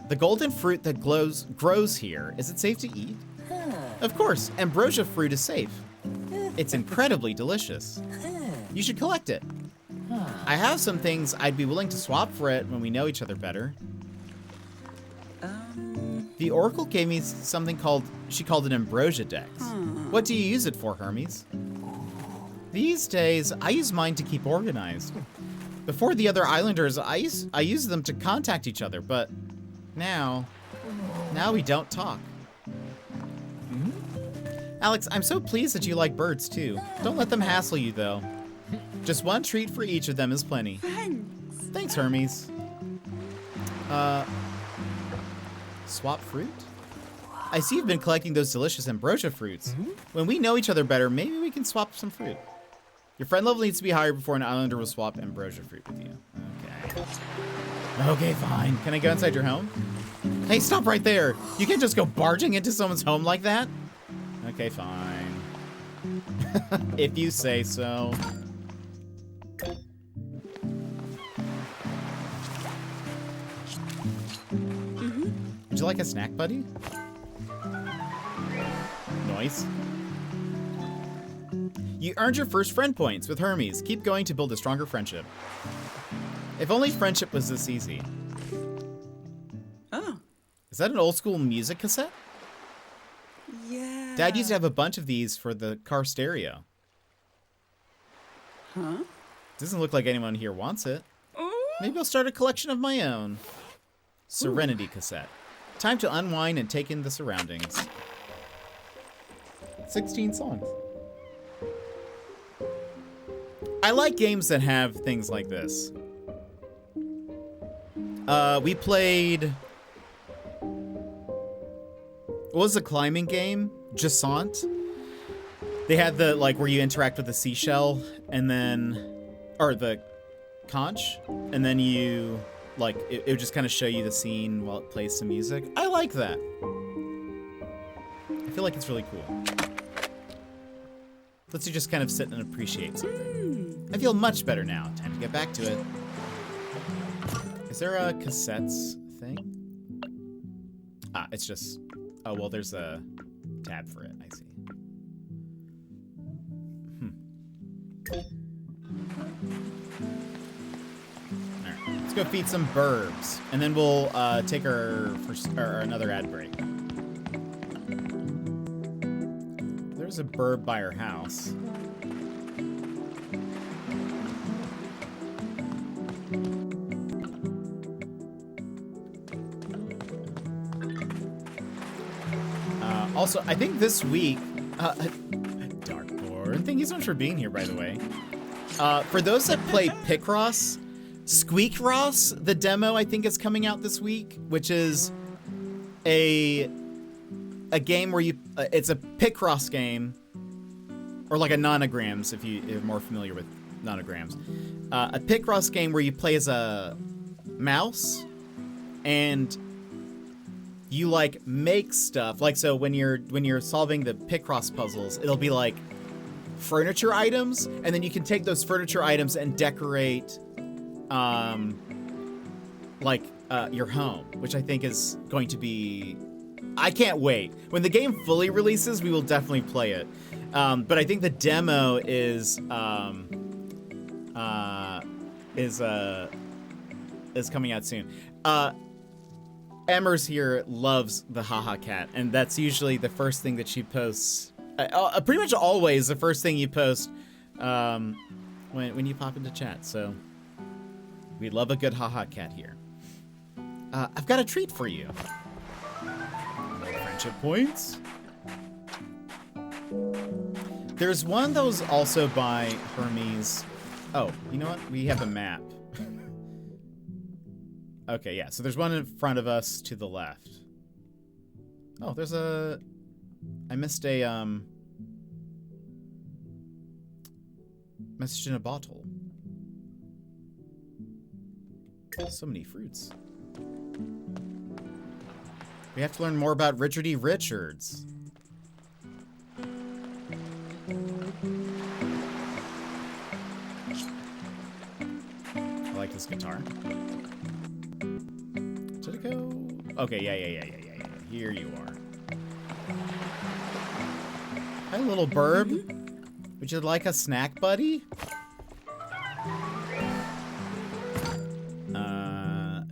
The golden fruit that grows here, is it safe to eat? Of course, ambrosia fruit is safe. It's incredibly delicious. You should collect it. I have some things I'd be willing to swap for it when we know each other better. The Oracle gave me something she called an Ambrosia dex. What do you use it for, Hermes? These days, I use mine to keep organized. Before the other islanders, I used them to contact each other, but now we don't talk. Alex, I'm so pleased that you like birds too. Don't let them hassle you though. Just one treat for each of them is plenty. Thanks, Hermes. Swap fruit? I see you've been collecting those delicious ambrosia fruits. When we know each other better, maybe we can swap some fruit. Your friend level needs to be higher before an islander will swap ambrosia fruit with you. Okay. Okay, fine. Can I go inside your home? Hey, stop right there. You can't just go barging into someone's home like that. Okay, fine. If you say so. Would you like a snack, buddy? Nice. You earned your first friend points with Hermes. Keep going to build a stronger friendship. If only friendship was this easy. Oh, Is that an old school music cassette? yeah. Dad used to have a bunch of these for the car stereo. Huh? Doesn't look like anyone here wants it. Ooh. Maybe I'll start a collection of my own. Serenity cassette. Time to unwind and take in the surroundings. 16 songs. I like games that have things like this. We played... What was the climbing game? Jasant. They had the, like, where you interact with the seashell, and then... Or the conch, and then you... Like, it would just kind of show you the scene while it plays some music. I like that. I feel like it's really cool. Lets you just kind of sit and appreciate something. I feel much better now. Time to get back to it. Is there a cassettes thing? Ah, it's just... Oh, well, there's a tab for it. I see. Alright, let's go feed some burbs. And then we'll take our first, or another ad break. There's a burb by our house. Also, I think this week, Darkborn, thank you so much for being here, by the way. For those that play Picross, Squeakross, the demo, I think is coming out this week, which is a game where you, it's a Picross game, or like a nonograms, if you're more familiar with nonograms. A Picross game where you play as a mouse, and you like make stuff. Like, so when you're solving the Picross puzzles, it'll be like furniture items, and then you can take those furniture items and decorate your home, which I think is going to be, I can't wait. When the game fully releases, we will definitely play it. But I think the demo is coming out soon. Emmers here loves the Haha Cat, and that's usually the first thing that she posts. Pretty much always the first thing you post when you pop into chat. So we love a good Haha Cat here. I've got a treat for you. More friendship points. There's one that was also by Hermes. Oh, you know what? We have a map. Okay, yeah, so there's one in front of us to the left. Oh, there's a... I missed a, message in a bottle. So many fruits. We have to learn more about Richard E. Richards. I like this guitar. Did it go? Okay, yeah. Here you are. Hi, little burb. Would you like a snack, buddy?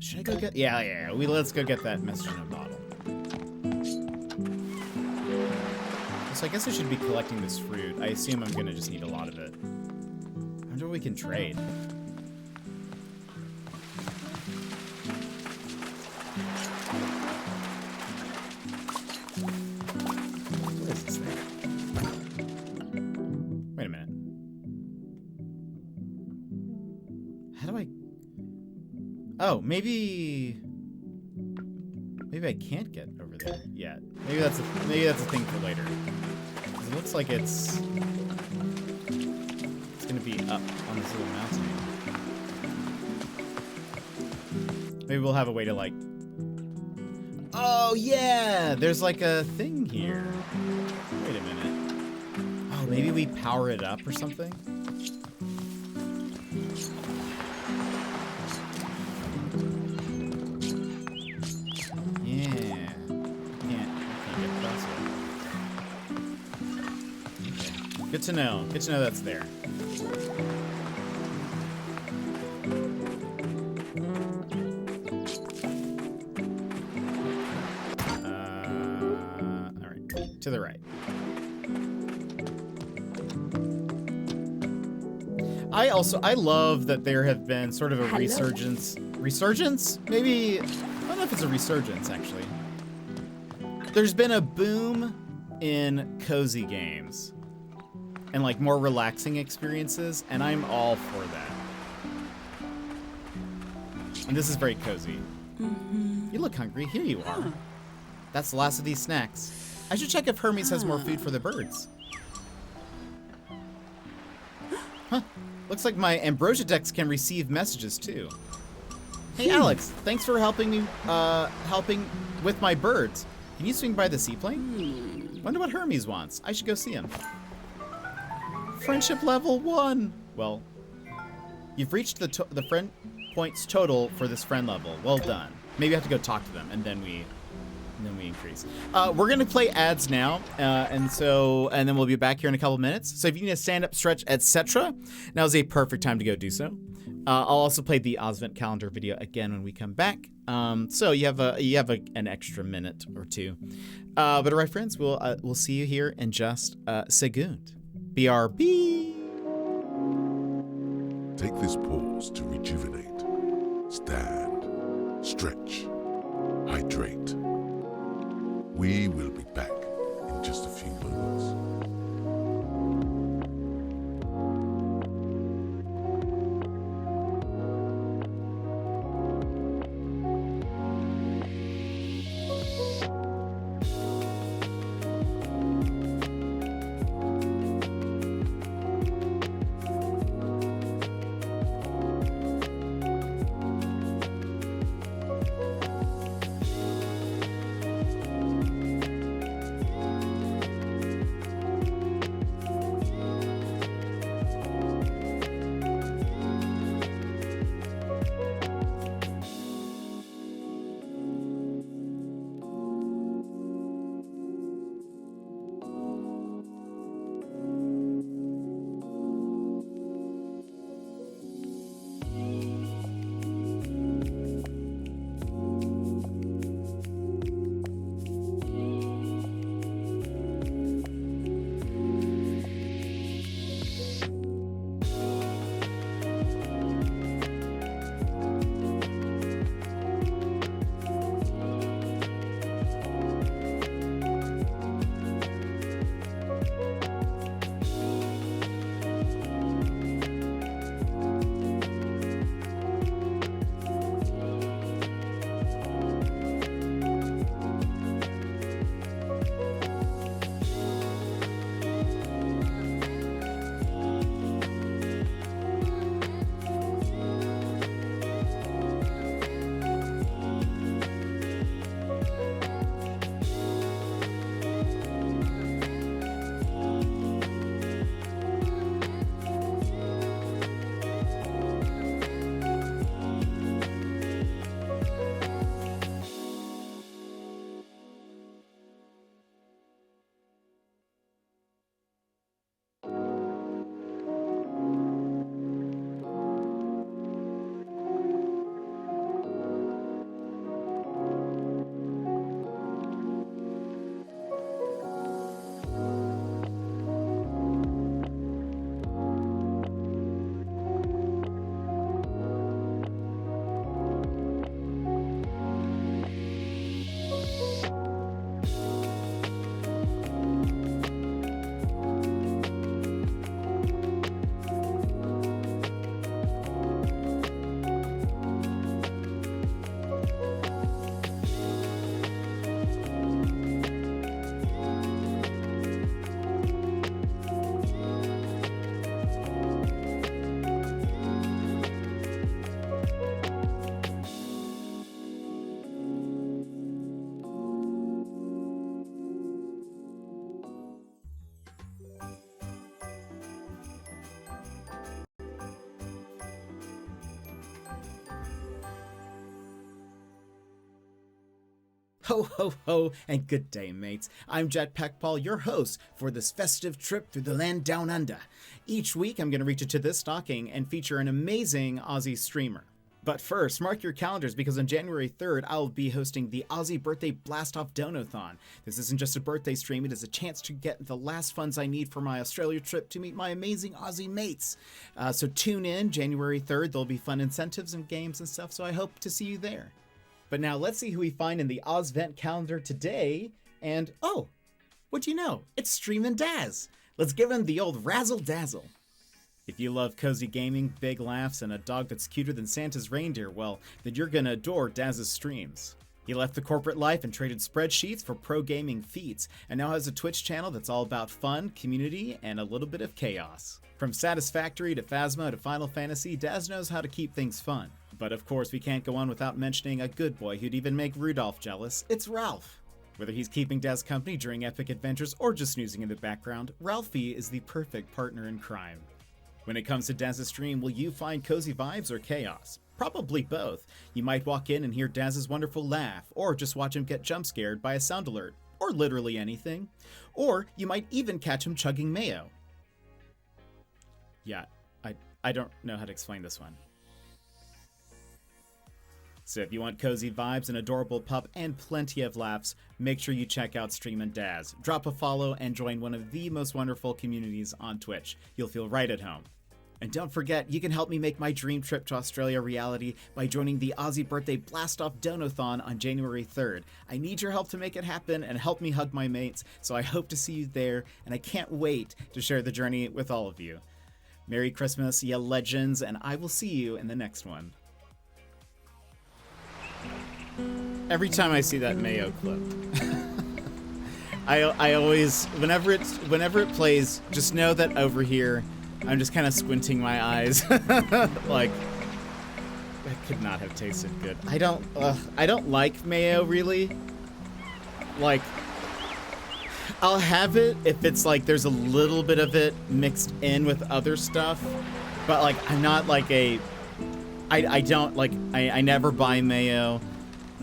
Should I go get? Yeah. Let's go get that message in a bottle. So I guess I should be collecting this fruit. I assume I'm gonna just need a lot of it. I wonder what we can trade. What is this thing? Wait a minute. How do I... Oh, maybe I can't get over there yet. Maybe that's a thing for later. 'Cause it looks like it's gonna be up on this little mountain. Maybe we'll have a way to like... Oh yeah, there's like a thing here. Wait a minute. Maybe we power it up or something? Yeah. Can't get across it. Okay. Good to know. Good to know that's there. Alright. To the right. I love that there have been sort of a resurgence. Resurgence? Maybe, I don't know if it's a resurgence, actually. There's been a boom in cozy games and like more relaxing experiences, and I'm all for that. And this is very cozy. You look hungry. Here you are. That's the last of these snacks. I should check if Hermes has more food for the birds. Huh. Looks like my Ambrosia decks can receive messages too. Hey Alex, thanks for helping me helping with my birds. Can you swing by the seaplane? Wonder what Hermes wants. I should go see him. Friendship level 1. Well, you've reached the friend points total for this friend level. Well done. Maybe I have to go talk to them and then we increase. We're gonna play ads now, and then we'll be back here in a couple minutes. So if you need a stand up, stretch, etc., now is a perfect time to go do so. I'll also play the Osvent calendar video again when we come back. So you have an extra minute or two. But all right, friends, we'll see you here in just a second. BRB. Take this pause to rejuvenate. Stand, stretch, hydrate. We will be back in just a few moments. Ho, ho, ho, and good day, mates. I'm jetpackpaul, your host for this festive trip through the land down under. Each week, I'm going to reach into this stocking and feature an amazing Aussie streamer. But first, mark your calendars because on January 3rd, I'll be hosting the Aussie Birthday Blast-Off Donathon. This isn't just a birthday stream, it is a chance to get the last funds I need for my Australia trip to meet my amazing Aussie mates. So tune in, January 3rd, there'll be fun incentives and games and stuff, so I hope to see you there. But now let's see who we find in the Ozvent calendar today, and oh, what do you know? It's Streamin' Daz. Let's give him the old razzle-dazzle. If you love cozy gaming, big laughs, and a dog that's cuter than Santa's reindeer, well, then you're gonna adore Daz's streams. He left the corporate life and traded spreadsheets for pro gaming feats, and now has a Twitch channel that's all about fun, community, and a little bit of chaos. From Satisfactory to Phasma to Final Fantasy, Daz knows how to keep things fun. But of course, we can't go on without mentioning a good boy who'd even make Rudolph jealous. It's Ralph. Whether he's keeping Daz company during epic adventures or just snoozing in the background, Ralphie is the perfect partner in crime. When it comes to Daz's stream, will you find cozy vibes or chaos? Probably both. You might walk in and hear Daz's wonderful laugh, or just watch him get jump scared by a sound alert, or literally anything. Or you might even catch him chugging mayo. Yeah, I don't know how to explain this one. So if you want cozy vibes, an adorable pup, and plenty of laughs, make sure you check out Streamin' Daz. Drop a follow and join one of the most wonderful communities on Twitch. You'll feel right at home. And don't forget, you can help me make my dream trip to Australia reality by joining the Aussie Birthday Blast-Off Donathon on January 3rd. I need your help to make it happen and help me hug my mates, so I hope to see you there, and I can't wait to share the journey with all of you. Merry Christmas, ya legends, and I will see you in the next one. Every time I see that Mayo clip, I always, whenever it plays, just know that over here, I'm just kind of squinting my eyes. Like, that could not have tasted good. I don't like mayo, really. Like, I'll have it if it's like there's a little bit of it mixed in with other stuff. But like, I'm not like I never buy mayo.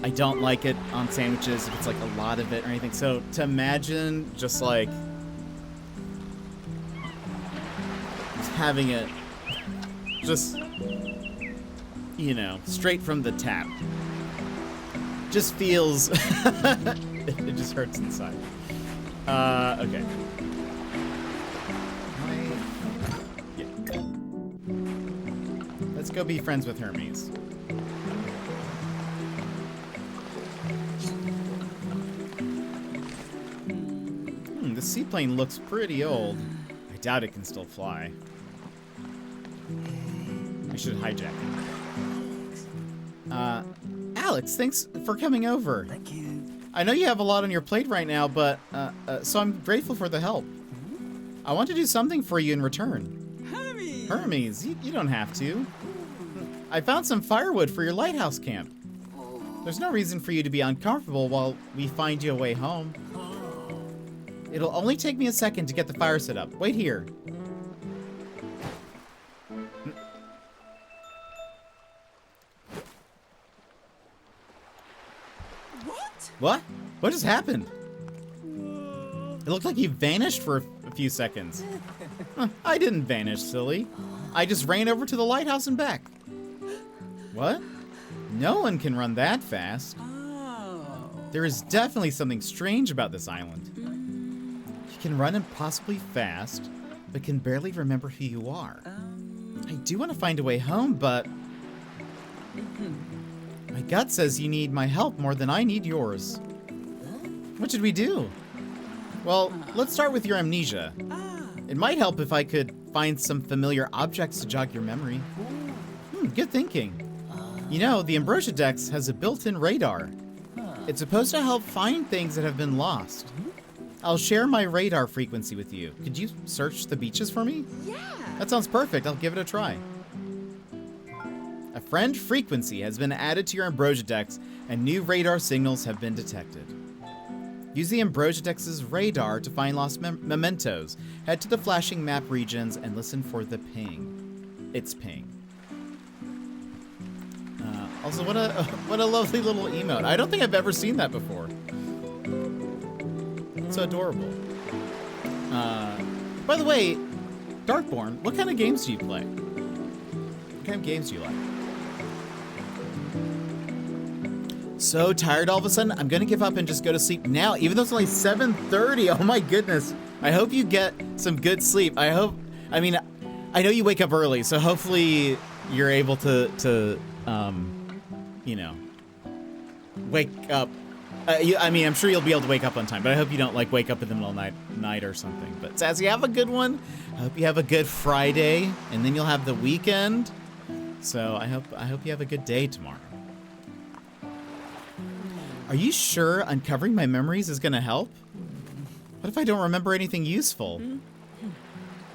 I don't like it on sandwiches if it's like a lot of it or anything. So to imagine just like having it just, you know, straight from the tap, just feels, it just hurts inside. Okay. Yeah. Let's go be friends with Hermes. The seaplane looks pretty old. I doubt it can still fly. We should hijack it. Alex, thanks for coming over. Thank you. I know you have a lot on your plate right now, but, so I'm grateful for the help. I want to do something for you in return. Hermes! Hermes, you don't have to. I found some firewood for your lighthouse camp. There's no reason for you to be uncomfortable while we find you a way home. It'll only take me a second to get the fire set up. Wait here. What? What? What just happened? It looked like you vanished for a few seconds. Huh, I didn't vanish, silly. I just ran over to the lighthouse and back. What? No one can run that fast. Oh. There is definitely something strange about this island. You can run impossibly fast, but can barely remember who you are. I do want to find a way home, but my gut says you need my help more than I need yours. What should we do? Well, let's start with your amnesia. It might help if I could find some familiar objects to jog your memory. Good thinking. You know, the Ambrosia Dex has a built-in radar. It's supposed to help find things that have been lost. I'll share my radar frequency with you. Could you search the beaches for me? Yeah. That sounds perfect. I'll give it a try. A friend frequency has been added to your Ambrosia Dex, and new radar signals have been detected. Use the Ambrosia Dex's radar to find lost mementos. Head to the flashing map regions and listen for the ping. Its ping. Also, what a lovely little emote. I don't think I've ever seen that before. So adorable. By the way, Darkborn, what kind of games do you play? What kind of games do you like? So tired all of a sudden, I'm gonna give up and just go to sleep now, even though it's only 7:30. Oh my goodness. I hope you get some good sleep. I mean, I know you wake up early, so hopefully you're able to you know, wake up. I mean, I'm sure you'll be able to wake up on time, but I hope you don't like wake up in the middle of night or something. But Sassy, have a good one. I hope you have a good Friday, and then you'll have the weekend. So I hope you have a good day tomorrow. Are you sure uncovering my memories is gonna help? What if I don't remember anything useful?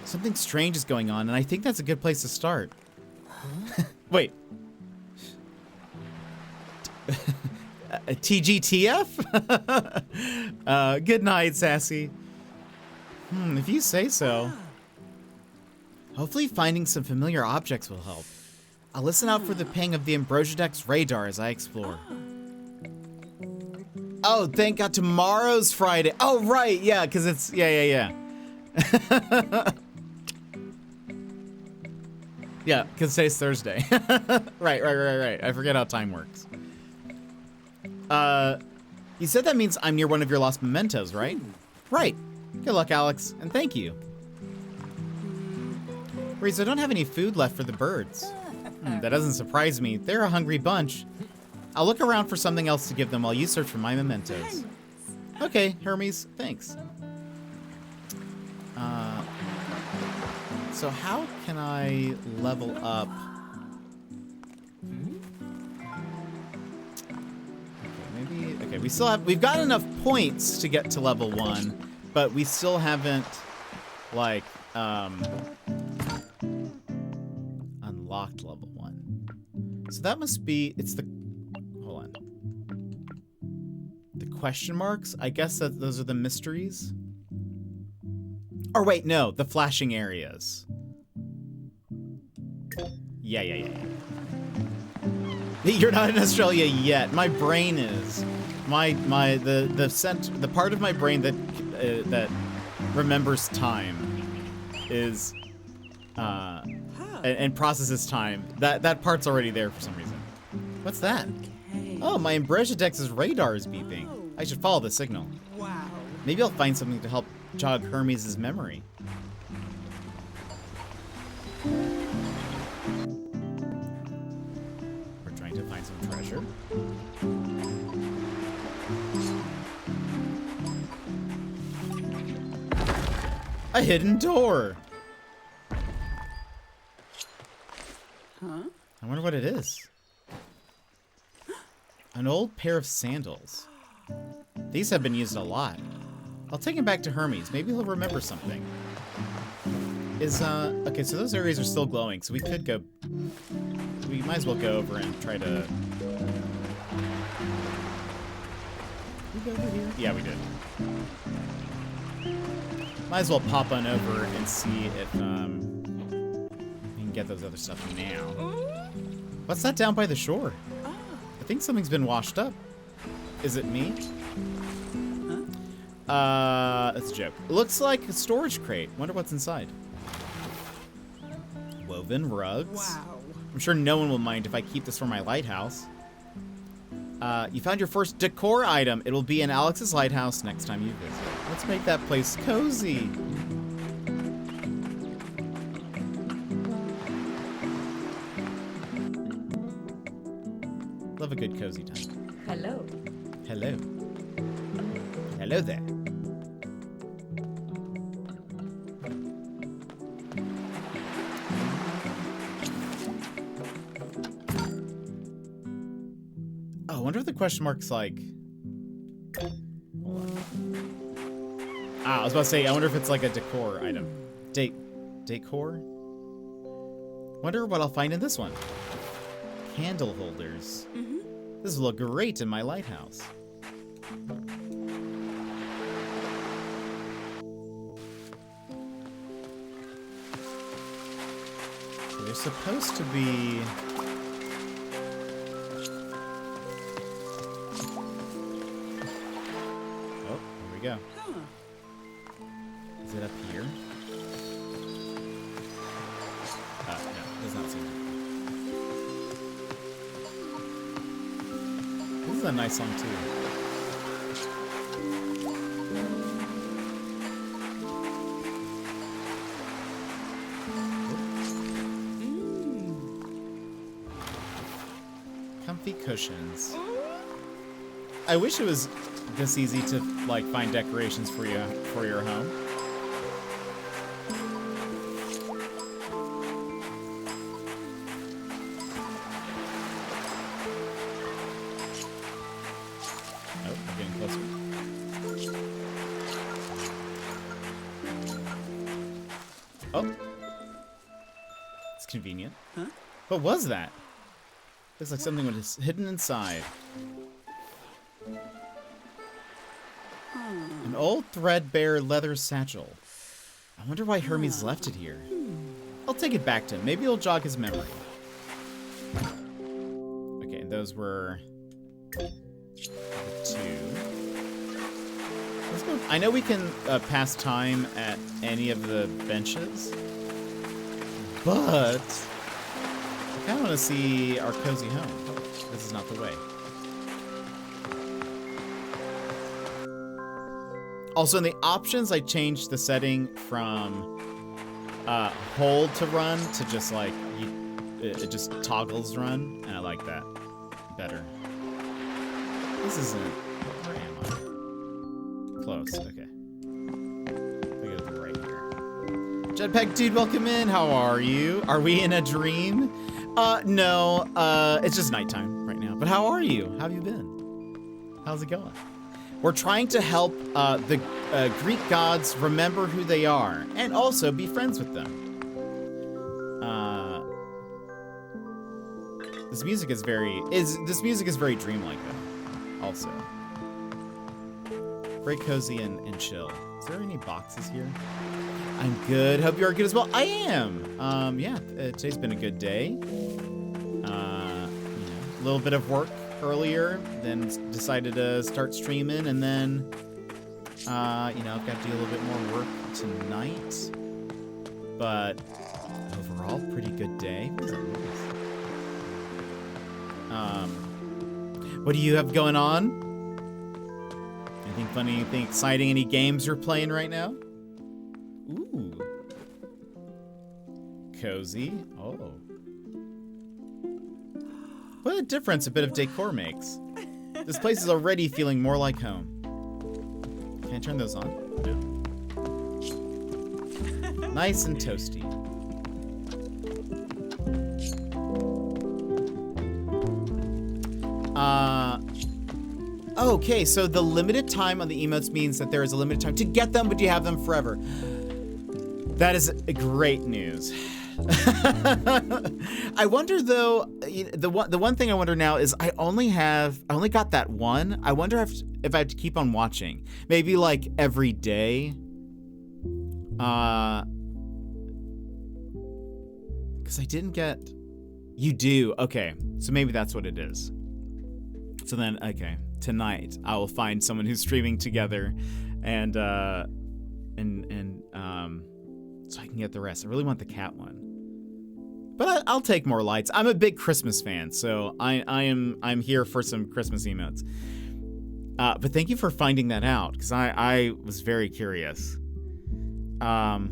Something strange is going on, and I think that's a good place to start. Wait. TGTF? Good night, Sassy. If you say so. Hopefully finding some familiar objects will help. I'll listen out for the ping of the Ambrosia deck's radar as I explore. Oh, thank God, tomorrow's Friday. Oh, right, yeah, because it's, yeah. Yeah, because today's Thursday. Right. I forget how time works. You said that means I'm near one of your lost mementos, right? Right. Good luck, Alex, and thank you. Reese, I don't have any food left for the birds. That doesn't surprise me. They're a hungry bunch. I'll look around for something else to give them while you search for my mementos. Okay, Hermes, thanks. So how can I level up? Okay, we've got enough points to get to level 1, but we still haven't, like, unlocked level 1. So that must be, hold on. The question marks? I guess that those are the mysteries? Or wait, no, the flashing areas. Yeah. You're not in Australia yet. My brain is. The part of my brain that remembers time is and processes time. That part's already there for some reason. What's that? Okay. Oh, my Ambrosia Dex's radar is beeping. I should follow the signal. Wow. Maybe I'll find something to help jog Hermes' memory. We're trying to find some treasure. A hidden door. Huh? I wonder what it is. An old pair of sandals. These have been used a lot. I'll take him back to Hermes. Maybe he'll remember something. Okay, so those areas are still glowing, so we could go... We might as well go over and try to... Did we go over here? Yeah, we did. Might as well pop on over and see if, we can get those other stuff now. What's that down by the shore? I think something's been washed up. Is it me? That's a joke. It looks like a storage crate. Wonder what's inside. Woven rugs. Wow. I'm sure no one will mind if I keep this for my lighthouse. You found your first decor item. It will be in Alex's lighthouse next time you visit. Let's make that place cozy. Love a good cozy time. Hello. Hello. Hello there. Oh, I wonder if the question mark's like... Hold on. I was about to say, I wonder if it's like a decor item. Decor? Wonder what I'll find in this one. Candle holders. This will look great in my lighthouse. So they're supposed to be... Oh, here we we go. Huh. Is it up here? No, does not seem to be. This is a nice song too. Comfy cushions. I wish it was this easy to like find decorations for you for your home. Oh, we're getting closer. Oh. It's convenient. Huh? What was that? Looks like something was hidden inside. An old threadbare leather satchel. I wonder why Hermes left it here. I'll take it back to him. Maybe it'll jog his memory. Okay, those were the 2. Let's go. I know we can pass time at any of the benches, but I kind of want to see our cozy home. This is not the way. Also, in the options, I changed the setting from hold to run to just like it just toggles run, and I like that better. This isn't. Where am I? Close. Okay. I go to the right here. Jetpack dude, welcome in. How are you? Are we in a dream? No. It's just nighttime right now. But how are you? How have you been? How's it going? We're trying to help the Greek gods remember who they are and also be friends with them. This music is very dreamlike though. Also, very cozy and chill. Is there any boxes here? I'm good. Hope you are good as well. I am. Yeah. Today's been a good day. A little bit of work earlier, then decided to start streaming, and then I've got to do a little bit more work tonight, but overall pretty good day. What is that noise? What do you have going on? Anything funny, anything exciting, any games you're playing right now? Ooh, cozy. Oh, what a difference a bit of decor makes. This place is already feeling more like home. Can I turn those on? No. Nice and toasty. Okay, so the limited time on the emotes means that there is a limited time to get them, but you have them forever. That is great news. I wonder though, the one thing I wonder now is I only got that one. I wonder if I have to keep on watching. Maybe like every day. Because I didn't get. You do. Okay. So maybe that's what it is. So then, okay. Tonight I will find someone who's streaming together and so I can get the rest. I really want the cat one. But I'll take more lights. I'm a big Christmas fan, so I'm here for some Christmas emotes. But thank you for finding that out, because I was very curious. No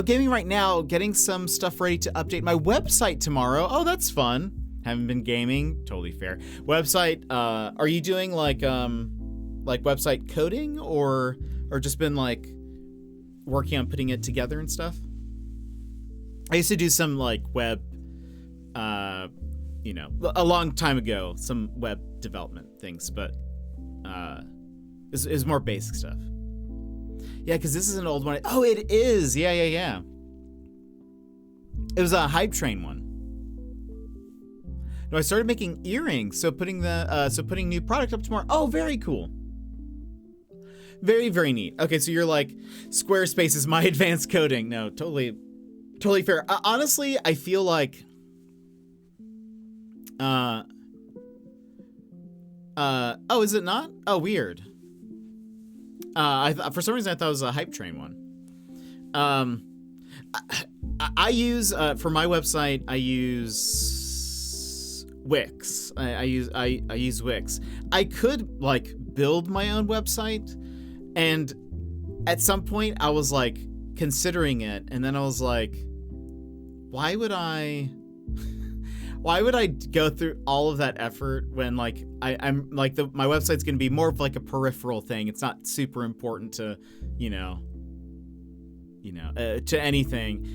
gaming right now. Getting some stuff ready to update my website tomorrow. Oh, that's fun. Haven't been gaming. Totally fair. Website. Are you doing like website coding or just been like working on putting it together and stuff? I used to do some like web, a long time ago, some web development things, but it's more basic stuff. Yeah, because this is an old one. Oh, it is. Yeah. It was a Hype Train one. No, I started making earrings, so putting new product up tomorrow. Oh, very cool. Very, very neat. Okay, so you're like, Squarespace is my advanced coding. No, totally fair. Honestly, I feel like, oh, is it not? Oh, weird. For some reason I thought it was a Hype Train one. I use for my website. I use Wix. I use Wix. I could like build my own website, and at some point I was like considering it, and then I was like, why would I go through all of that effort when like I'm like my website's gonna be more of like a peripheral thing. It's not super important to to anything.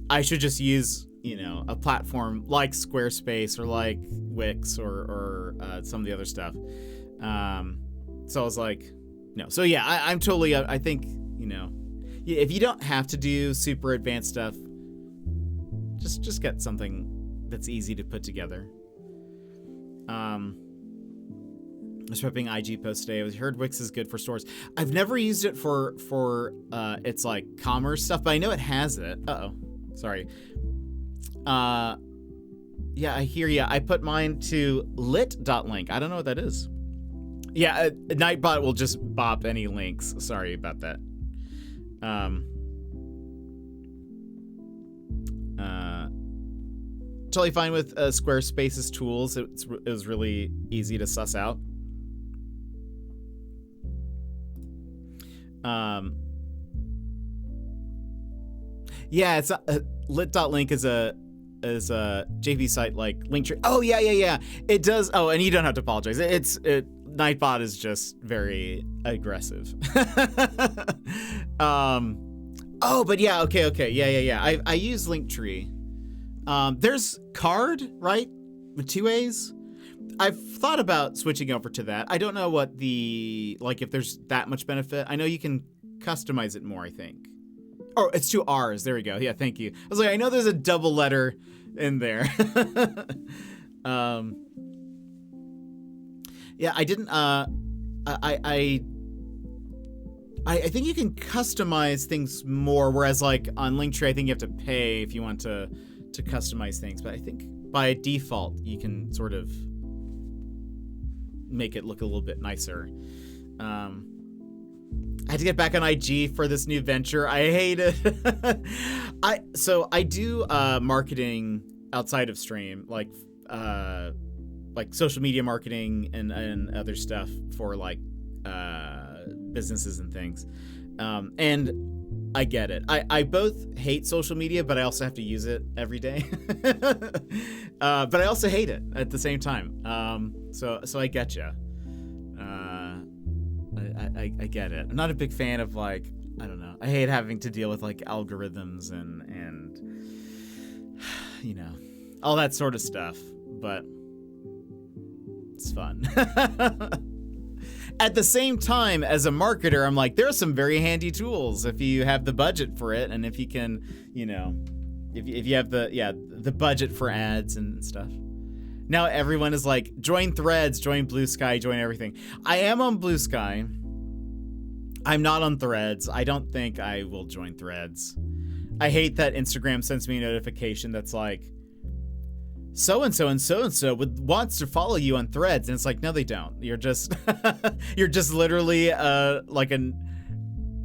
I should just use a platform like Squarespace or like Wix or some of the other stuff. So I was like, no. So yeah, I'm totally. I think if you don't have to do super advanced stuff, just get something that's easy to put together. I was prepping IG post today. I heard Wix is good for stores. I've never used it for its like commerce stuff, but I know it has it. Sorry. Yeah, I hear ya. I put mine to lit.link. I don't know what that is. Yeah, Nightbot will just bop any links. Sorry about that. Totally fine with Squarespace's tools. It was really easy to suss out. Yeah, it's lit.link is a JP site like Linktree. Oh yeah. It does. Oh, and you don't have to apologize. Nightbot is just very aggressive. Oh, but yeah, okay. Yeah. I use Linktree. There's Card, right? With 2 A's. I've thought about switching over to that. I don't know what if there's that much benefit. I know you can customize it more, I think. Oh, it's 2 R's. There we go. Yeah, thank you. I was like, I know there's a double letter in there. Yeah, I didn't. I think you can customize things more, whereas like on Linktree, I think you have to pay if you want to customize things. But I think by default, you can sort of make it look a little bit nicer. I had to get back on IG for this new venture. I hate it. I do marketing outside of stream, like social media marketing and other stuff for like businesses and things. And I get it. I both hate social media, but I also have to use it every day. But I also hate it at the same time. So I get you. I get it. I'm not a big fan of like, I don't know. I hate having to deal with like algorithms and all that sort of stuff, but it's fun. At the same time, as a marketer, I'm like, there are some very handy tools if you have the budget for it, and if you can, if you have the budget for ads and stuff. Now everyone is like, join Threads, join Blue Sky, join everything. I am on Blue Sky. I'm not on Threads. I don't think I will join Threads. I hate that Instagram sends me a notification that's like, so-and-so and so-and-so wants to follow you on Threads. And it's like, no, they don't. You're just literally like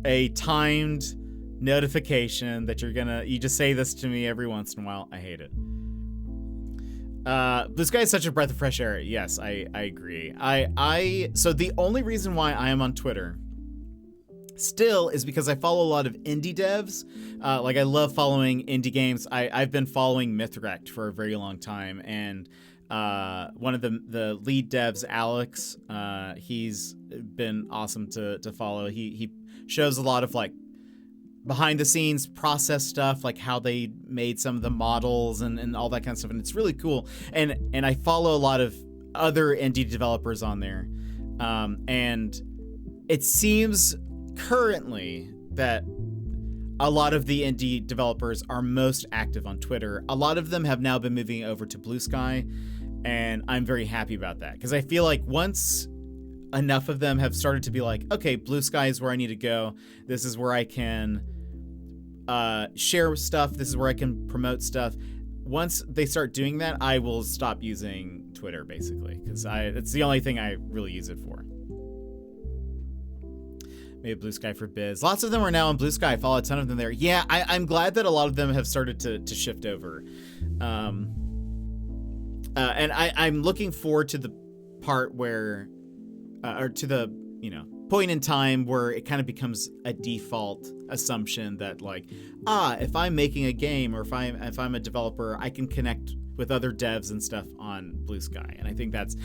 a timed notification that you just say this to me every once in a while. I hate it. This guy is such a breath of fresh air. Yes, I agree. So the only reason why I am on Twitter still is because I follow a lot of indie devs. Like I love following indie games. I've been following Mythwrecked for a very long time, and one of the lead devs, Alex, he's been awesome to follow. He shows a lot of like behind the scenes process stuff, like how they made some of the models and all that kind of stuff, and it's really cool. And I follow a lot of other indie developers on there, and it seems currently that a lot of the indie developers are most active on Twitter. A lot of them have now been moving over to Blue Sky, and I'm very happy about that, because I feel like once enough of them have started to be like, okay, Blue Sky is where I need to go, this is where I can share stuff, this is where I can promote stuff. Once they start doing that, I will stop using Twitter, basically, because it's the only thing I really use it for. Maybe Blue Sky for Biz. Lots of them are now on Blue Sky. I follow a ton of them there. Yeah, I'm glad that a lot of them have started to shift over. And I'm looking forward to the part where, or to the, point in time where it kind of becomes a default assumption that like, if I'm making a game or if I'm a developer, I can connect with other devs and stuff on Blue Sky. And I think that's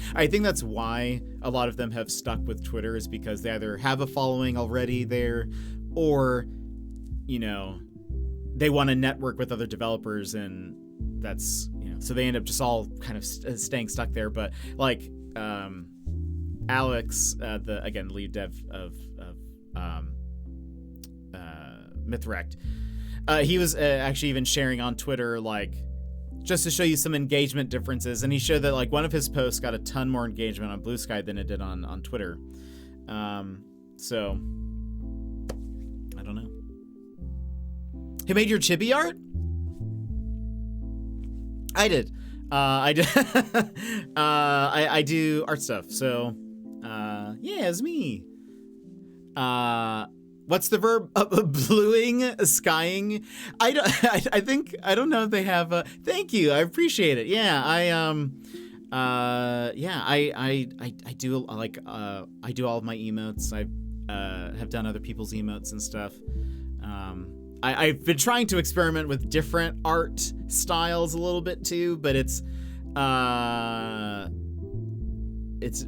why a lot of them have stuck with Twitter, is because they either have a following already there, or, they want to network with other developers, and that's, so they end up just all kind of staying stuck there. But like, Alex, the lead dev of Mythwrecked, he was actually even sharing on Twitter, like, just to show you some engagement differences, and he showed that like one of his posts got a ton more engagement on Blue Sky than it did on Twitter. So I don't know. He made your chibi art? I did. I do art stuff. So yeah, it's me. What's the verb? Bluing, skying. I don't know if they have. Thank you. I appreciate it. Yeah, I do like. I do all of my emotes. I have done other people's emotes and stuff. I've been trying to experiment with different art styles a little bit too, but it's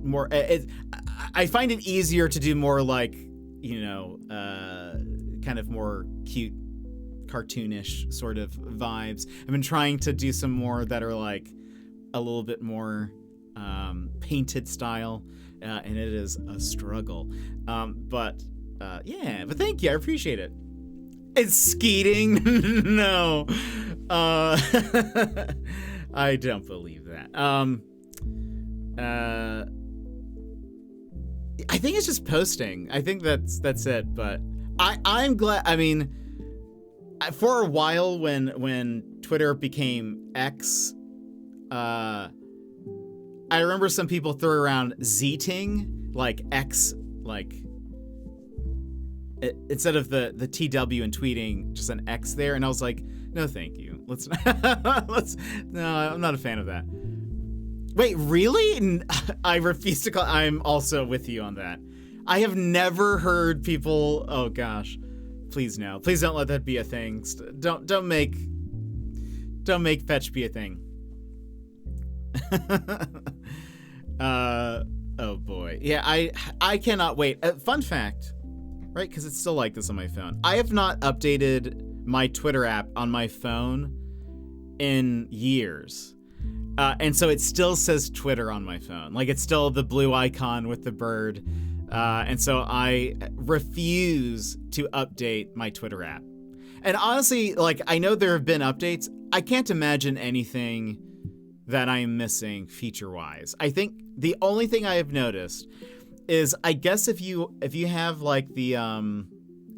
more. I find it easier to do more like, kind of more cute, cartoonish sort of vibes. I've been trying to do some more that are like a little bit more painted style, and it is a struggle. But thank you, I appreciate it. It's skeeting? No. I don't believe that. I think it's just posting. I think that's it. But I'm glad. I mean, for a while when Twitter became X, I remember some people threw around Zeeting, like X, like instead of the TW and tweeting, just an X there, and I was like, no, thank you. No, I'm not a fan of that. Wait, really? I refuse to call. I'm also with you on that. I have never heard people. Oh gosh, please no. Please don't let that be a thing. Don't make fetch be a thing. Oh boy. Yeah, I cannot wait. Fun fact, right? Because it's still like this on my phone. I have not updated my Twitter app on my phone in years. And so it still says Twitter on my phone. Like, it's still the blue icon with the bird. And so I refuse to update my Twitter app. And honestly, like, I know there have been updates. I can't imagine anything that I'm missing feature-wise. I think the only thing I have noticed is, I guess if you have like the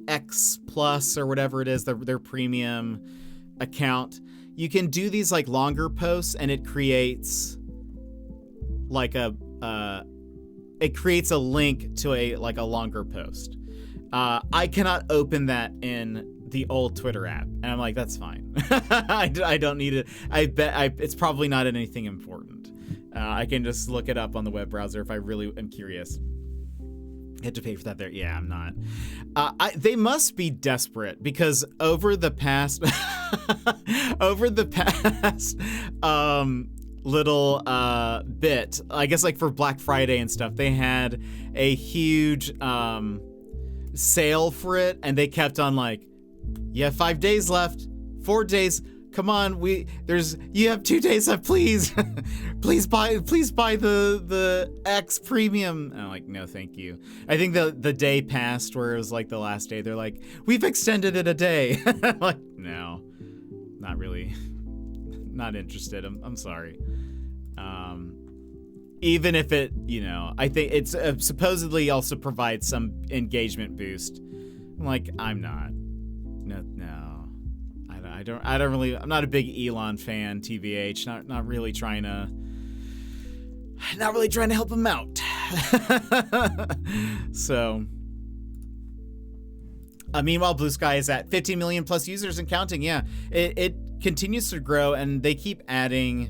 X Plus or whatever it is, their premium account, you can do these like longer posts, and it creates like it creates a link to a longer post. I cannot open that in the old Twitter app, and I'm like, that's fine. I don't need it. I bet it's probably not anything important. I can just look it up on the web browser if I really am curious. I had to pay for that there. Yeah, I'm not. They must be desperate, because over the past little bit, I guess like for Black Friday and stuff, they had a huge sale for it, and they kept on like, you have 5 days left, 4 days. Come on, you have 2 days left, please. please buy the X premium. And I'm like, no, thank you. I think the day passed where it was like the last day. They're like, we've extended it a day. I'm like, no, not really. Not interested. I'm sorry. Even if it, I think it's supposedly also provides some engagement boost. I'm like, I'm not. No. I'm not a big Elon fan, TBH. Not really trying to help him out. So, Meanwhile, Blue Sky is at 15 million plus users and counting. Yeah, it continues to grow, and they keep adding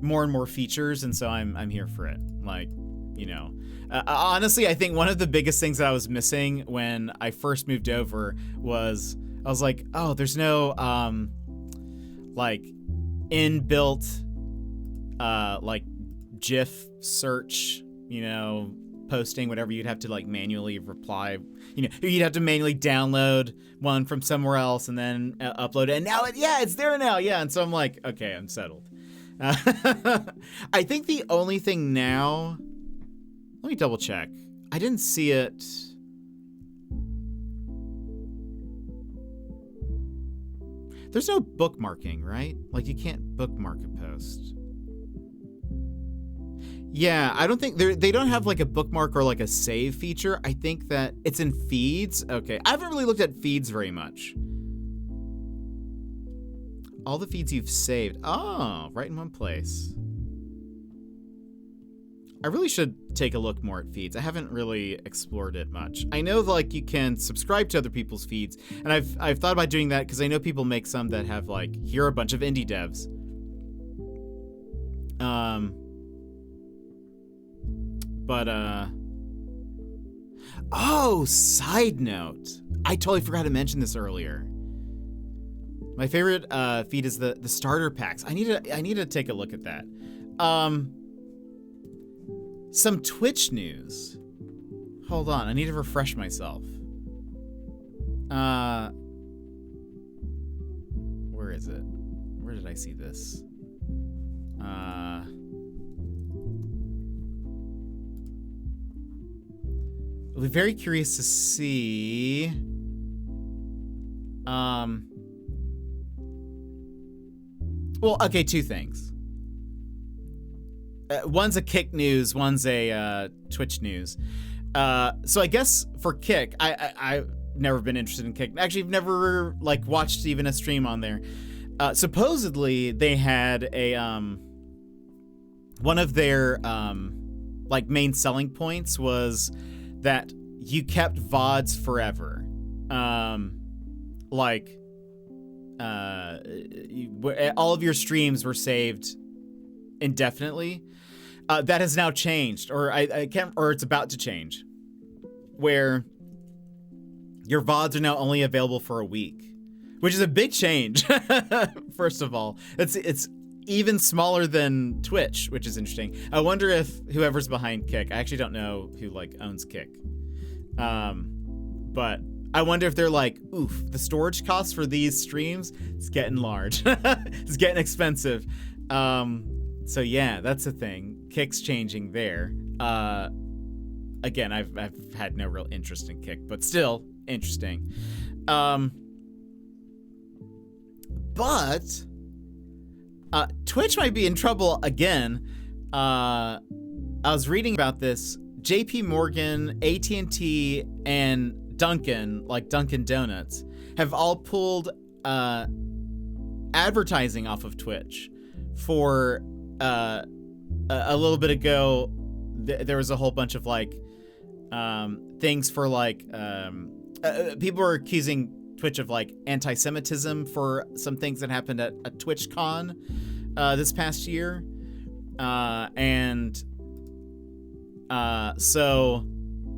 more and more features, and so I'm here for it. Like, you know, honestly, I think one of the biggest things that I was missing when I first moved over was I was like, oh, there's no like inbuilt like GIF search, you know, posting, whatever. You'd have to like manually reply, you know, you'd have to manually download one from somewhere else and then upload it, and now it's there now. Yeah, and so I'm like, okay, I'm settled. I think the only thing now, let me double check. I didn't see it. There's no bookmarking, right? Like, you can't bookmark a post. Yeah, I don't think they don't have like a bookmark or like a save feature. I think that it's in feeds. Okay, I haven't really looked at feeds very much. All the feeds you've saved. Oh, right in one place. I really should take a look more at feeds. I haven't really explored it much. I know like you can subscribe to other people's feeds, and I've thought about doing that because I know people make some that have like, here are a bunch of indie devs. Oh, side note. I totally forgot to mention this earlier. My favorite feed is the starter packs. I need to take a look at that. Some Twitch news. Hold on, I need to refresh myself. Where is it? Where did I see this? I'll be very curious to see. Well, okay, two things. One's a Kick news, one's a Twitch news. So I guess for Kick, I've never been interested in Kick. Actually, I've never like watched even a stream on there. Supposedly they had a one of their like main selling points was that you kept VODs forever. All of your streams were saved indefinitely. That has now changed, or I can't, or it's about to change, where your VODs are now only available for a week, which is a big change. First of all, it's even smaller than Twitch, which is interesting. I wonder if whoever's behind Kick, I actually don't know who like owns Kick, but I wonder if they're like, oof, the storage costs for these streams, it's getting large. It's getting expensive. So yeah, that's the thing. Kick's changing there. Again, I've had no real interest in Kick, but still interesting. But Twitch might be in trouble again. I was reading about this. JP Morgan, AT&T, and Dunkin', like Dunkin' Donuts, have all pulled advertising off of Twitch. For a little bit ago, there was a whole bunch of like things for like people were accusing Twitch of like anti-Semitism for some things that happened at a TwitchCon this past year, and so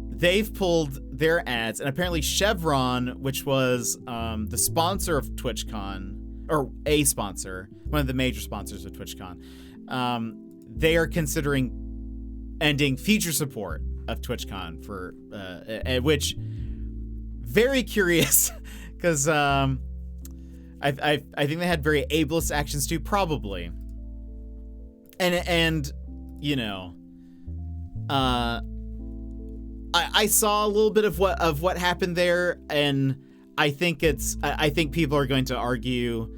they've pulled their ads, and apparently Chevron, which was the sponsor of TwitchCon, or a sponsor, one of the major sponsors of TwitchCon, they are considering ending feature support of TwitchCon for which very curious because I think they had very ableist actions too, probably, and you know, I saw a little bit of what happened there, and I think people are going to argue,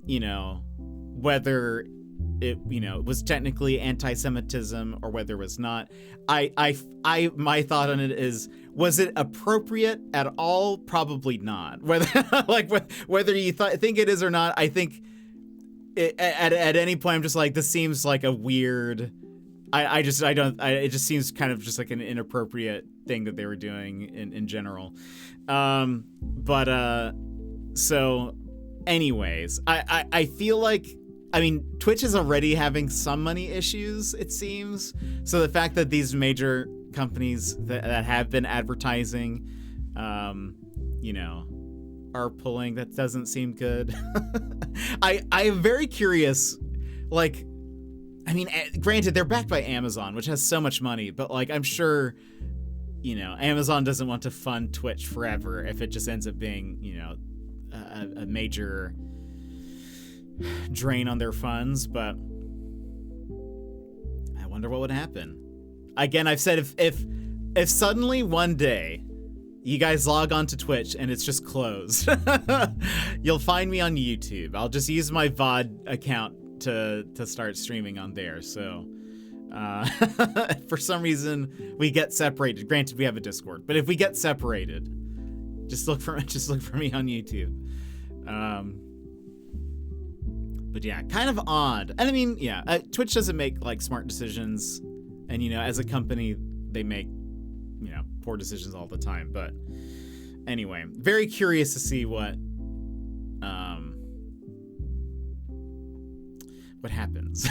you know, whether it, you know, was technically anti-Semitism or whether it was not. My thought on it is, was it appropriate at all? Probably not. Whether you think it is or not, I think at any point I'm just like, this seems like a weird I don't. It just seems kind of just like an inappropriate thing that they were doing in general. So, anyways, I feel like, I mean, Twitch is already having some money issues, it seems. So the fact that these major companies that have been advertising, you know, are pulling, that doesn't seem good. I am very curious, like, I mean, granted, they're backed by Amazon, which has so much money, but like, I'm sure, you know, Amazon doesn't want to fund Twitch forever if it just ends up being, you know, a major drain on their funds. But I wonder what would happen. Again, I've said if suddenly one day you guys log on to Twitch and it's just closed, you'll find me on YouTube. I'll just use my VOD account to start streaming on there. So for some reason we get separated. Granted, we have a Discord, but if we get separated, just look for me on YouTube. But yeah, kind of odd. And I mean, yeah, Twitch doesn't make like smart decisions, and you know, as a company, they make, you know, poor decisions all the time. But anyway, very curious to see what happens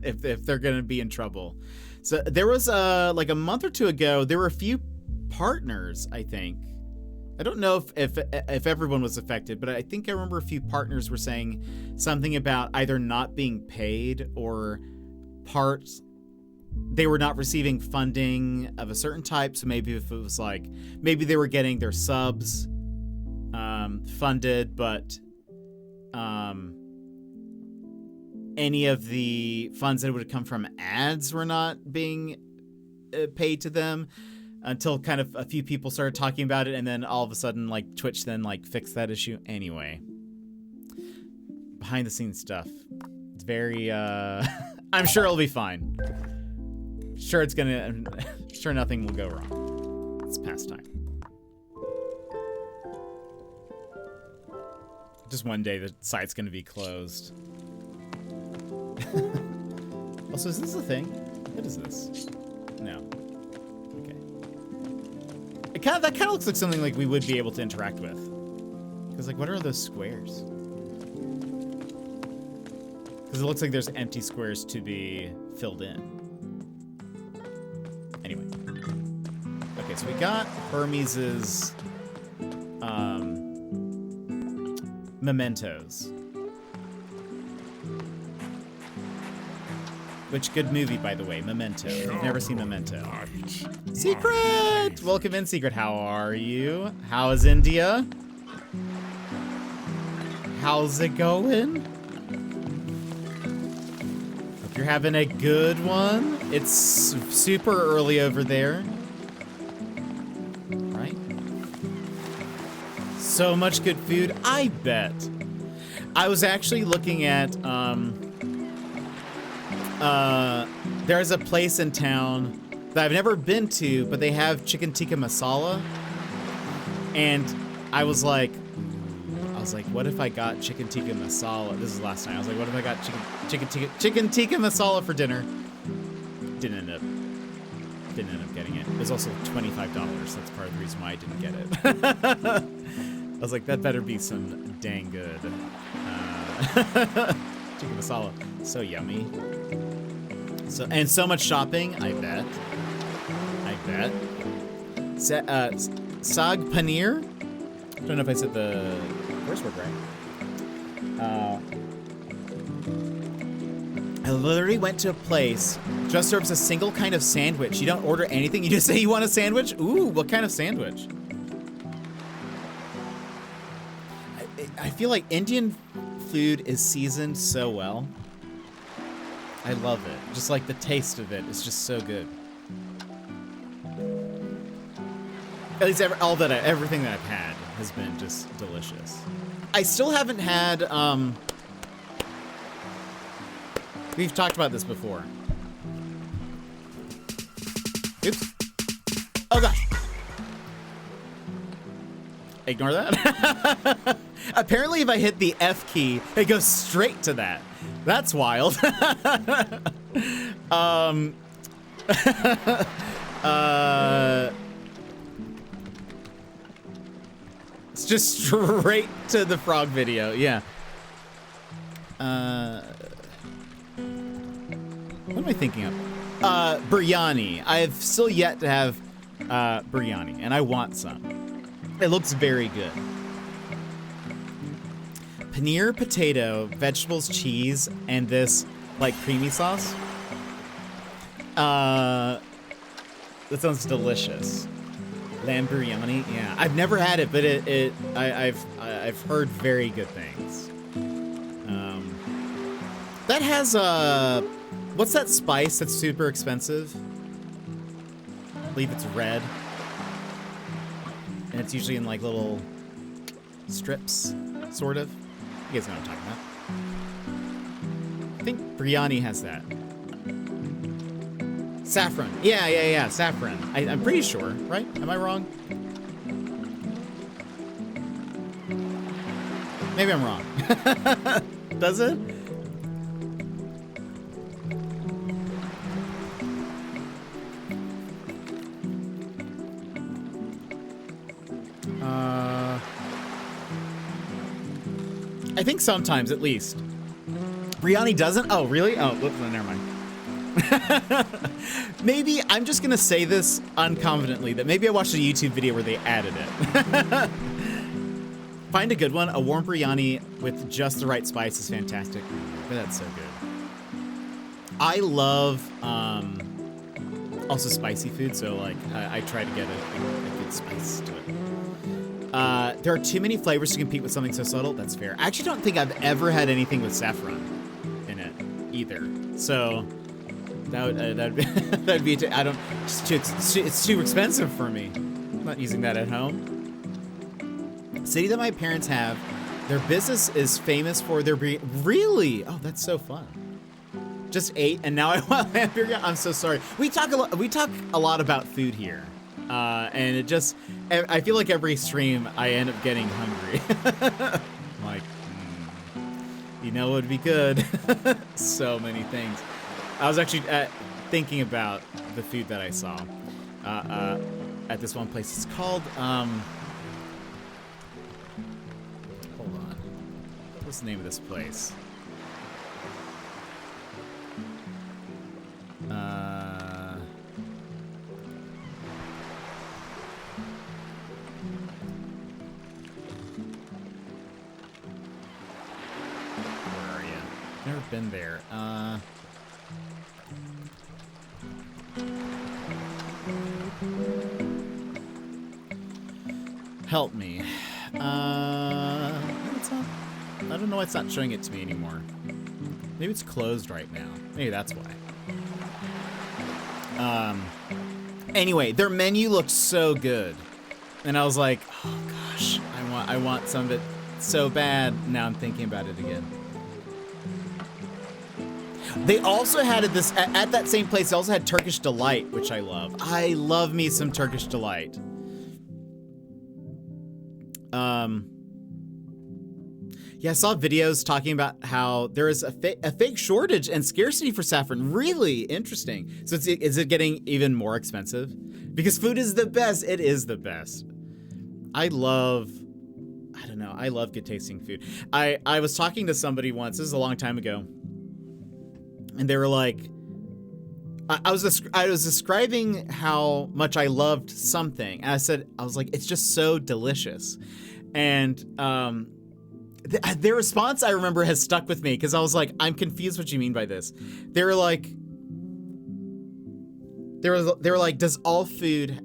if they're gonna be in trouble. So there was like a month or two ago, there were a few partners, I think. I don't know if everyone was affected, but I think I remember a few partners were saying something about either not being paid or parts. They were not receiving funding of a certain type. So maybe if it was like, maybe they were getting their subs funded, but any of the funds that would have come from ads were not being paid to them, until kind of a few people started talking about it, and then all of a sudden, like, Twitch then like fixed that issue. Anyway, behind the scenes stuff. It's very I'm sure it'll be fine. Sure sure nothing will go wrong. It's past time. Just one day the site's gonna be closed. Also, is this a thing? What is this? No. Okay. That kind of looks like something like we would be able to interact with. Because, like, what are those squares? Because it looks like there's empty squares to be filled in. Anyway. Okay, so we got Hermes's mementos. Which, good movie, by the way, Memento. If you've never seen Memento. Secret! Welcome in, Secret. How are you? How is India? How's it going? Hope you're having a good one. It's super early over there. Right? So much good food. I bet. I was actually looking at, there's a place in town that I've never been to, but they have chicken tikka masala. And I was like, what if I got chicken tikka masala? This is last night. I was like, what if I got chicken tikka masala for dinner? Didn't end up getting it. It was also $25. That's part of the reason why I didn't get it. I was like, that better be some dang good chicken masala. So yummy. So much shopping, I bet. Sag paneer. Don't know if I said the first word right. I literally went to a place just serves a single kind of sandwich. You don't order anything. You just say you want a sandwich. Ooh, what kind of sandwich? I feel like Indian food is seasoned so well. I love it. Just like the taste of it is just so good. At least everything that I've had has been just delicious. I still haven't had, we've talked about this before. Oops. Oh gosh. Ignore that. Apparently if I hit the F key, it goes straight to that. That's wild. It's just straight to the frog video, yeah. What am I thinking of? Biryani. I've still yet to have biryani, and I want some. It looks very good. Paneer, potato, vegetables, cheese, and this, like, creamy sauce. That sounds delicious. Lamb biryani, yeah. I've never had it, but I've heard very good things. That has what's that spice that's super expensive? I believe it's red, and it's usually in like little strips, sort of. You guys know what I'm talking about. I think biryani has that. Saffron. Yeah, saffron. I'm pretty sure, right? Am I wrong? Maybe I'm wrong. Does it? I think sometimes, at least. Biryani doesn't? Oh, really? Oh, whoops, no, never mind. Maybe, I'm just gonna say this unconfidently, that maybe I watched a YouTube video where they added it. Find a good one. A warm biryani with just the right spice is fantastic. But that's so good. I love, also spicy food, so like, I try to get a good spice to it. There are too many flavors to compete with something so subtle. That's fair. I actually don't think I've ever had anything with saffron in it either. So that'd be I don't. It's too expensive for me. I'm not using that at home. City that my parents have, their business is famous for their really. Oh, that's so fun. Just ate and now I want hamburger. I'm so sorry. We talk a lot about food here. And it just, I feel like every stream I end up getting hungry. Like, you know what would be good? So many things. I was actually thinking about the food that I saw at this one place. It's called, hold on. What's the name of this place? Never been there. Help me. It's not, I don't know why it's not showing it to me anymore. Maybe it's closed right now. Maybe that's why. Anyway, their menu looked so good. And I was like, oh gosh, I want some of it so bad. Now I'm thinking about it again. They also had this at that same place. They also had Turkish Delight, which I love. I love me some Turkish Delight. Yeah, I saw videos talking about how there is a fake shortage and scarcity for saffron. Really interesting. So is it getting even more expensive? Because food is the best. It is the best. I love good tasting food. I was talking to somebody once. This is a long time ago. And they were like, I was describing how much I loved something. And I was like, it's just so delicious. And their response, I remember, has stuck with me because I was like, I'm confused what you mean by this. They were like, does all food?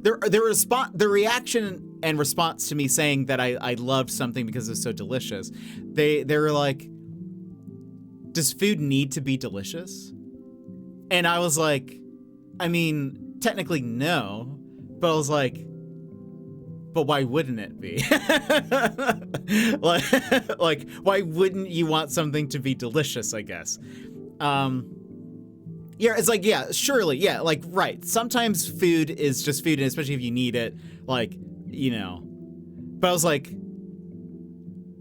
Their reaction and response to me saying that I loved something because it's so delicious. They were like, does food need to be delicious? And I was like, I mean, technically no, but I was like, but why wouldn't it be? like, why wouldn't you want something to be delicious, I guess? Yeah, it's like, yeah, surely, yeah, like, right. Sometimes food is just food, and especially if you need it, like, you know. But I was like,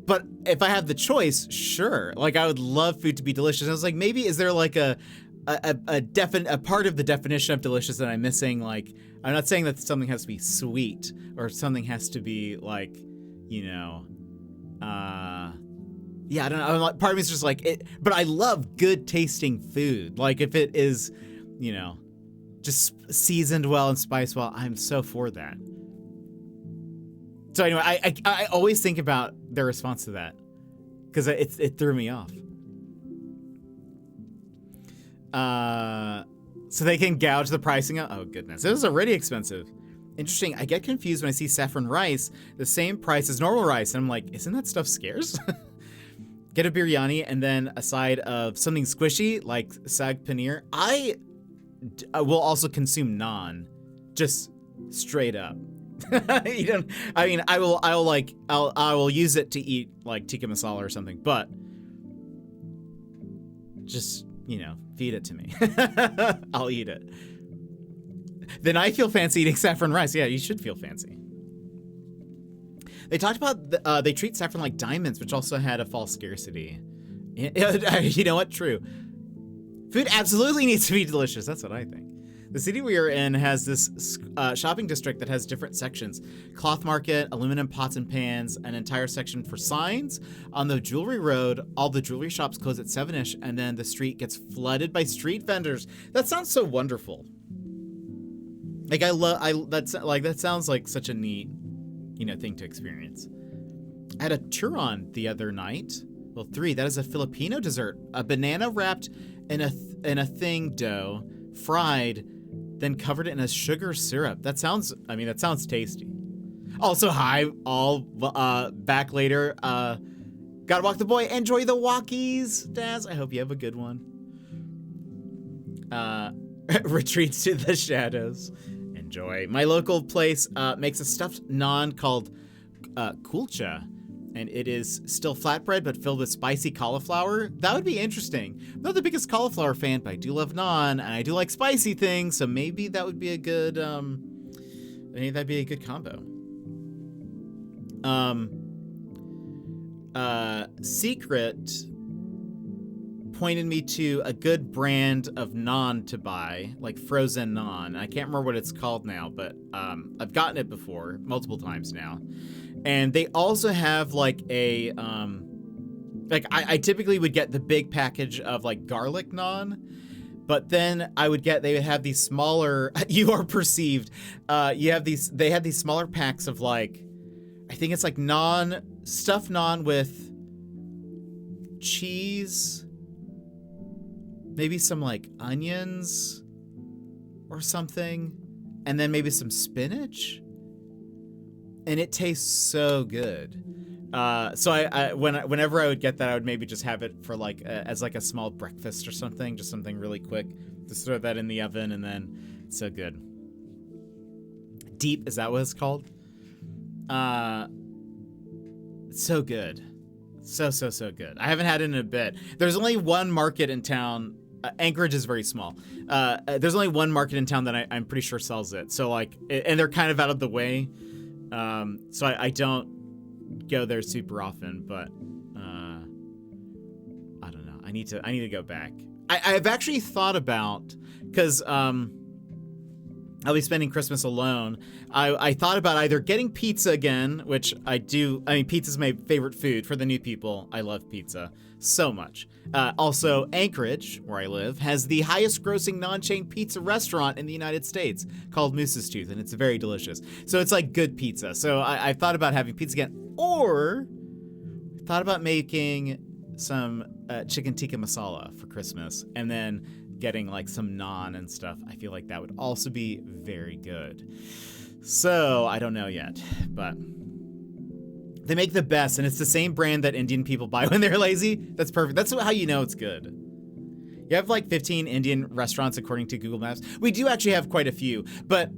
but if I have the choice, sure. Like, I would love food to be delicious. And I was like, maybe is there like a a part of the definition of delicious that I'm missing. Like, I'm not saying that something has to be sweet or something has to be like, you know, yeah, I don't know. Part of me is just like it, but I love good tasting food. Like if it is, you know, just seasoned well and spiced well, I'm so for that. So anyway, I always think about their response to that because it threw me off. So they can gouge the pricing out. Oh goodness, it was already expensive. Interesting. I get confused when I see saffron rice the same price as normal rice, and I'm like, isn't that stuff scarce? Get a biryani and then a side of something squishy like sag paneer. I will also consume naan, just straight up. You don't. I mean, I will use it to eat like tikka masala or something, but just, you know, feed it to me. I'll eat it. Then I feel fancy eating saffron rice. Yeah, you should feel fancy. They talked about they treat saffron like diamonds, which also had a false scarcity. You know what? True. Food absolutely needs to be delicious. That's what I think. The city we are in has this shopping district that has different sections. Cloth market, aluminum pots and pans, an entire section for signs. On the jewelry road, all the jewelry shops close at 7-ish, and then the street gets flooded by street vendors. That sounds so wonderful. Like that sounds like such a neat, you know, thing to experience. I had a turon the other night. Well, 3. That is a Filipino dessert. A banana wrapped in a thing dough, fried, then covered it in a sugar syrup. That sounds tasty. Also, hi, all back later. Gotta walk the boy. Enjoy the walkies, Daz. I hope you have a good one. Retreats to the shadows. Enjoy. My local place makes a stuffed naan called kulcha, and it is still flatbread but filled with spicy cauliflower. That would be interesting. I'm not the biggest cauliflower fan, but I do love naan, and I do like spicy things, so maybe that would be a good combo. Secret pointed me to a good brand of naan to buy, like frozen naan. I can't remember what it's called now, but I've gotten it before, multiple times now. And they also have like a, I typically would get the big package of like garlic naan, but then they would have these smaller, you are perceived, they have these smaller packs of like, I think it's like stuffed naan with cheese, maybe some like onions or something, and then maybe some spinach. And it tastes so good. So whenever I would get that, I would maybe just have it for like as like a small breakfast or something, just something really quick. Just throw that in the oven, and then it's so good. Deep, is that what it's called? So good. So good. I haven't had it in a bit. There's only one market in town. Anchorage is very small. There's only one market in town that I'm pretty sure sells it. So like, and they're kind of out of the way. So I don't go there super often, but I don't know. I need to go back. I've actually thought about, because I'll be spending Christmas alone. I thought about either getting pizza again, which I do. I mean, pizza's my favorite food for the new people. I love pizza so much. Also, Anchorage, where I live, has the highest grossing non-chain pizza restaurant in the United States called Moose's Tooth, and it's very delicious. So it's like good pizza. So I thought about having pizza again, or thought about making some chicken tikka masala for Christmas, and then getting like some naan and stuff. I feel like that would also be very good. So I don't know yet, but they make the best, and it's the same brand that Indian people buy when they're lazy. That's perfect. That's how you know it's good. You have like 15 Indian restaurants according to Google Maps. We do actually have quite a few, but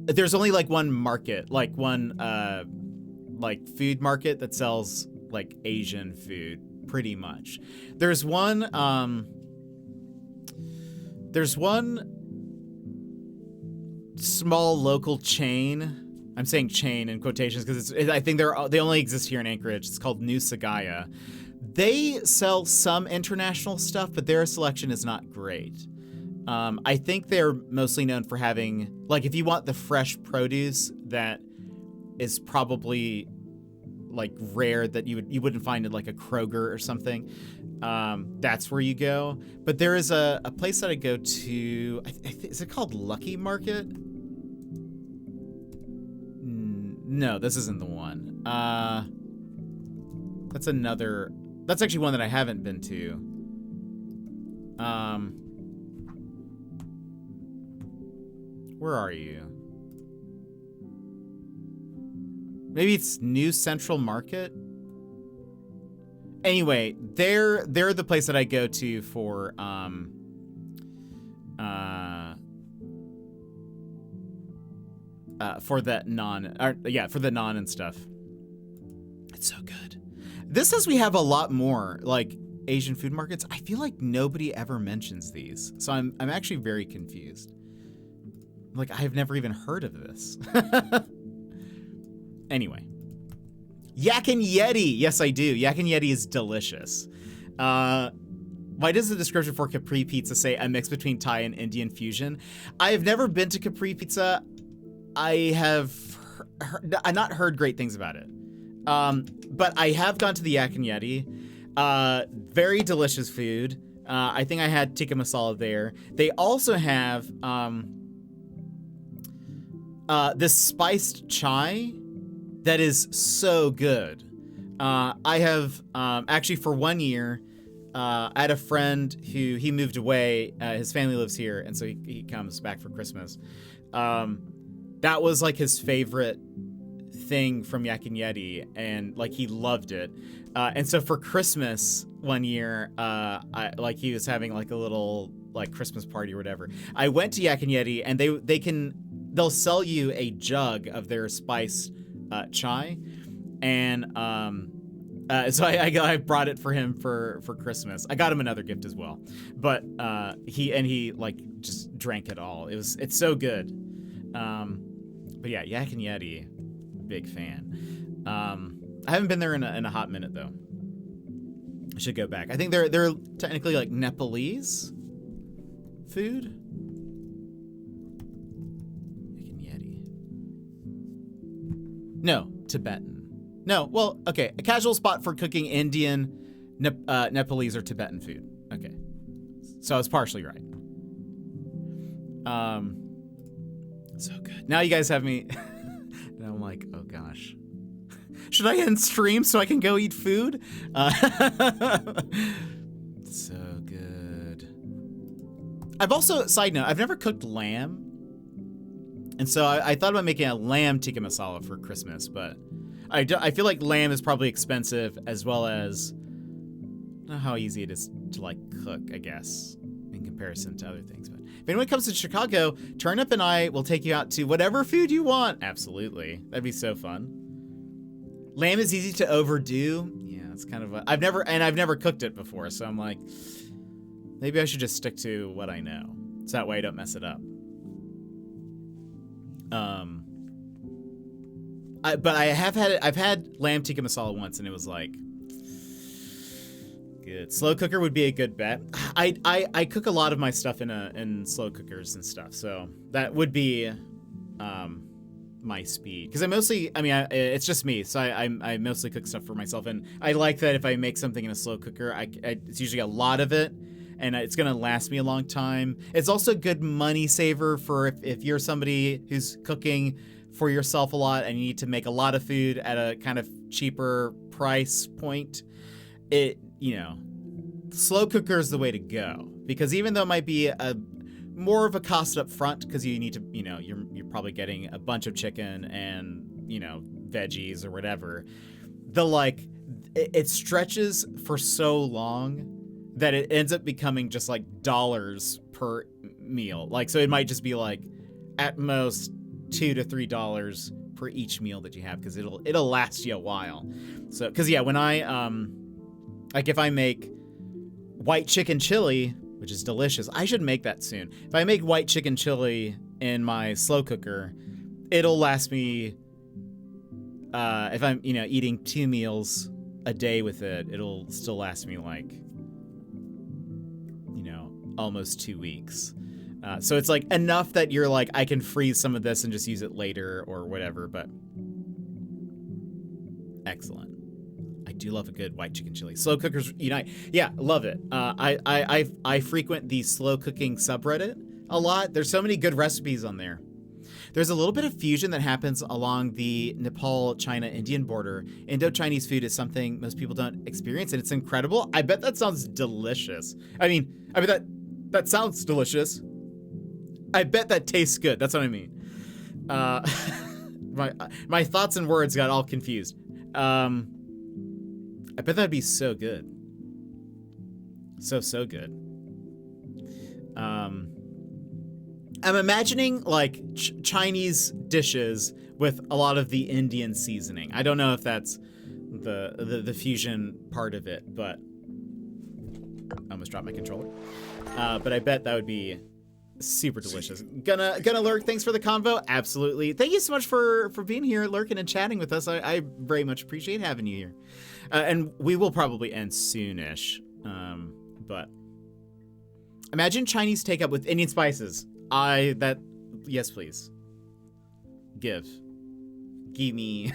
there's only like one market, like one like food market that sells like Asian food pretty much. There's one small local chain. I'm saying chain in quotations because I think they only exist here in Anchorage. It's called New Sagaya. They sell some international stuff, but their selection is not great. I think they're mostly known for having, like, if you want the fresh produce that is probably like rare that you wouldn't find it like a Kroger or something, that's where you go. But there is a place that I go to. Is it called Lucky Market? No, this isn't the one. That's another. That's actually one that I haven't been to. Where are you? Maybe it's New Central Market? Anyway, they're the place that I go to for that for the naan and stuff. It's so good. This says we have a lot more like Asian food markets. I feel like nobody ever mentions these, so I'm actually very confused. Like, I've never even heard of this. Anyway. Yak and Yeti. Yes, I do. Yak and Yeti is delicious. Why does the description for Capri Pizza say a mix between Thai and Indian fusion? I have never been to Capri Pizza. I have not heard great things about it. But I have gone to the Yak and Yeti. Very delicious food. I think I had tikka masala there. They also have this spiced chai that is so good. I have actually for 1 year, I had a friend who he moved away. His family lives here, and so he comes back for Christmas. That was like his favorite thing from Yak and Yeti, and like he loved it. And so for Christmas 1 year, he was having like a little like Christmas party or whatever. I went to Yak and Yeti, and they'll sell you a jug of their spiced chai, and so I brought it for him for Christmas. I got him another gift as well, but he like just drank it all. It's so good. But yeah, Yak and Yeti, big fan. I haven't been there in a hot minute though. I should go back. I think they're technically like Nepalese food. No, Tibetan. No, well, okay. A casual spot for cooking Indian, Nepalese, or Tibetan food. Okay. So I was partially right. So good. Now you guys have me. Now I'm like, oh gosh. Should I end stream so I can go eat food? So good. I've also, side note, I've never cooked lamb. And so I thought about making a lamb tikka masala for Christmas, but I feel like lamb is probably expensive, as well as I don't know how easy it is to like cook, I guess, in comparison to other things. But if anyone comes to Chicago, Turnip and I will take you out to whatever food you want. Absolutely. That'd be so fun. Lamb is easy to overdo. Yeah, it's kind of I've never cooked it before, so I'm like, maybe I should just stick to what I know. So that way I don't mess it up. But I've had lamb tikka masala once, and it was like good. Slow cooker would be a good bet. I cook a lot of my stuff in slow cookers and stuff, so that would be my speed. Because it's just me, so I mostly cook stuff for myself, and I like that if I make something in a slow cooker, it's usually a lot of it, and it's gonna last me a long time. It's also a good money saver for if you're somebody who's cooking for yourself a lot and you need to make a lot of food at a kind of cheaper price point. Slow cooker is the way to go, because even though it might be more of a cost up front, because you need to, you're probably getting a bunch of chicken and, veggies or whatever, it stretches for so long that it ends up becoming just like dollars per meal. Like, so it might just be like at most $2 to $3 per each meal that you have, because it'll last you a while. So, because yeah, when if I make white chicken chili, which is delicious, I should make that soon. If I make white chicken chili in my slow cooker, it'll last me, if I'm eating 2 meals a day with it, it'll still last me like, you know, almost 2 weeks. So it's like enough that you're like, I can freeze some of this and just use it later or whatever, but excellent. I do love a good white chicken chili. Slow cookers unite. Yeah, love it. I frequent the slow cooking subreddit a lot. There's so many good recipes on there. There's a little bit of fusion that happens along the Nepal-China-Indian border. Indo-Chinese food is something most people don't experience, and it's incredible. I bet that sounds delicious. I bet that sounds delicious. I bet that tastes good. That's what I mean. My thoughts and words got all confused. I bet that'd be so good. So good. I'm imagining like Chinese dishes with a lot of the Indian seasoning. I don't know if that's the fusion part of it, but I almost dropped my controller. But I bet that would be super delicious. Gonna lurk. Thanks for the convo. Absolutely. Thank you so much for being here, lurking and chatting with us. I very much appreciate having you here. And we will probably end soonish. But imagine Chinese takeout with Indian spices. Yes, please. Give me.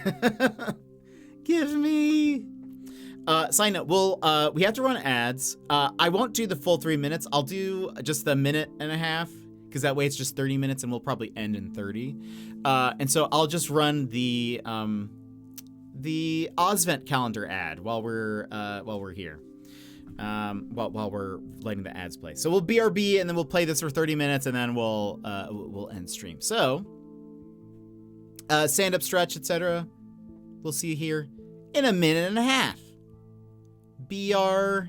Give me. Side note, we have to run ads. I won't do the full 3 minutes. I'll do just the minute and a half, because that way it's just 30 minutes and we'll probably end in 30. And so I'll just run the Ozvent calendar ad while we're here. While we're letting the ads play. So we'll BRB and then we'll play this for 30 minutes and then we'll end stream. So, stand up stretch, etc. We'll see you here in a minute and a half. BRB.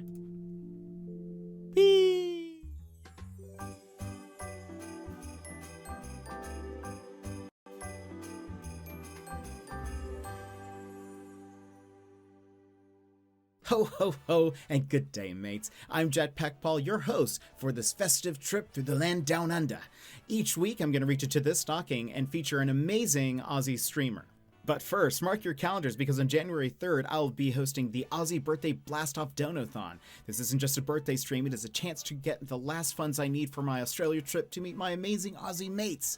Ho, ho, ho, and good day, mates. I'm JetpackPaul, your host for this festive trip through the land down under. Each week, I'm going to reach into this stocking and feature an amazing Aussie streamer. But first, mark your calendars because on January 3rd, I'll be hosting the Aussie Birthday Blast-Off Donathon. This isn't just a birthday stream, it is a chance to get the last funds I need for my Australia trip to meet my amazing Aussie mates.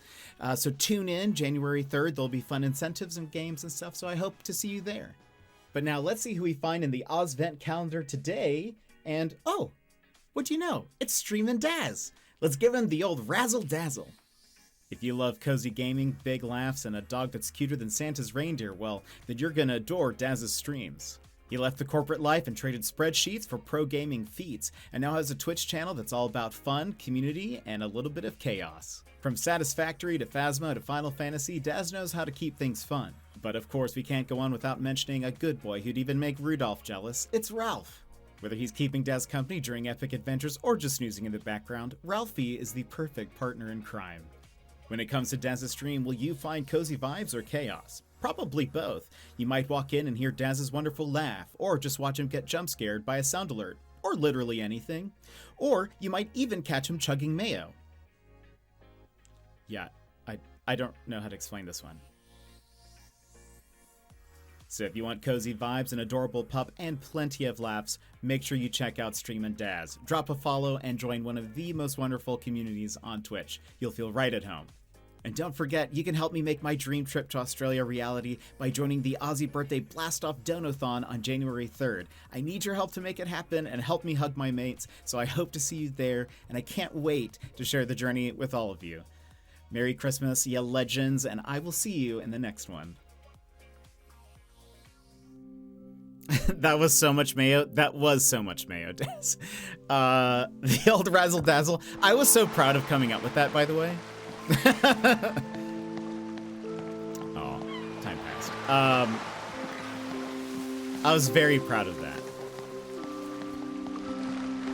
So tune in, January 3rd, there'll be fun incentives and games and stuff, so I hope to see you there. But now let's see who we find in the Ozvent calendar today. And, oh, what do you know? It's Streamin' Daz. Let's give him the old razzle-dazzle. If you love cozy gaming, big laughs, and a dog that's cuter than Santa's reindeer, well, then you're gonna adore Daz's streams. He left the corporate life and traded spreadsheets for pro gaming feats, and now has a Twitch channel that's all about fun, community, and a little bit of chaos. From Satisfactory to Phasma to Final Fantasy, Daz knows how to keep things fun. But of course, we can't go on without mentioning a good boy who'd even make Rudolph jealous. It's Ralph. Whether he's keeping Daz company during epic adventures or just snoozing in the background, Ralphie is the perfect partner in crime. When it comes to Daz's stream, will you find cozy vibes or chaos? Probably both. You might walk in and hear Daz's wonderful laugh, or just watch him get jump scared by a sound alert, or literally anything. Or you might even catch him chugging mayo. Yeah, I don't know how to explain this one. So if you want cozy vibes, an adorable pup, and plenty of laughs, make sure you check out Streamin' Daz. Drop a follow and join one of the most wonderful communities on Twitch. You'll feel right at home. And don't forget, you can help me make my dream trip to Australia reality by joining the Aussie Birthday Blast-Off Donathon on January 3rd. I need your help to make it happen and help me hug my mates, so I hope to see you there, and I can't wait to share the journey with all of you. Merry Christmas, ya legends, and I will see you in the next one. That was so much mayo. That was so much mayo, Daz. The old razzle dazzle. I was so proud of coming up with that, by the way. Oh, time passed. I was very proud of that.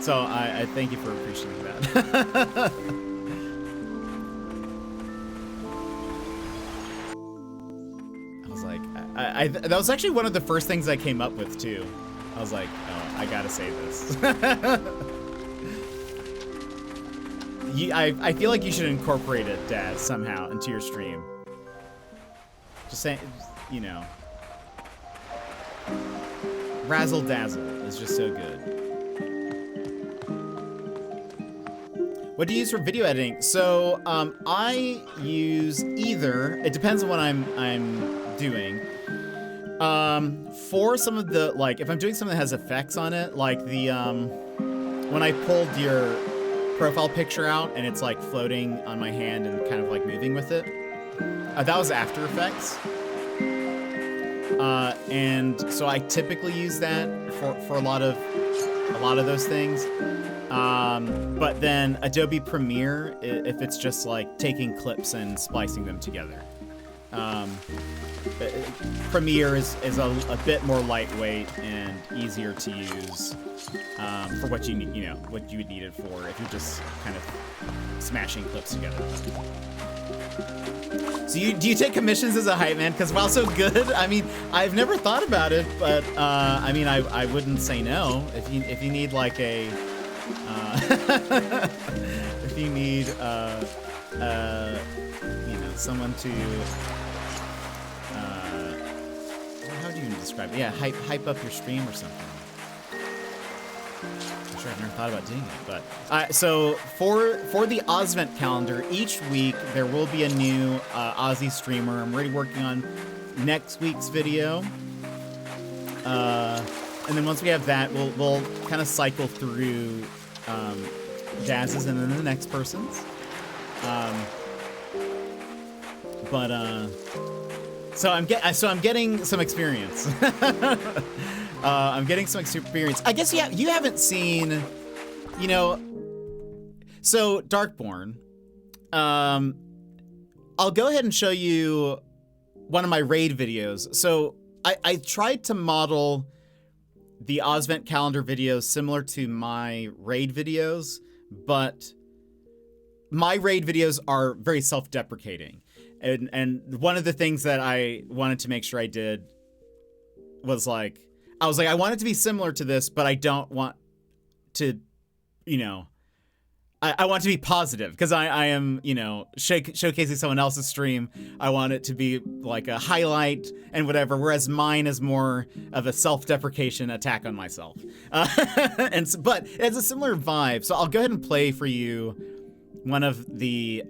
So I thank you for appreciating that. That was actually one of the first things I came up with too. I was like, oh, I gotta say this. I feel like you should incorporate it, Daz, somehow into your stream. Just saying, you know. Razzle Dazzle is just so good. What do you use for video editing? So I use either. It depends on what I'm doing. For some of the, like, if I'm doing something that has effects on it, like the when I pulled your profile picture out and it's like floating on my hand and kind of like moving with it, that was After Effects. And so I typically use that for a lot of those things. But then Adobe Premiere, if it's just like taking clips and splicing them together. Premiere is a bit more lightweight and easier to use for what you need, what you would need it for if you're just kind of smashing clips together. So do you take commissions as a hype man? Because while so good, I mean, I've never thought about it, but I mean, I wouldn't say no if you need like a if you need someone to how do you describe it? Yeah, hype up your stream or something. I'm sure I've never thought about doing it, but so for the Ozvent calendar, each week there will be a new Aussie streamer. I'm already working on next week's video, and then once we have that, we'll kind of cycle through Jazz's and then the next person's. So I'm getting some experience. I'm getting some experience. I guess you haven't seen, so Darkborn. I'll go ahead and show you one of my raid videos. So I tried to model the Ozvent calendar videos similar to my raid videos, but my raid videos are very self-deprecating. And one of the things that I wanted to make sure I did was I want it to be similar to this, but I don't want to, I want it to be positive because I am, showcasing someone else's stream. I want it to be like a highlight and whatever, whereas mine is more of a self-deprecation attack on myself. But it has a similar vibe. So I'll go ahead and play for you one of the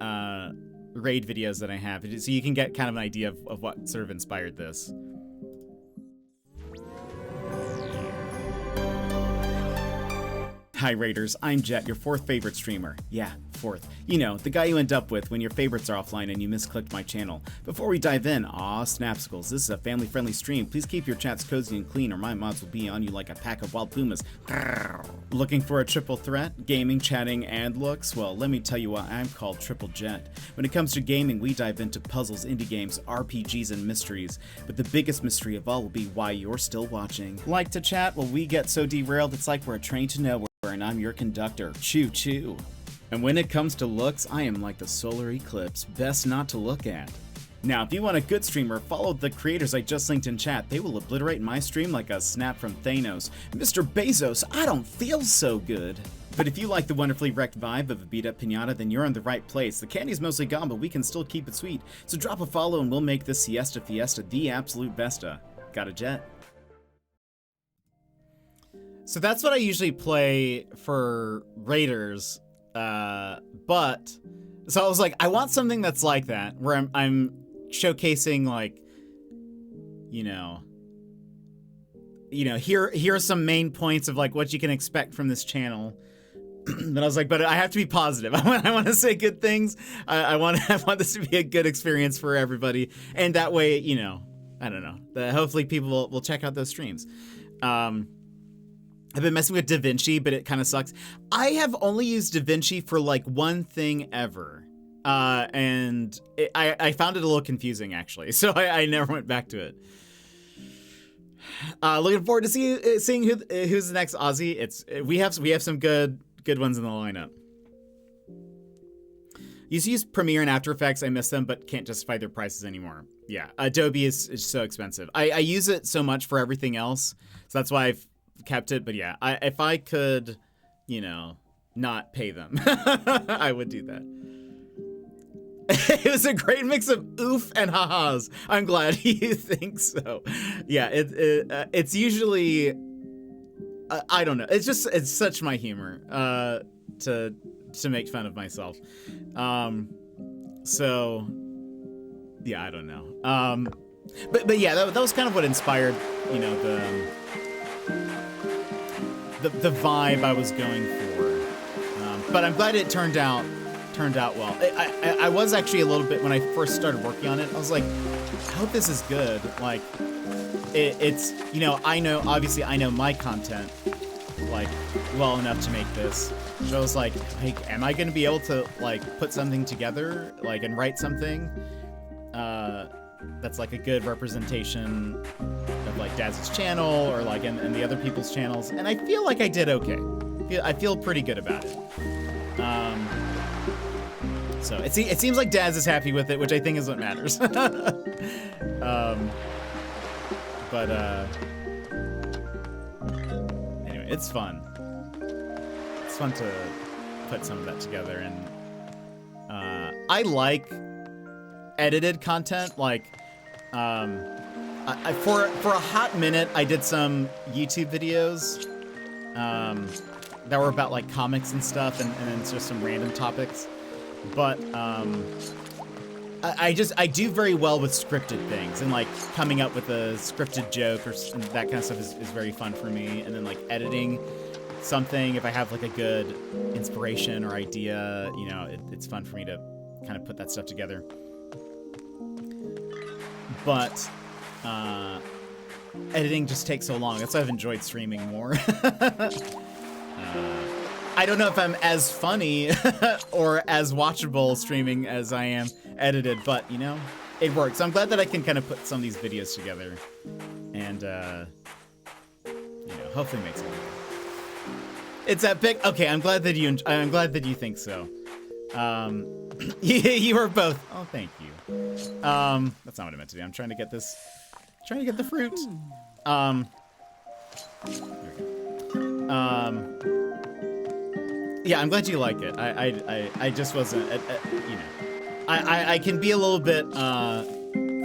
raid videos that I have, so you can get kind of an idea of what sort of inspired this. Hi Raiders, I'm Jet, your fourth favorite streamer. Yeah, fourth. The guy you end up with when your favorites are offline and you misclicked my channel. Before we dive in, Snapsicles, this is a family-friendly stream. Please keep your chats cozy and clean or my mods will be on you like a pack of wild pumas. Looking for a triple threat? Gaming, chatting, and looks? Well, let me tell you why I'm called Triple Jet. When it comes to gaming, we dive into puzzles, indie games, RPGs, and mysteries. But the biggest mystery of all will be why you're still watching. Like to chat? Well, we get so derailed it's like we're a train to nowhere. And I'm your conductor, Choo Choo. And when it comes to looks, I am like the solar eclipse, best not to look at. Now, if you want a good streamer, follow the creators I just linked in chat. They will obliterate my stream like a snap from Thanos. Mr. Bezos, I don't feel so good. But if you like the wonderfully wrecked vibe of a beat-up piñata, then you're in the right place. The candy's mostly gone, but we can still keep it sweet. So drop a follow and we'll make this Siesta Fiesta the absolute besta. Got a jet? So that's what I usually play for Raiders, but so I was like, I want something that's like that, where I'm showcasing like, here are some main points of like what you can expect from this channel. But I was like, but I have to be positive. I want to say good things. I want this to be a good experience for everybody, and that way, I don't know. Hopefully people will check out those streams. I've been messing with DaVinci, but it kind of sucks. I have only used DaVinci for like one thing ever. And I found it a little confusing actually. So I never went back to it. Looking forward to seeing who's the next Aussie. We have some good ones in the lineup. Used to use Premiere and After Effects. I miss them, but can't justify their prices anymore. Yeah, Adobe is so expensive. I use it so much for everything else. So that's why I've kept it, but yeah, if I could, not pay them, I would do that. It was a great mix of oof and ha-has. I'm glad you think so. Yeah, it's usually I don't know. It's such my humor to make fun of myself. So yeah, I don't know. But yeah, that was kind of what inspired, you know, the vibe I was going for. But I'm glad it turned out well. I was actually a little bit, when I first started working on it, I was like, I hope this is good. Like, it's, you know, obviously I know my content, like, well enough to make this. So I was like, am I going to be able to, like, put something together, like, and write something that's, like, a good representation of, like, Daz's channel or, like, and the other people's channels? And I feel like I did okay. I feel pretty good about it. So it seems like Daz is happy with it, which I think is what matters. But anyway, it's fun. It's fun to put some of that together, and I like edited content. Like, for a hot minute, I did some YouTube videos that were about like comics and stuff, and then just some random topics. But I do very well with scripted things, and like coming up with a scripted joke or that kind of stuff is very fun for me. And then like editing something, if I have like a good inspiration or idea, you know, it's fun for me to kind of put that stuff together. But editing just takes so long. That's why I've enjoyed streaming more. I don't know if I'm as funny or as watchable streaming as I am edited, but, you know, it works. I'm glad that I can kind of put some of these videos together and, you know, hopefully make something. It's epic. Okay, I'm glad that you think so. You were both. Oh, thank you. That's not what I meant to do. I'm trying to get this. Trying to get the fruit. Yeah, I'm glad you like it. I just wasn't, you know, I can be a little bit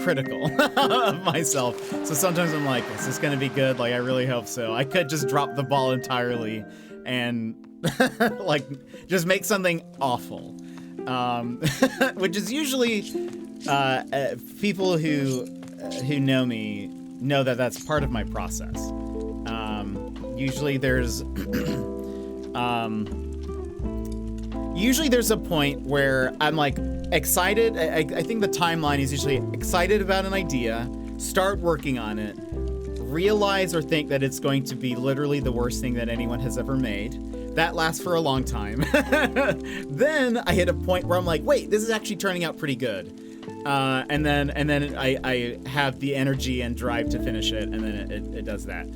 critical of myself. So sometimes I'm like, is this gonna be good? Like, I really hope so. I could just drop the ball entirely and like just make something awful, which is usually people who know me know that that's part of my process. Usually there's a point where I'm like excited. I think the timeline is usually excited about an idea, start working on it, realize or think that it's going to be literally the worst thing that anyone has ever made. That lasts for a long time. Then I hit a point where I'm like, wait, this is actually turning out pretty good. And then I have the energy and drive to finish it, and then it does that.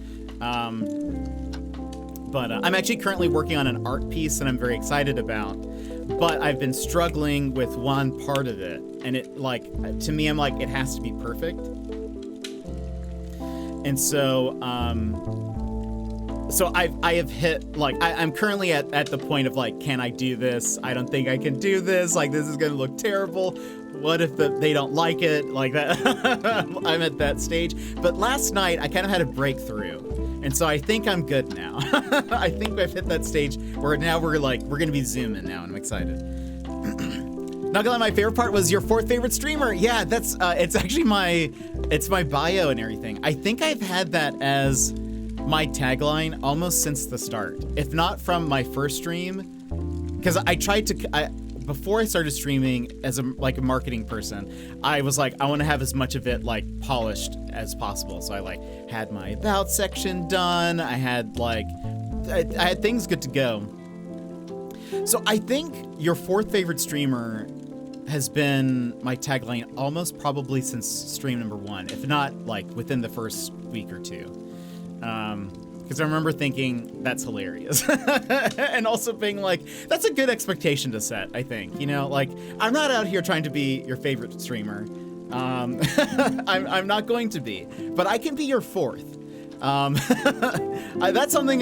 But I'm actually currently working on an art piece that I'm very excited about, but I've been struggling with one part of it, and it, like, to me, I'm like, it has to be perfect. And so, I have hit, like, I'm currently at the point of, like, can I do this? I don't think I can do this. Like, this is gonna look terrible. What if they don't like it? Like that. I'm at that stage. But last night, I kind of had a breakthrough. And so I think I'm good now. I think I've hit that stage where now we're gonna be zooming now, and I'm excited. Not gonna lie, my favorite part was your 4th favorite streamer. Yeah, that's it's actually my bio and everything. I think I've had that as my tagline almost since the start, if not from my first stream, because I tried to. Before I started streaming as a marketing person, I was like, I want to have as much of it like polished as possible. So I like had my about section done. I had I had things good to go. So I think your 4th favorite streamer has been my tagline almost probably since stream number 1, if not like within the first week or two. Because I remember thinking, that's hilarious. And also being like, that's a good expectation to set, I think. You know, like, I'm not out here trying to be your favorite streamer. I'm not going to be. But I can be your 4th. That's something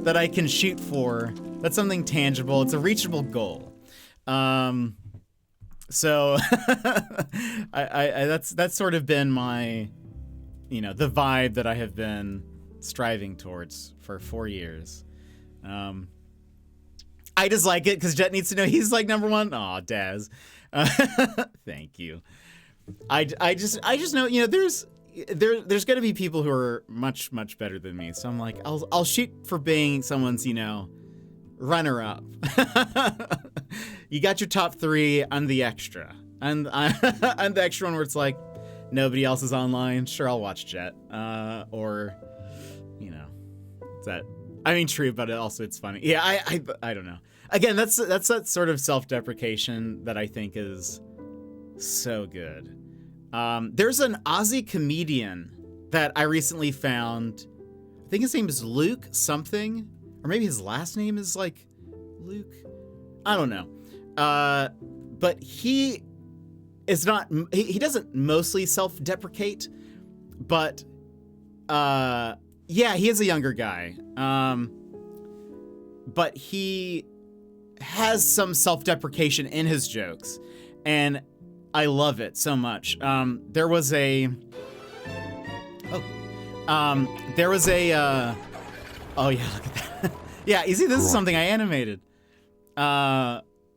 that I can shoot for. That's something tangible. It's a reachable goal. So that's sort of been my, you know, the vibe that I have been striving towards for 4 years. I just like it because Jet needs to know he's like number one. Aw, Daz. Thank you. I just know, you know, there's going to be people who are much better than me. So I'm like, I'll shoot for being someone's, you know, runner up. You got your top 3. I'm the extra. I'm the extra one where it's like nobody else is online. Sure, I'll watch Jet. Or, you know, that. I mean, true, but also it's funny. Yeah, I don't know. Again, that's that sort of self-deprecation that I think is so good. There's an Aussie comedian that I recently found. I think his name is Luke something, or maybe his last name is like Luke. I don't know. But he is not. He doesn't mostly self-deprecate, but yeah, he is a younger guy. But he has some self-deprecation in his jokes, and I love it so much. There was a oh yeah, look at that. Yeah, you see, this is something I animated.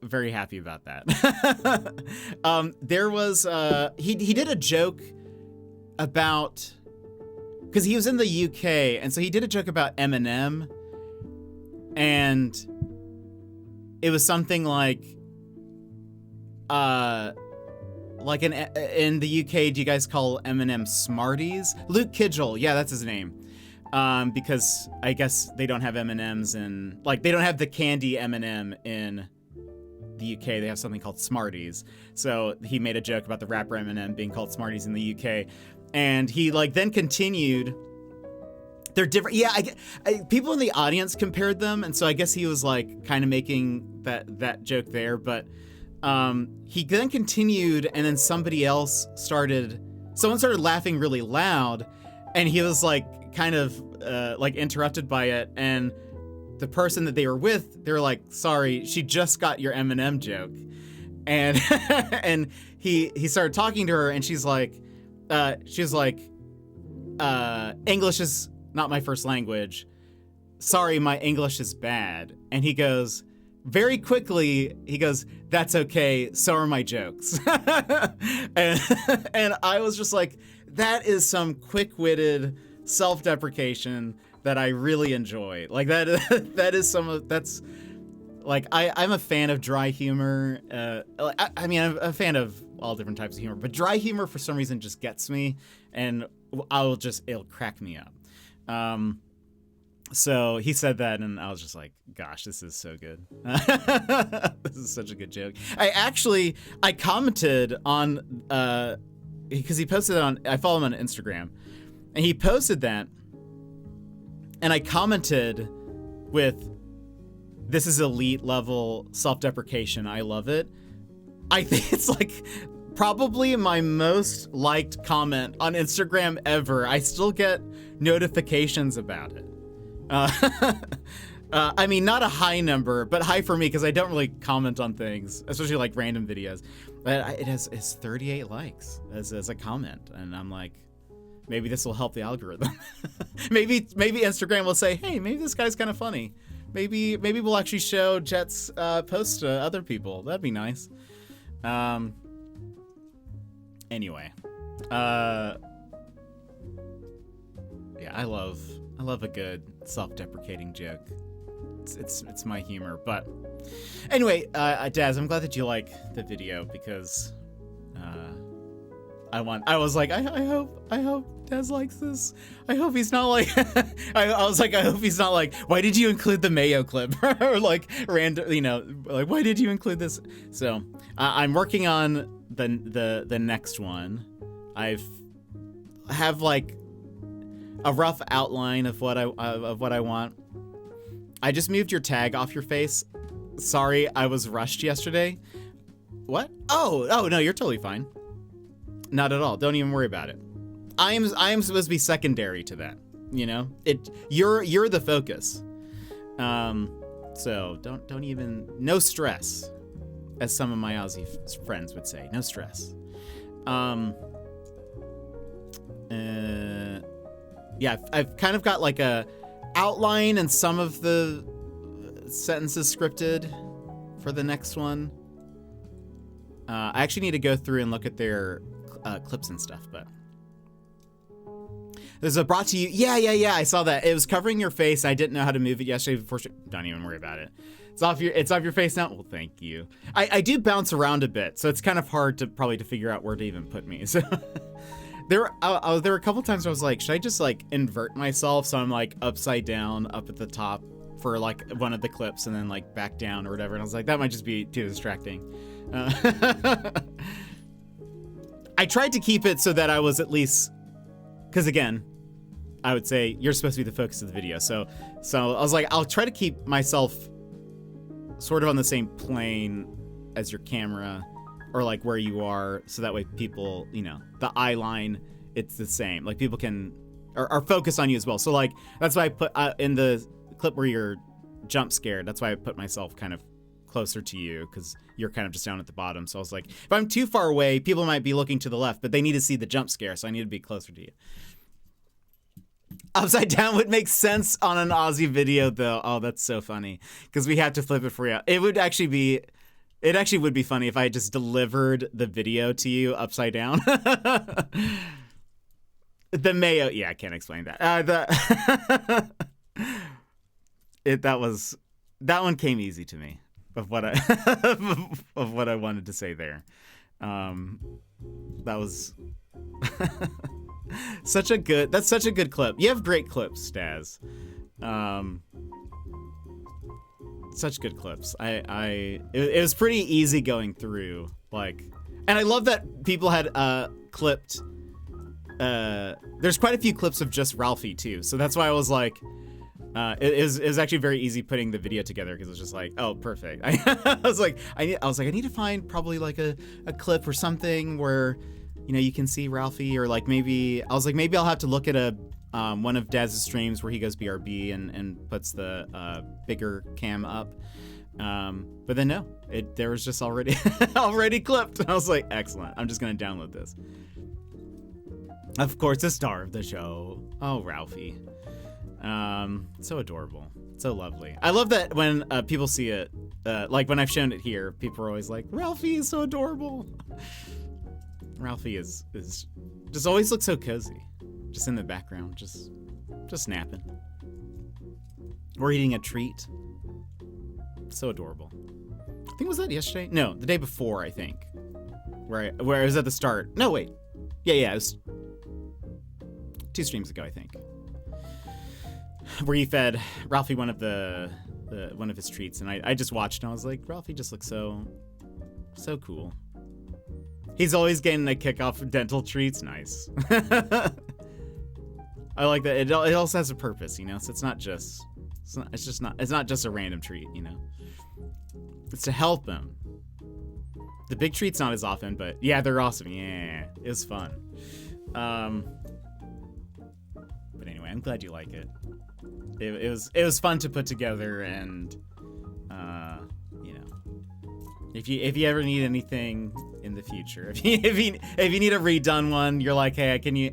Very happy about that. There was he did a joke about, because he was in the UK, and so he did a joke about Eminem, and it was something like in the UK, do you guys call Eminem Smarties? Luke Kidgel, yeah, that's his name. Because I guess they don't have M&Ms in, like, they don't have the candy M&M in the UK. They have something called Smarties. So he made a joke about the rapper Eminem being called Smarties in the UK. And he, like, then continued. They're different. Yeah, people in the audience compared them, and so I guess he was, like, kind of making that joke there. But he then continued, and then someone started laughing really loud, and he was, like, kind of, like, interrupted by it, and the person that they were with, they were like, sorry, she just got your Eminem joke. And and he started talking to her, and she was like, English is not my first language. Sorry, my English is bad. And he goes, very quickly, he goes, that's okay, so are my jokes. and I was just like, that is some quick-witted self-deprecation that I really enjoy. Like, that is that's, like, I'm a fan of dry humor. I mean, I'm a fan of all different types of humor, but dry humor for some reason just gets me, and it'll crack me up. So he said that, and I was just like, gosh, this is so good. This is such a good joke. I commented on, because he posted it on, I follow him on Instagram, and he posted that, and I commented with, this is elite level self-deprecation. I love it. I think it's like probably my most liked comment on Instagram ever. I still get notifications about it. I mean, not a high number, but high for me because I don't really comment on things, especially like random videos. But it's 38 likes as a comment, and I'm like, maybe this will help the algorithm. maybe Instagram will say, hey, maybe this guy's kind of funny. Maybe we'll actually show Jet's posts to other people. That'd be nice. Anyway, yeah, I love a good self-deprecating joke. It's my humor. But anyway, Daz, I'm glad that you like the video because I was like, I hope Daz likes this. I hope he's not like, I was like, I hope he's not like, why did you include the Mayo clip? Or like random, you know, like, why did you include this? So I'm working on the next one. I have like a rough outline of what I want. I just moved your tag off your face. Sorry, I was rushed yesterday. What? Oh no, you're totally fine. Not at all. Don't even worry about it. I am supposed to be secondary to that. You know, you're the focus. So don't even, no stress, as some of my Aussie friends would say. No stress. yeah, I've kind of got like a outline and some of the sentences scripted for the next one. I actually need to go through and look at their clips and stuff, but there's a brought to you. Yeah. I saw that. It was covering your face. I didn't know how to move it yesterday before. Don't even worry about it. It's off your face now. Well, thank you. I do bounce around a bit, so it's kind of hard to figure out where to even put me. So there were a couple times where I was like, should I just like invert myself so I'm like upside down up at the top for like one of the clips and then like back down or whatever. And I was like, that might just be too distracting. I tried to keep it so that I was at least, because again, I would say you're supposed to be the focus of the video. So I was like, I'll try to keep myself sort of on the same plane as your camera or like where you are. So that way people, you know, the eye line, it's the same. Like people can, are focused on you as well. So like, that's why I put in the clip where you're jump scared. That's why I put myself kind of closer to you because you're kind of just down at the bottom. So I was like, if I'm too far away, people might be looking to the left, but they need to see the jump scare. So I need to be closer to you. Upside down would make sense on an Aussie video though. Oh, that's so funny because we have to flip it for you. It would actually be funny if I just delivered the video to you upside down. The mayo. Yeah, I can't explain that. That one came easy to me of what I wanted to say there. That was that's such a good clip. You have great clips, Staz. Such good clips. It was pretty easy going through, like, and I love that people had clipped. There's quite a few clips of just Ralphie too, so that's why I was like, it was actually very easy putting the video together because it was just like, oh, perfect. I was like, I need to find probably like a clip or something where, you know, you can see Ralphie, or like maybe I'll have to look at one of Daz's streams where he goes BRB and puts the bigger cam up. But then no, there was just already clipped. And I was like, excellent. I'm just gonna download this. Of course, the star of the show. Oh, Ralphie. So adorable. So lovely. I love that when people see it, like when I've shown it here, people are always like, Ralphie is so adorable. Ralphie is just always looks so cozy. Just in the background, just napping. Or eating a treat. So adorable. I think, was that yesterday? No, the day before, I think. Where it was at the start. No, wait. Yeah, it was 2 streams ago, I think. Where you fed Ralphie one of one of his treats, and I just watched and I was like, Ralphie just looks so cool. He's always getting a kick off dental treats. Nice. I like that. It also has a purpose, you know. So it's not just a random treat, you know. It's to help him. The big treat's not as often, but yeah, they're awesome. Yeah, it was fun. But anyway, I'm glad you like it. It was fun to put together, and you know, if you ever need anything in the future, if you need a redone one, you're like, hey, can you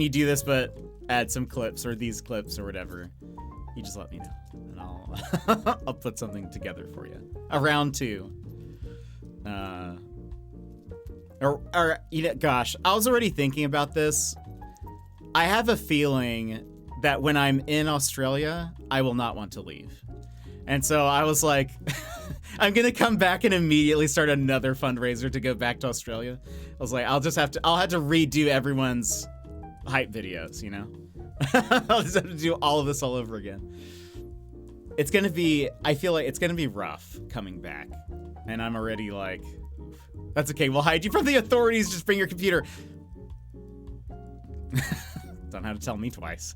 do this but add some clips or these clips or whatever, you just let me know and I'll put something together for you. A round 2. Or you know, gosh, I was already thinking about this. I have a feeling that when I'm in Australia, I will not want to leave. And so I was like, I'm going to come back and immediately start another fundraiser to go back to Australia. I was like, I'll have to redo everyone's hype videos, you know? I'll just have to do all of this all over again. I feel like it's going to be rough coming back. And I'm already like, that's okay. We'll hide you from the authorities. Just bring your computer. Don't have to tell me twice.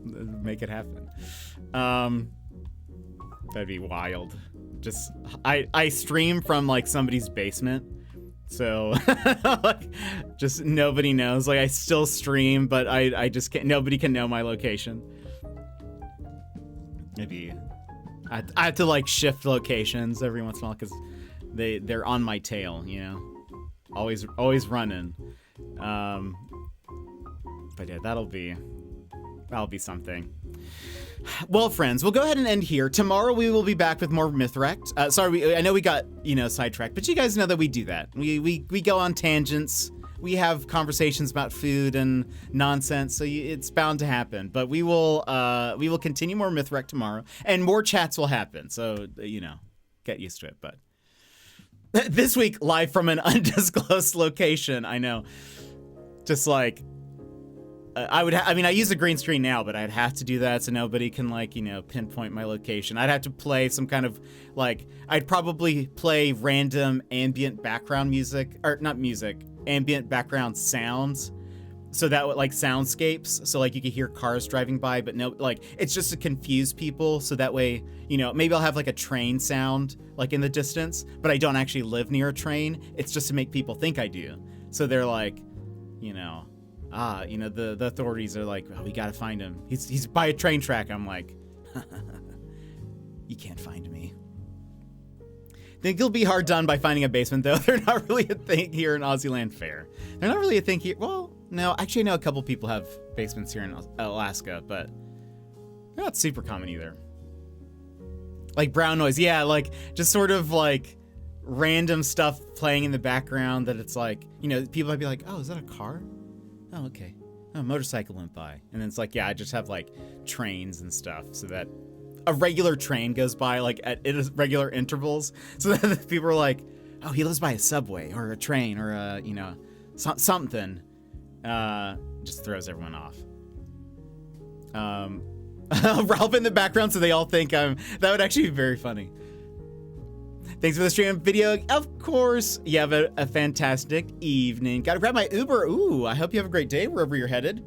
Make it happen. That'd be wild. Just I stream from like somebody's basement, so like just nobody knows. Like I still stream, but I just can't. Nobody can know my location. Maybe I have to like shift locations every once in a while because they're on my tail, you know. Always running. But yeah, that'll be something. Well, friends, we'll go ahead and end here. Tomorrow we will be back with more Mythwrecked. Sorry, I know we got, sidetracked, but you guys know that we do that. We go on tangents. We have conversations about food and nonsense, so it's bound to happen. But we will continue more Mythwrecked tomorrow, and more chats will happen. So get used to it. But this week, live from an undisclosed location. I know, just like. I use a green screen now, but I'd have to do that so nobody can pinpoint my location. I'd have to play some kind of I'd probably play random ambient background music, or not music, ambient background sounds. So that would soundscapes. So you could hear cars driving by, but no, it's just to confuse people. So that way, maybe I'll have a train sound in the distance, but I don't actually live near a train. It's just to make people think I do. So they're the authorities are oh, we gotta find him. He's by a train track. I'm like, you can't find me. Think you'll be hard done by finding a basement, though. They're not really a thing here in Aussieland Fair. They're not really a thing here. Well, no, actually, I know a couple people have basements here in Alaska, but they're not super common either. Brown noise, yeah, just sort of random stuff playing in the background that it's people might be like, oh, is that a car? Oh, okay. Oh, a motorcycle went by. And then it's yeah, I just have trains and stuff so that a regular train goes by at regular intervals. So that people are like, oh, he lives by a subway or a train or a, something. Just throws everyone off. Ralph in the background so they all think that would actually be very funny. Thanks for the stream video. Of course, you have a fantastic evening. Gotta grab my Uber. Ooh, I hope you have a great day wherever you're headed.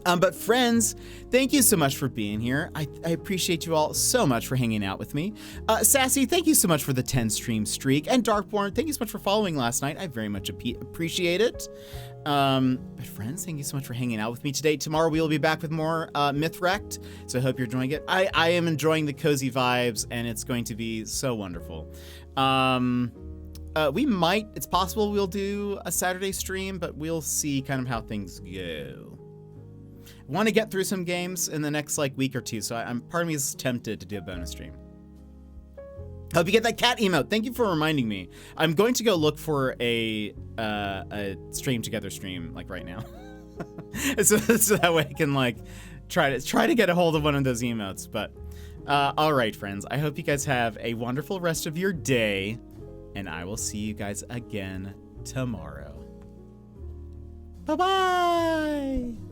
But friends, thank you so much for being here. I appreciate you all so much for hanging out with me. Sassy, thank you so much for the 10 stream streak. And Darkborn, thank you so much for following last night. I very much appreciate it. But friends, thank you so much for hanging out with me today. Tomorrow we will be back with more Mythwrecked, so I hope you're enjoying it. I am enjoying the cozy vibes, and it's going to be so wonderful. It's possible we'll do a Saturday stream, but we'll see kind of how things go. I want to get through some games in the next week or two, so part of me is tempted to do a bonus stream. Hope you get that cat emote. Thank you for reminding me. I'm going to go look for a stream together stream right now, so that way I can try to get a hold of one of those emotes. But all right, friends. I hope you guys have a wonderful rest of your day, and I will see you guys again tomorrow. Bye bye.